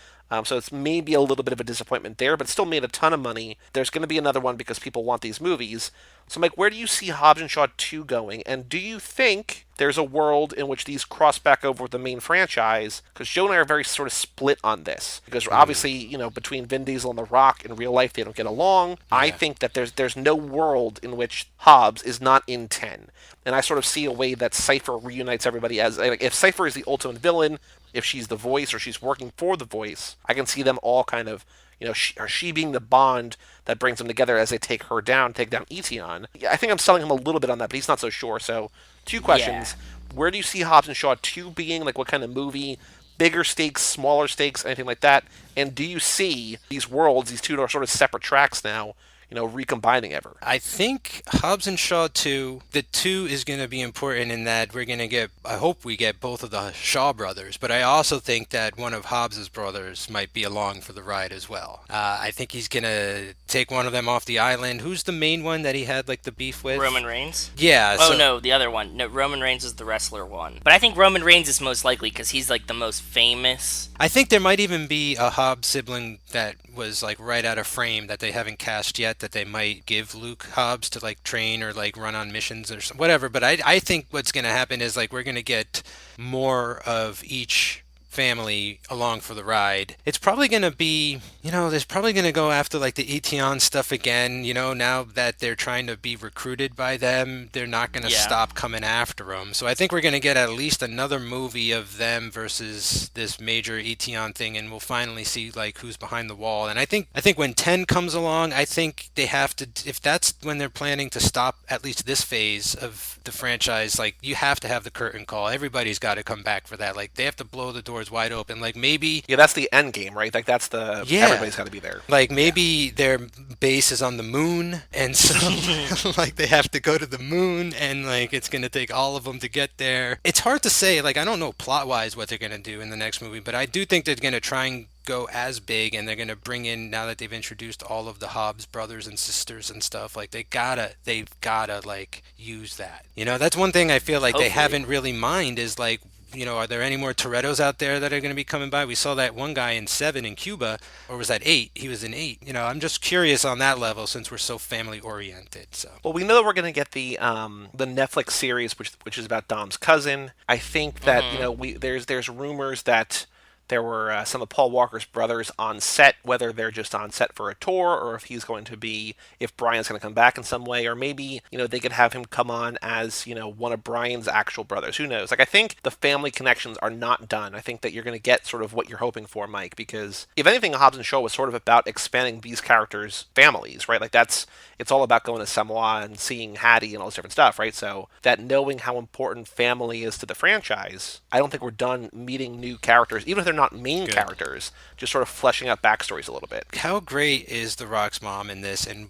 [SPEAKER 1] So it's maybe a little bit of a disappointment there, but still made a ton of money. There's going to be another one because people want these movies. So, Mike, where do you see Hobbs & Shaw 2 going? And do you think there's a world in which these cross back over with the main franchise? Because Joe and I are very sort of split on this. Because obviously, you know, between Vin Diesel and The Rock in real life, they don't get along. Yeah. I think that there's no world in which Hobbs is not in 10. And I sort of see a way that Cypher reunites everybody as... Like, if Cypher is the ultimate villain, if she's the voice or she's working for the voice, I can see them all kind of... You know, she being the bond that brings them together as they take her down, take down Etion. I think I'm selling him a little bit on that, but he's not so sure. So, 2 questions. Yeah. Where do you see Hobbs & Shaw 2 being? Like, what kind of movie? Bigger stakes, smaller stakes, anything like that? And do you see these worlds, these 2 are sort of separate tracks now, you know, recombining ever?
[SPEAKER 7] I think Hobbs & Shaw 2, the 2 is going to be important in that we're going to get, I hope we get both of the Shaw brothers, but I also think that one of Hobbs's brothers might be along for the ride as well. I think he's going to take one of them off the island. Who's the main one that he had like the beef with?
[SPEAKER 2] Roman Reigns?
[SPEAKER 7] Yeah.
[SPEAKER 2] Oh, no, the other one. No, Roman Reigns is the wrestler one. But I think Roman Reigns is most likely because he's like the most famous.
[SPEAKER 7] I think there might even be a Hobbs sibling that was like right out of frame that they haven't cast yet, that they might give Luke Hobbs to like train or like run on missions or whatever. But I think what's going to happen is like we're going to get more of each family along for the ride. It's probably going to be, you know, there's probably going to go after like the Etion stuff again. You know, now that they're trying to be recruited by them, they're not going to stop coming after them. So I think we're going to get at least another movie of them versus this major Etion thing, and we'll finally see like who's behind the wall. And I think when 10 comes along, I think they have to, if that's when they're planning to stop at least this phase of the franchise, like you have to have the curtain call. Everybody's got to come back for that. Like they have to blow the doors wide open. Like maybe
[SPEAKER 1] that's the end game, right? Like that's the everybody's got to be there.
[SPEAKER 7] Like maybe their base is on the moon, and so like they have to go to the moon, and like it's gonna take all of them to get there. It's hard to say. Like I don't know plot wise what they're gonna do in the next movie, but I do think they're gonna try and go as big, and they're gonna bring in, now that they've introduced all of the Hobbs brothers and sisters and stuff, like they've gotta like use that. You know, that's one thing I feel like they haven't really mined is like, you know, are there any more Torettos out there that are going to be coming by? We saw that one guy in 7 in Cuba, or was that 8? He was in 8. You know, I'm just curious on that level since we're so family oriented. So,
[SPEAKER 1] well, we know that we're going to get the Netflix series, which is about Dom's cousin. I think that you know there's rumors that there were some of Paul Walker's brothers on set, whether they're just on set for a tour or if he's going to be, if Brian's going to come back in some way, or maybe, you know, they could have him come on as, you know, one of Brian's actual brothers. Who knows? Like, I think the family connections are not done. I think that you're going to get sort of what you're hoping for, Mike, because if anything, Hobbs & Shaw was sort of about expanding these characters' families, right? Like, it's all about going to Samoa and seeing Hattie and all this different stuff, right? So that knowing how important family is to the franchise, I don't think we're done meeting new characters, even if they're not main characters, just sort of fleshing out backstories a little bit.
[SPEAKER 7] How great is The Rock's mom in this, and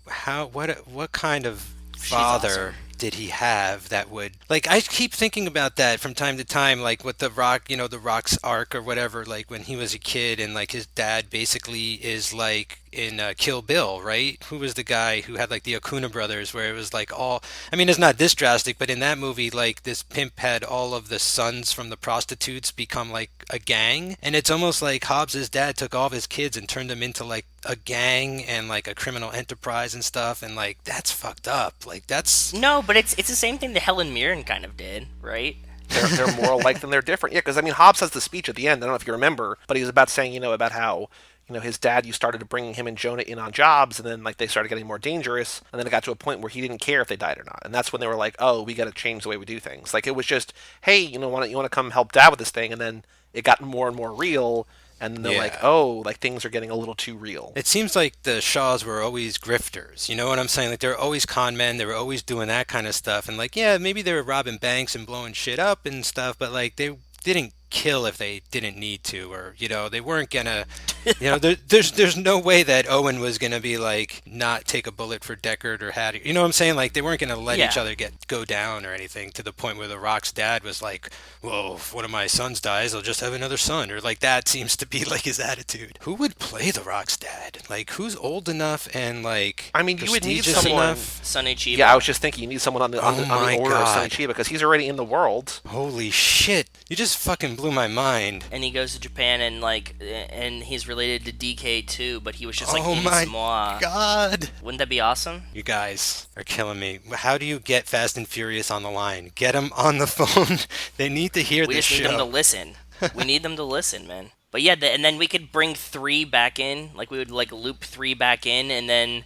[SPEAKER 7] what kind of father did he have that would, like, I keep thinking about that from time to time, like with The Rock, The Rock's arc or whatever, like when he was a kid and like his dad basically is like in Kill Bill, right? Who was the guy who had like the Acuna brothers, where it was like all, I mean, it's not this drastic, but in that movie, like this pimp had all of the sons from the prostitutes become like a gang, and it's almost like Hobbs's dad took all of his kids and turned them into like a gang and like a criminal enterprise and stuff, and like that's fucked up. Like that's
[SPEAKER 2] No, but it's the same thing that Helen Mirren kind of did, right?
[SPEAKER 1] They're more alike than they're different. Yeah, because I mean, Hobbs has the speech at the end. I don't know if you remember, but he was about saying, about how his dad, you started to bring him and Jonah in on jobs, and then like they started getting more dangerous, and then it got to a point where he didn't care if they died or not, and that's when they were like, oh, we got to change the way we do things. Like it was just, hey, you want to come help Dad with this thing, and then it got more and more real. And then they're like, oh, like things are getting a little too real.
[SPEAKER 7] It seems like the Shaws were always grifters. You know what I'm saying? Like, they were always con men. They were always doing that kind of stuff. And, like, yeah, maybe they were robbing banks and blowing shit up and stuff, but, like, they didn't kill if they didn't need to, or they weren't gonna there's no way that Owen was gonna be like not take a bullet for Deckard or Hattie, what I'm saying? Like they weren't gonna let each other go down or anything, to the point where The Rock's dad was like, well, if one of my sons dies, I'll just have another son, or like that seems to be like his attitude. Who would play The Rock's dad? Like who's old enough and like,
[SPEAKER 1] I mean, you would need someone
[SPEAKER 7] enough?
[SPEAKER 2] Sonny Chiba.
[SPEAKER 1] Yeah, I was just thinking you need someone on the order of Sonny Chiba, because he's already in the world.
[SPEAKER 7] Holy shit, you just fucking blew my mind.
[SPEAKER 2] And he goes to Japan and he's related to DK too, but he was just like
[SPEAKER 7] in
[SPEAKER 2] Samoa.
[SPEAKER 7] Oh my god.
[SPEAKER 2] Wouldn't that be awesome?
[SPEAKER 7] You guys are killing me. How do you get Fast and Furious on the line? Get them on the phone. They need to hear this show.
[SPEAKER 2] We just need them to listen. We need them to listen, man. But yeah, and then we could bring 3 back in. Like we would like loop 3 back in, and then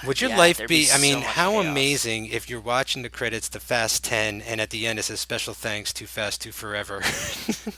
[SPEAKER 7] would your life be? I mean,
[SPEAKER 2] so
[SPEAKER 7] how
[SPEAKER 2] chaos.
[SPEAKER 7] Amazing if you're watching the credits to Fast 10, and at the end it says special thanks Too Fast Too Forever.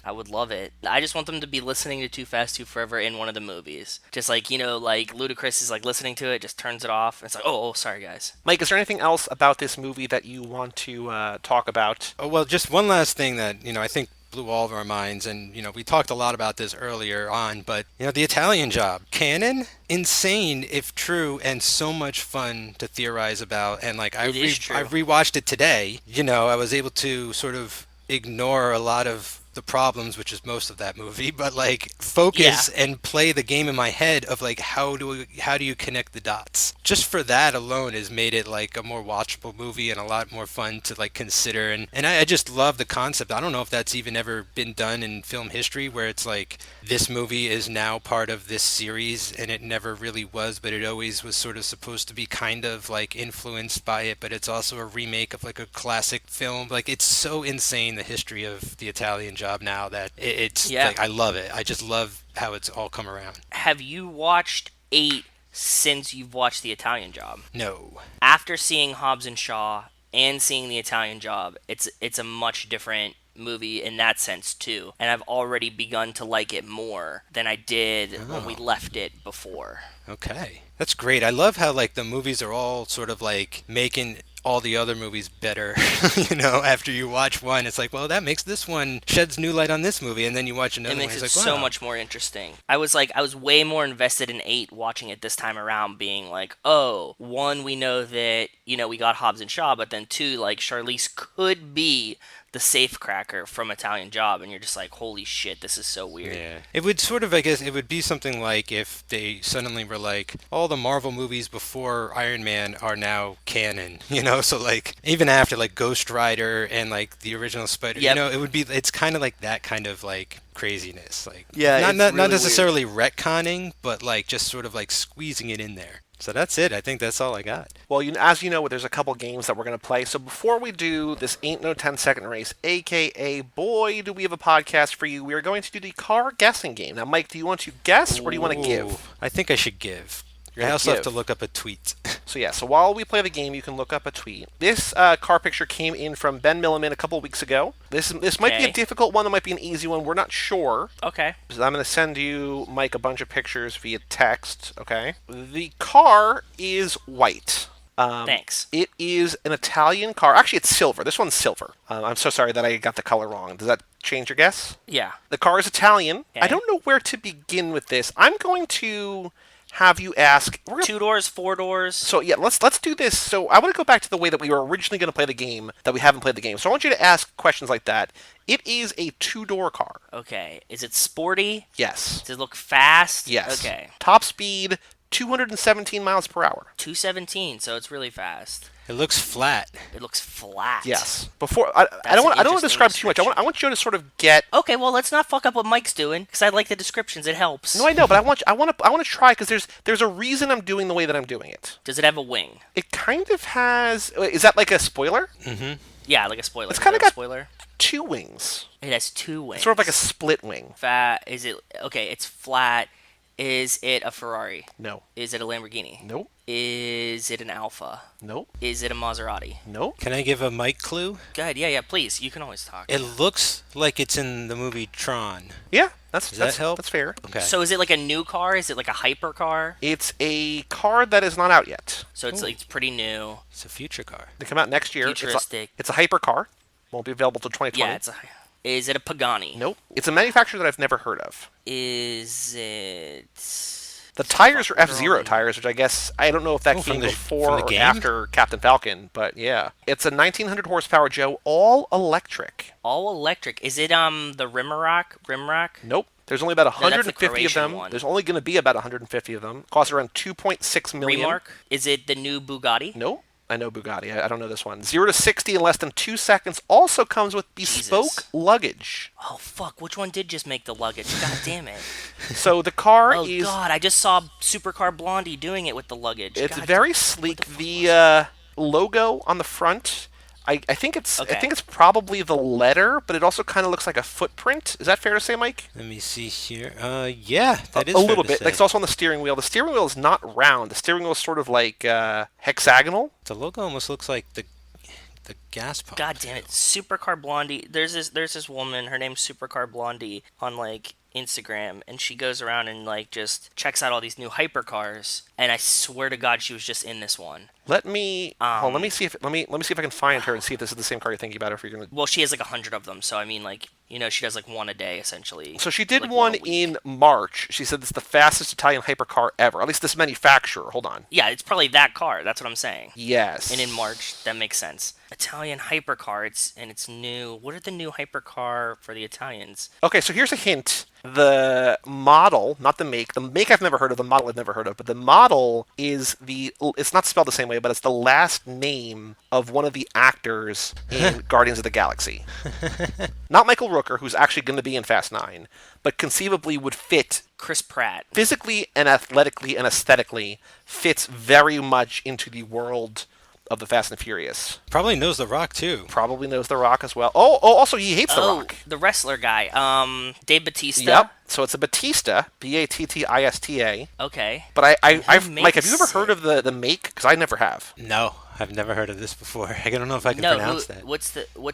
[SPEAKER 2] I would love it. I just want them to be listening to Too Fast Too Forever in one of the movies. Just like like Ludacris is like listening to it, just turns it off. It's like, oh, sorry guys.
[SPEAKER 1] Mike, is there anything else about this movie that you want to talk about?
[SPEAKER 7] Oh well, just one last thing that I think blew all of our minds, and we talked a lot about this earlier on, but the Italian Job canon, insane if true, and so much fun to theorize about. And like I rewatched it today. I was able to sort of ignore a lot of the problems, which is most of that movie, but like focus and play the game in my head of like how do you connect the dots. Just for that alone has made it like a more watchable movie and a lot more fun to like consider. And I just love the concept. I don't know if that's even ever been done in film history, where it's like this movie is now part of this series, and it never really was, but it always was sort of supposed to be kind of like influenced by it, but it's also a remake of like a classic film. Like it's so insane, the history of the Italian Job now, that it's like I love it. I just love how it's all come around.
[SPEAKER 2] Have you watched 8 since you've watched The Italian Job?
[SPEAKER 7] No.
[SPEAKER 2] After seeing Hobbs and Shaw and seeing The Italian Job, it's a much different movie in that sense too, and I've already begun to like it more than I did when we left it before.
[SPEAKER 7] Okay, that's great. I love how like the movies are all sort of like making all the other movies better. After you watch one, it's like, well, that makes this one sheds new light on this movie, and then you watch another one,
[SPEAKER 2] it makes
[SPEAKER 7] it's
[SPEAKER 2] it
[SPEAKER 7] like,
[SPEAKER 2] so
[SPEAKER 7] wow.
[SPEAKER 2] much more interesting. I was way more invested in 8 watching it this time around, being like, oh, 1, we know that we got Hobbs and Shaw, but then 2, like Charlize could be the safecracker from Italian Job, and you're just like, holy shit, this is so weird.
[SPEAKER 7] Yeah. It would sort of, I guess, it would be something like if they suddenly were like, all the Marvel movies before Iron Man are now canon, so like, even after like Ghost Rider and like the original Spider, it would be, it's kind of like that kind of like craziness, like, not necessarily retconning, but like just sort of like squeezing it in there. So that's it. I think that's all I got.
[SPEAKER 1] Well, as you know, there's a couple games that we're going to play. So before we do this Ain't No 10-Second Race, a.k.a. Boy, Do We Have a Podcast for You, we are going to do the car guessing game. Now, Mike, do you want to guess or do you want to give?
[SPEAKER 7] I think I should give. I also have to look up a tweet.
[SPEAKER 1] So while we play the game, you can look up a tweet. This car picture came in from Ben Milliman a couple of weeks ago. This might be a difficult one, it might be an easy one. We're not sure.
[SPEAKER 2] Okay.
[SPEAKER 1] So I'm going to send you, Mike, a bunch of pictures via text, okay? The car is white.
[SPEAKER 2] Thanks.
[SPEAKER 1] It is an Italian car. Actually, it's silver. This one's silver. I'm so sorry that I got the color wrong. Does that change your guess?
[SPEAKER 2] Yeah.
[SPEAKER 1] The car is Italian.
[SPEAKER 2] Okay.
[SPEAKER 1] I don't know where to begin with this. I'm going to have you ask.
[SPEAKER 2] 2 doors, 4 doors.
[SPEAKER 1] So yeah, let's do this. So I want to go back to the way that we were originally going to play the game, that we haven't played the game. So I want you to ask questions like that. It is a 2-door car.
[SPEAKER 2] Okay. Is it sporty?
[SPEAKER 1] Yes.
[SPEAKER 2] Does it look fast?
[SPEAKER 1] Yes.
[SPEAKER 2] Okay.
[SPEAKER 1] Top speed, 217 miles per hour.
[SPEAKER 2] 217, so it's really fast.
[SPEAKER 7] It looks flat.
[SPEAKER 2] It looks flat.
[SPEAKER 1] Yes. Before I don't want to describe too much. I want you to sort of get.
[SPEAKER 2] Okay, well, let's not fuck up what Mike's doing, because I like the descriptions. It helps.
[SPEAKER 1] No, I know, but I want to try, because there's a reason I'm doing the way that I'm doing it.
[SPEAKER 2] Does it have a wing?
[SPEAKER 1] It kind of has. Is that like a spoiler?
[SPEAKER 7] Mm-hmm.
[SPEAKER 2] Yeah, like a spoiler.
[SPEAKER 1] It's kind of got
[SPEAKER 2] a spoiler.
[SPEAKER 1] 2 wings.
[SPEAKER 2] It has 2 wings.
[SPEAKER 1] It's sort of like a split wing.
[SPEAKER 2] Fat. Is it okay? It's flat. Is it a Ferrari?
[SPEAKER 1] No.
[SPEAKER 2] Is it a Lamborghini?
[SPEAKER 1] Nope.
[SPEAKER 2] Is it an Alfa?
[SPEAKER 1] Nope.
[SPEAKER 2] Is it a Maserati?
[SPEAKER 1] Nope.
[SPEAKER 7] Can I give a Mike clue?
[SPEAKER 2] Go ahead. Yeah, please. You can always talk.
[SPEAKER 7] It looks like it's in the movie Tron.
[SPEAKER 1] Yeah,
[SPEAKER 7] Does that help?
[SPEAKER 1] That's fair.
[SPEAKER 7] Okay.
[SPEAKER 2] So is it like a new car? Is it like a hyper car?
[SPEAKER 1] It's a car that is not out yet.
[SPEAKER 2] So it's like it's pretty new.
[SPEAKER 7] It's a future car.
[SPEAKER 1] They come out next year.
[SPEAKER 2] Futuristic.
[SPEAKER 1] It's a hyper car. Won't be available till 2020.
[SPEAKER 2] Yeah, is it a Pagani?
[SPEAKER 1] Nope. It's a manufacturer that I've never heard of.
[SPEAKER 2] Is it...
[SPEAKER 1] The tires are F-Zero tires, which I guess, I don't know if that came
[SPEAKER 7] from
[SPEAKER 1] before
[SPEAKER 7] the
[SPEAKER 1] or
[SPEAKER 7] game?
[SPEAKER 1] after Captain Falcon, but yeah. It's a 1900 horsepower, Joe, all electric.
[SPEAKER 2] All electric. Is it the Rimrock?
[SPEAKER 1] Nope. There's only about
[SPEAKER 2] No, that's the
[SPEAKER 1] 150 of
[SPEAKER 2] Croatian
[SPEAKER 1] them.
[SPEAKER 2] one.
[SPEAKER 1] There's only going to be about 150 of them. Costs around 2.6 million.
[SPEAKER 2] Remark? Is it the new Bugatti?
[SPEAKER 1] Nope. I know Bugatti. I don't know this one. 0 to 60 in less than 2 seconds. Also comes with bespoke
[SPEAKER 2] Jesus.
[SPEAKER 1] luggage.
[SPEAKER 2] Oh, fuck. Which one did just make the luggage? God damn it.
[SPEAKER 1] So the car
[SPEAKER 2] Oh,
[SPEAKER 1] is...
[SPEAKER 2] God. I just saw Supercar Blondie doing it with the luggage.
[SPEAKER 1] It's
[SPEAKER 2] God,
[SPEAKER 1] very sleek.
[SPEAKER 2] fuck
[SPEAKER 1] The logo on the front, I think it's
[SPEAKER 2] Okay.
[SPEAKER 1] I think it's probably the letter, but it also kind of looks like a footprint. Is that fair to say, Mike?
[SPEAKER 7] Let me see here. Yeah, that is
[SPEAKER 1] a
[SPEAKER 7] fair
[SPEAKER 1] little
[SPEAKER 7] to
[SPEAKER 1] bit.
[SPEAKER 7] say.
[SPEAKER 1] Like, it's also on the steering wheel. The steering wheel is not round. The steering wheel is sort of like hexagonal.
[SPEAKER 7] The logo almost looks like the gas pump.
[SPEAKER 2] God damn it. Supercar Blondie. There's this woman, her name's Supercar Blondie, on like Instagram, and she goes around and like just checks out all these new hypercars, and I swear to God she was just in this one.
[SPEAKER 1] Let me let me see if I can find her and see if this is the same car you're thinking about. Or if you're gonna.
[SPEAKER 2] Well, she has like 100 of them, so I mean, like, you know, she does like one a day essentially.
[SPEAKER 1] So she did
[SPEAKER 2] like
[SPEAKER 1] one
[SPEAKER 2] a week.
[SPEAKER 1] in March. She said it's the fastest Italian hypercar ever. At least this manufacturer. Hold on.
[SPEAKER 2] Yeah, it's probably that car. That's what I'm saying.
[SPEAKER 1] Yes.
[SPEAKER 2] And in March, that makes sense. Italian hypercar. It's new. What are the new hypercar for the Italians?
[SPEAKER 1] Okay, so here's a hint. The model, not the make. The make I've never heard of. The model I've never heard of. But the model is it's not spelled the same way, but it's the last name of one of the actors in Guardians of the Galaxy. Not Michael Rooker, who's actually going to be in Fast 9, but conceivably would fit
[SPEAKER 2] Chris Pratt.
[SPEAKER 1] physically and athletically and aesthetically, fits very much into the world of the Fast and Furious.
[SPEAKER 7] Probably knows The Rock too.
[SPEAKER 1] Probably knows The Rock as well. Oh, also he hates The Rock.
[SPEAKER 2] The wrestler guy. Dave Bautista.
[SPEAKER 1] Yep. So it's a Batista, Battista.
[SPEAKER 2] Okay.
[SPEAKER 1] But
[SPEAKER 2] Who
[SPEAKER 1] Mike, have you ever
[SPEAKER 2] makes
[SPEAKER 1] heard of the make? Because I never have.
[SPEAKER 7] No, I've never heard of this before. I don't know if I can
[SPEAKER 2] No,
[SPEAKER 7] pronounce that.
[SPEAKER 2] what's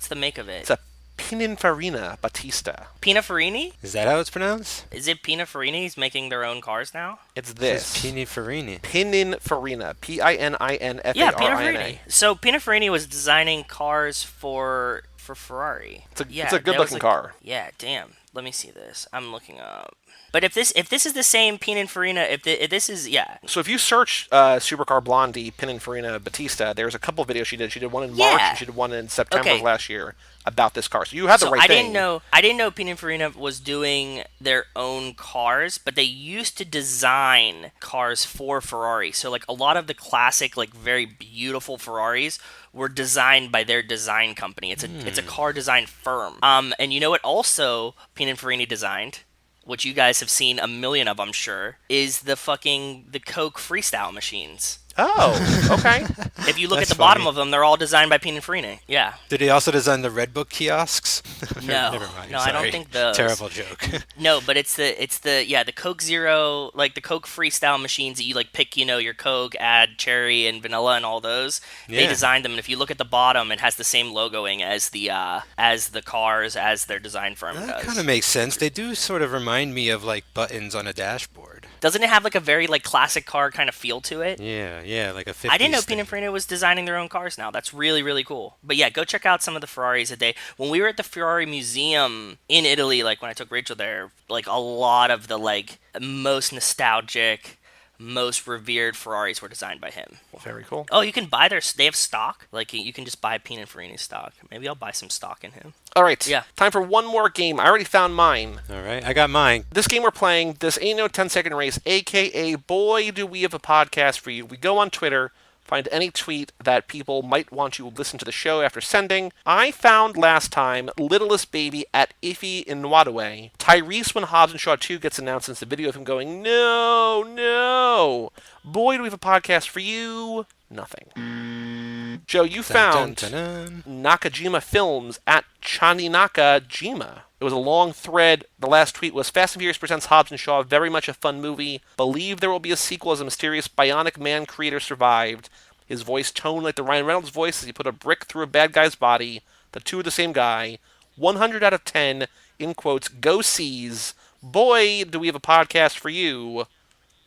[SPEAKER 2] the make of it?
[SPEAKER 1] It's a Pininfarina Battista.
[SPEAKER 2] Pininfarina?
[SPEAKER 7] Is that how it's pronounced?
[SPEAKER 2] Is it Pininfarini's making their own cars now?
[SPEAKER 1] It's this.
[SPEAKER 7] Pininfarina.
[SPEAKER 1] Pininfarina. Pininfarina.
[SPEAKER 2] Yeah, Pininfarina. So Pininfarina was designing cars for Ferrari.
[SPEAKER 1] It's a
[SPEAKER 2] Yeah,
[SPEAKER 1] good
[SPEAKER 2] that was
[SPEAKER 1] looking car.
[SPEAKER 2] Yeah, damn. Let me see this. I'm looking up. But if this is the same Pininfarina, if this is
[SPEAKER 1] So if you search Supercar Blondie Pininfarina Batista, there's a couple videos she did. She did one in March and she did one in September of last year about this car. So you had the right thing.
[SPEAKER 2] I didn't know Pininfarina was doing their own cars, but they used to design cars for Ferrari. So like a lot of the classic, like very beautiful Ferraris were designed by their design company. It's a car design firm. And you know what also Pininfarina designed, which you guys have seen a million of, I'm sure, is the Coke freestyle machines.
[SPEAKER 1] Oh, okay.
[SPEAKER 2] If you look
[SPEAKER 7] That's
[SPEAKER 2] at the bottom
[SPEAKER 7] funny.
[SPEAKER 2] of them, they're all designed by Pininfarina. Yeah.
[SPEAKER 7] Did he also design the Red Book kiosks?
[SPEAKER 2] No,
[SPEAKER 7] Never mind.
[SPEAKER 2] no, I
[SPEAKER 7] sorry.
[SPEAKER 2] don't think those.
[SPEAKER 7] Terrible joke.
[SPEAKER 2] No, but it's the Coke Zero, like the Coke freestyle machines that you like pick, you know, your Coke, add cherry and vanilla and all those. They
[SPEAKER 7] Yeah.
[SPEAKER 2] designed them, and if you look at the bottom, it has the same logoing as the cars as their design firm
[SPEAKER 7] That
[SPEAKER 2] does.
[SPEAKER 7] kind of makes sense. They do sort of remind me of like buttons on a dashboard.
[SPEAKER 2] Doesn't it have like a very like classic car kind of feel to it?
[SPEAKER 7] Yeah, like a 50s
[SPEAKER 2] I didn't know
[SPEAKER 7] thing.
[SPEAKER 2] Pininfarina was designing their own cars now. That's really, really cool. But yeah, go check out some of the Ferraris that they... When we were at the Ferrari Museum in Italy, like when I took Rachel there, like a lot of the like most nostalgic, most revered Ferraris were designed by him.
[SPEAKER 1] Very cool.
[SPEAKER 2] Oh, you can buy they have stock. Like you can just buy Pininfarina stock. Maybe I'll buy some stock in him.
[SPEAKER 1] All right.
[SPEAKER 2] Yeah.
[SPEAKER 1] Time for one more game. I already found mine.
[SPEAKER 7] All right, I got mine.
[SPEAKER 1] This game we're playing, this ain't no 10-second race, a.k.a. Boy, Do We Have a Podcast for You. We go on Twitter, find any tweet that people might want to listen to the show after sending. I found last time Littlest Baby at Iffy in Nwadaway. Tyrese, when Hobbs and Shaw 2 gets announced, it's a video of him going, no. Boy, do we have a podcast for you. Nothing. Joe, you found Nakajima Films at Chaninakajima. It was a long thread. The last tweet was, Fast and Furious presents Hobbs and Shaw, very much a fun movie. Believe there will be a sequel as a mysterious bionic man creator survived. His voice toned like the Ryan Reynolds voice as he put a brick through a bad guy's body. The two are the same guy. 100 out of 10, in quotes, go sees. Boy, do we have a podcast for you.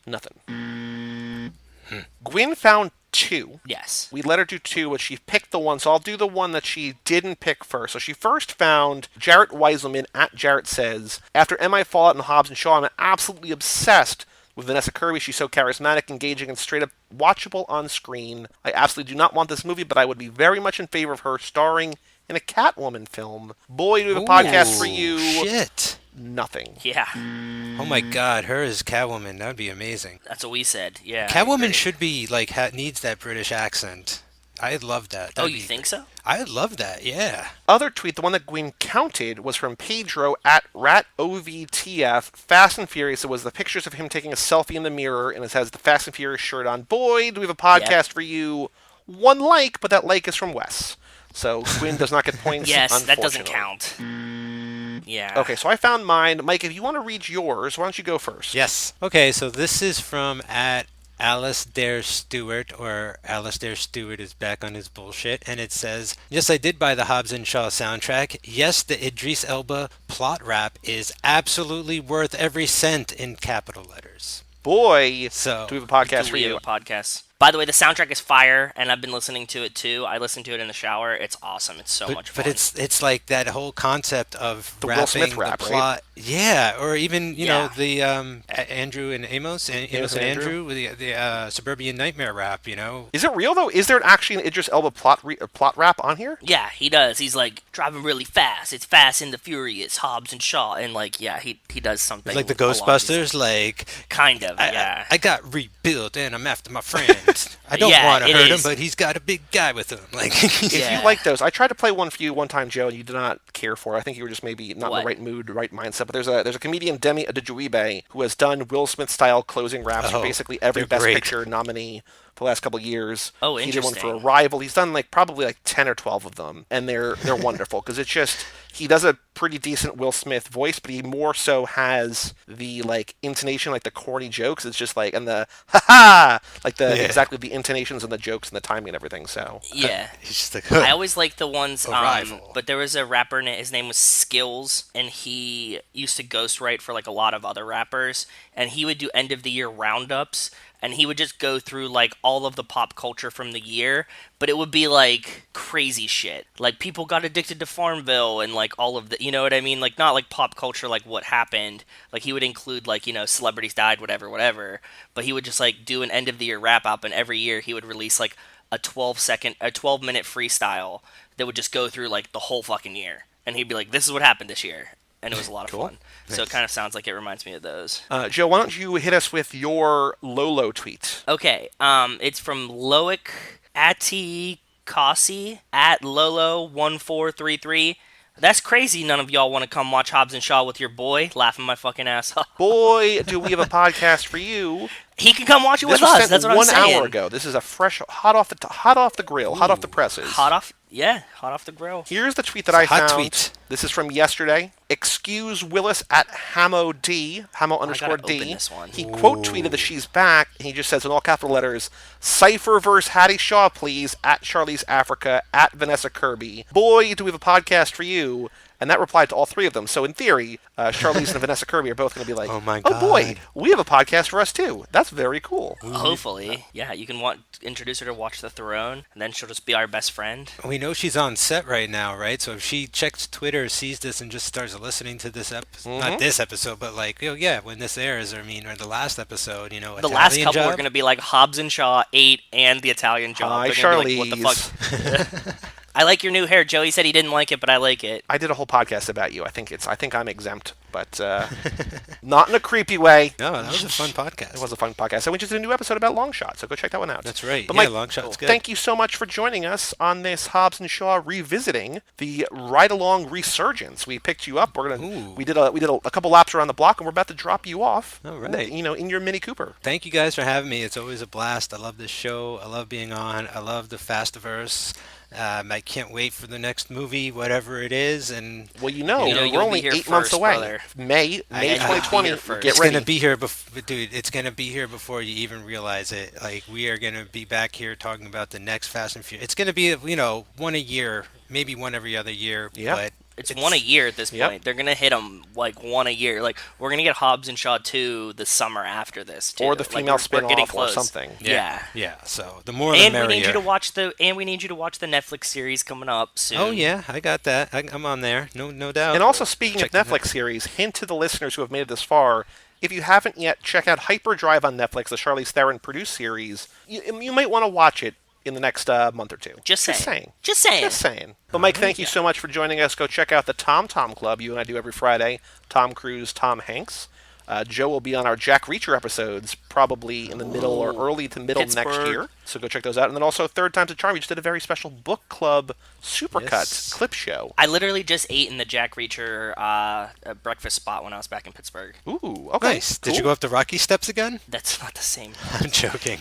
[SPEAKER 1] Nothing. Gwyn found 2.
[SPEAKER 2] Yes.
[SPEAKER 1] We let her do 2, but she picked the one, so I'll do the one that she didn't pick first. So she first found Jarrett Weiselman at Jarrett Says, after MI Fallout and Hobbs and Shaw, I'm absolutely obsessed with Vanessa Kirby. She's so charismatic, engaging, and straight up watchable on screen. I absolutely do not want this movie, but I would be very much in favor of her starring in a Catwoman film. Boy, do we have a podcast for you.
[SPEAKER 7] Shit.
[SPEAKER 1] Nothing.
[SPEAKER 2] Yeah.
[SPEAKER 7] Oh my God, her as Catwoman, that would be amazing.
[SPEAKER 2] That's what we said. Yeah.
[SPEAKER 7] Catwoman should be like needs that British accent. I'd love that.
[SPEAKER 2] Oh, you think so?
[SPEAKER 7] I'd love that. Yeah.
[SPEAKER 1] Other tweet, the one that Gwyn counted, was from Pedro at RatOVTF. Fast and Furious. It was the pictures of him taking a selfie in the mirror, and it has the Fast and Furious shirt on. Boy, do we have a podcast for you. 1 like, but that like is from Wes. So Gwyn does not get points.
[SPEAKER 2] Yes, that doesn't count. Yeah.
[SPEAKER 1] Okay, so I found mine. Mike, if you want to read yours, why don't you go first?
[SPEAKER 7] Yes. Okay, so this is from at Alistair Stewart, or Alistair Stewart is back on his bullshit, and it says, yes, I did buy the Hobbs and Shaw soundtrack. Yes, the Idris Elba plot rap is absolutely worth every cent in capital letters.
[SPEAKER 1] Boy,
[SPEAKER 7] so
[SPEAKER 1] do we have a podcast for you.
[SPEAKER 2] Podcast. By the way, the soundtrack is fire, and I've been listening to it too. I listen to it in the shower. It's awesome. It's so much fun.
[SPEAKER 7] But it's like that whole concept of
[SPEAKER 1] the
[SPEAKER 7] rapping,
[SPEAKER 1] Will Smith rap,
[SPEAKER 7] the
[SPEAKER 1] right?
[SPEAKER 7] plot. Yeah, or even you know the Andrew and Amos and Andrew with the Suburban Nightmare rap. You know,
[SPEAKER 1] is it real though? Is there actually an Idris Elba plot rap on here?
[SPEAKER 2] Yeah, he does. He's like driving really fast. It's Fast and the Furious, Hobbs and Shaw, and like he does something
[SPEAKER 7] like the Ghostbusters, like
[SPEAKER 2] kind of. Yeah,
[SPEAKER 7] I got rebuilt and I'm after my friends. I don't want to hurt him, but he's got a big guy with him. Like,
[SPEAKER 1] if you like those, I tried to play one for you one time, Joe, and you did not care for it. I think you were just maybe not in the right mood, right mindset. But there's a comedian, Demi Adejuibe, who has done Will Smith style closing raps for basically every Best Picture nominee for the last couple of years.
[SPEAKER 2] Oh,
[SPEAKER 1] interesting.
[SPEAKER 2] He
[SPEAKER 1] did one for Arrival. He's done probably 10 or 12 of them, and they're wonderful because it's just he does a pretty decent Will Smith voice, but he more so has the intonation, like the corny jokes. It's just and the ha exactly the intonations and the jokes and the timing and everything. So
[SPEAKER 2] yeah,
[SPEAKER 7] he's just like
[SPEAKER 2] I always like the ones.
[SPEAKER 7] Arrival.
[SPEAKER 2] But there was a rapper, his name was Skills, and he used to ghostwrite for a lot of other rappers, and he would do end of the year roundups. And he would just go through all of the pop culture from the year, but it would be crazy shit. People got addicted to Farmville and all of the, you know what I mean? Not pop culture what happened. He would include celebrities died, whatever. But he would just do an end of the year wrap up, and every year he would release a 12-minute freestyle that would just go through the whole fucking year. And he'd be like, "This is what happened this year." And it was a lot of fun. Nice. So it kind of sounds like it reminds me of those.
[SPEAKER 1] Joe, why don't you hit us with your Lolo tweet?
[SPEAKER 2] Okay. It's from Loic Atikasi at Lolo1433. That's crazy none of y'all want to come watch Hobbs and Shaw with your boy. Laughing my fucking ass off.
[SPEAKER 1] Boy, do we have a podcast for you.
[SPEAKER 2] He can come watch it with us. That's what I'm saying.
[SPEAKER 1] 1 hour ago. This is a fresh, hot off the grill, hot off the presses.
[SPEAKER 2] Hot off. Yeah, hot off the grill.
[SPEAKER 1] Here's the tweet that I
[SPEAKER 7] hot
[SPEAKER 1] found.
[SPEAKER 7] tweet.
[SPEAKER 1] This is from yesterday. Excuse Willis at Hamo D, Hamo underscore D.
[SPEAKER 2] Open this one.
[SPEAKER 1] He quote tweeted that she's back, and he just says in all capital letters, Cypher versus Hattie Shaw, please, at Charlize Africa, at Vanessa Kirby. Boy, do we have a podcast for you. And that replied to all three of them. So in theory, Charlize and Vanessa Kirby are both going to be like,
[SPEAKER 7] oh my God.
[SPEAKER 1] Oh boy, we have a podcast for us too. That's very cool.
[SPEAKER 2] Hopefully. Yeah, you can introduce her to Watch the Throne, and then she'll just be our best friend.
[SPEAKER 7] We know she's on set right now, right? So if she checks Twitter, sees this, and just starts listening to this episode, not this episode, but like, when this airs, or the last episode,
[SPEAKER 2] the
[SPEAKER 7] Italian
[SPEAKER 2] last couple
[SPEAKER 7] Job?
[SPEAKER 2] are going to be like Hobbs and Shaw 8 and the Italian Job.
[SPEAKER 1] Hi,
[SPEAKER 2] They're gonna be
[SPEAKER 1] Charlize.
[SPEAKER 2] like, what the fuck? I like your new hair. Joey said he didn't like it, but I like it.
[SPEAKER 1] I did a whole podcast about you. I think I'm exempt, but not in a creepy way.
[SPEAKER 7] No, that was a fun podcast.
[SPEAKER 1] It was a fun podcast. So we just did a new episode about Long Shot, so go check that one out.
[SPEAKER 7] That's right.
[SPEAKER 1] But
[SPEAKER 7] yeah,
[SPEAKER 1] Mike,
[SPEAKER 7] Long Shot's good.
[SPEAKER 1] thank you so much for joining us on this Hobbs and Shaw revisiting the ride-along resurgence. We picked you up. We did a couple laps around the block, and we're about to drop you off.
[SPEAKER 7] All right.
[SPEAKER 1] In your Mini Cooper.
[SPEAKER 7] Thank you guys for having me. It's always a blast. I love this show. I love being on. I love the Fastiverse. I can't wait for the next movie, whatever it is. And
[SPEAKER 1] we're
[SPEAKER 2] you'll
[SPEAKER 1] only
[SPEAKER 2] be here
[SPEAKER 1] 8 months
[SPEAKER 2] first,
[SPEAKER 1] away.
[SPEAKER 2] brother.
[SPEAKER 1] May 2020.
[SPEAKER 2] Be here
[SPEAKER 7] it's
[SPEAKER 1] ready.
[SPEAKER 7] gonna be here, dude. It's gonna be here before you even realize it. Like, we are gonna be back here talking about the next Fast and Furious. It's gonna be one a year, maybe one every other year.
[SPEAKER 1] Yeah.
[SPEAKER 7] But
[SPEAKER 2] It's one a year at this point.
[SPEAKER 1] Yep.
[SPEAKER 2] They're going to hit them like one a year. Like, we're going to get Hobbs and Shaw 2 the summer after this, too.
[SPEAKER 1] Or the
[SPEAKER 2] Like,
[SPEAKER 1] female
[SPEAKER 2] we're getting
[SPEAKER 1] spin-off or
[SPEAKER 2] close.
[SPEAKER 1] something.
[SPEAKER 2] Yeah.
[SPEAKER 7] Yeah. So the more the
[SPEAKER 2] And
[SPEAKER 7] merrier.
[SPEAKER 2] we need you to watch the Netflix series coming up soon.
[SPEAKER 7] Oh yeah, I got that. I'm on there. No doubt.
[SPEAKER 1] And also, speaking
[SPEAKER 7] Check
[SPEAKER 1] of
[SPEAKER 7] that out.
[SPEAKER 1] Netflix series, hint to the listeners who have made it this far, if you haven't yet, check out Hyperdrive on Netflix, the Charlize Theron produced series. You might want to watch it in the next month or two.
[SPEAKER 2] Just saying.
[SPEAKER 1] But Mike, thank you so much for joining us. Go check out the Tom Tom Club you and I do every Friday. Tom Cruise, Tom Hanks. Joe will be on our Jack Reacher episodes probably in the middle or early to middle next
[SPEAKER 2] Pittsburgh.
[SPEAKER 1] year. So go check those out. And then also Third Time's a Charm. We just did a very special book club supercut clip show.
[SPEAKER 2] I literally just ate in the Jack Reacher breakfast spot when I was back in Pittsburgh.
[SPEAKER 1] Ooh, okay.
[SPEAKER 7] Nice.
[SPEAKER 1] Cool.
[SPEAKER 7] Did you go up the Rocky Steps again?
[SPEAKER 2] That's not the same.
[SPEAKER 7] I'm joking.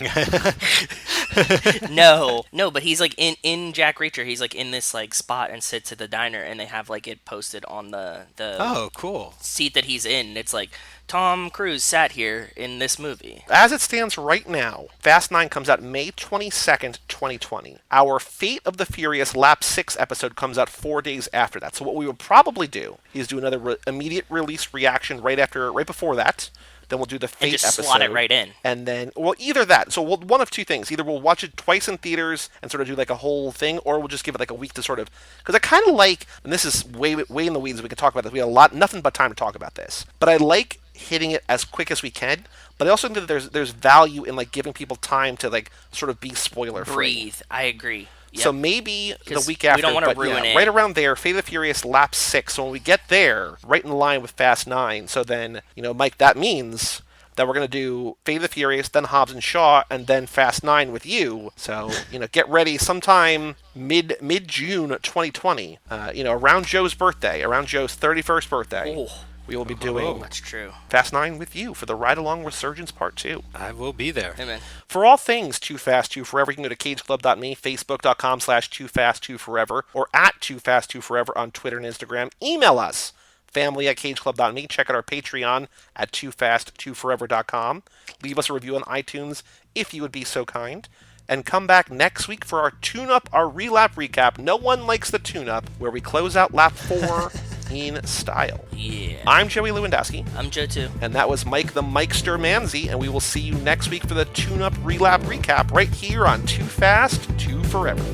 [SPEAKER 2] No, but he's like in Jack Reacher. He's like in this like spot and sits at the diner, and they have like it posted on the
[SPEAKER 7] Oh, cool.
[SPEAKER 2] seat that he's in. It's like Tom Cruise sat here in this movie.
[SPEAKER 1] As it stands right now, Fast 9 comes out May 22nd, 2020. Our Fate of the Furious Lap 6 episode comes out 4 days after that. So what we would probably do is do another immediate release reaction right before that. Then we'll do the Fate
[SPEAKER 2] And just
[SPEAKER 1] episode.
[SPEAKER 2] slot it right in.
[SPEAKER 1] And then, either that. So one of two things. Either we'll watch it twice in theaters and sort of do like a whole thing, or we'll just give it like a week to sort of... Because I kind of like, and this is way in the weeds, we can talk about this. We have nothing but time to talk about this. But I like hitting it as quick as we can. But I also think that there's value in like giving people time to like sort of be spoiler free.
[SPEAKER 2] Breathe. I agree. Yep.
[SPEAKER 1] So maybe the
[SPEAKER 2] 'Cause
[SPEAKER 1] week after,
[SPEAKER 2] we don't wanna
[SPEAKER 1] but
[SPEAKER 2] ruin it.
[SPEAKER 1] right around there, Fate of the Furious Lap 6. So when we get there, right in line with Fast 9, so then, Mike, that means that we're going to do Fate of the Furious, then Hobbs and Shaw, and then Fast 9 with you. So, get ready sometime mid-June 2020, around Joe's birthday, around Joe's 31st birthday.
[SPEAKER 2] Oh.
[SPEAKER 1] We will be doing
[SPEAKER 2] That's true.
[SPEAKER 1] Fast 9 with you for the Ride Along Resurgence Part 2.
[SPEAKER 7] I will be there.
[SPEAKER 2] Amen.
[SPEAKER 1] For all things Too Fast, Too Forever, you can go to cageclub.me, facebook.com/TooFastTooForever, or at TooFastTooForever on Twitter and Instagram. Email us, family@cageclub.me. Check out our Patreon at TooFastTooForever.com. Leave us a review on iTunes if you would be so kind. And come back next week for our tune-up, our relap recap. No one likes the tune-up, where we close out lap 4 in style.
[SPEAKER 2] Yeah.
[SPEAKER 1] I'm Joey Lewandowski.
[SPEAKER 2] I'm Joe too.
[SPEAKER 1] And that was Mike the Mikestir Manzi, and we will see you next week for the tune-up relap recap right here on Too Fast, Too Forever.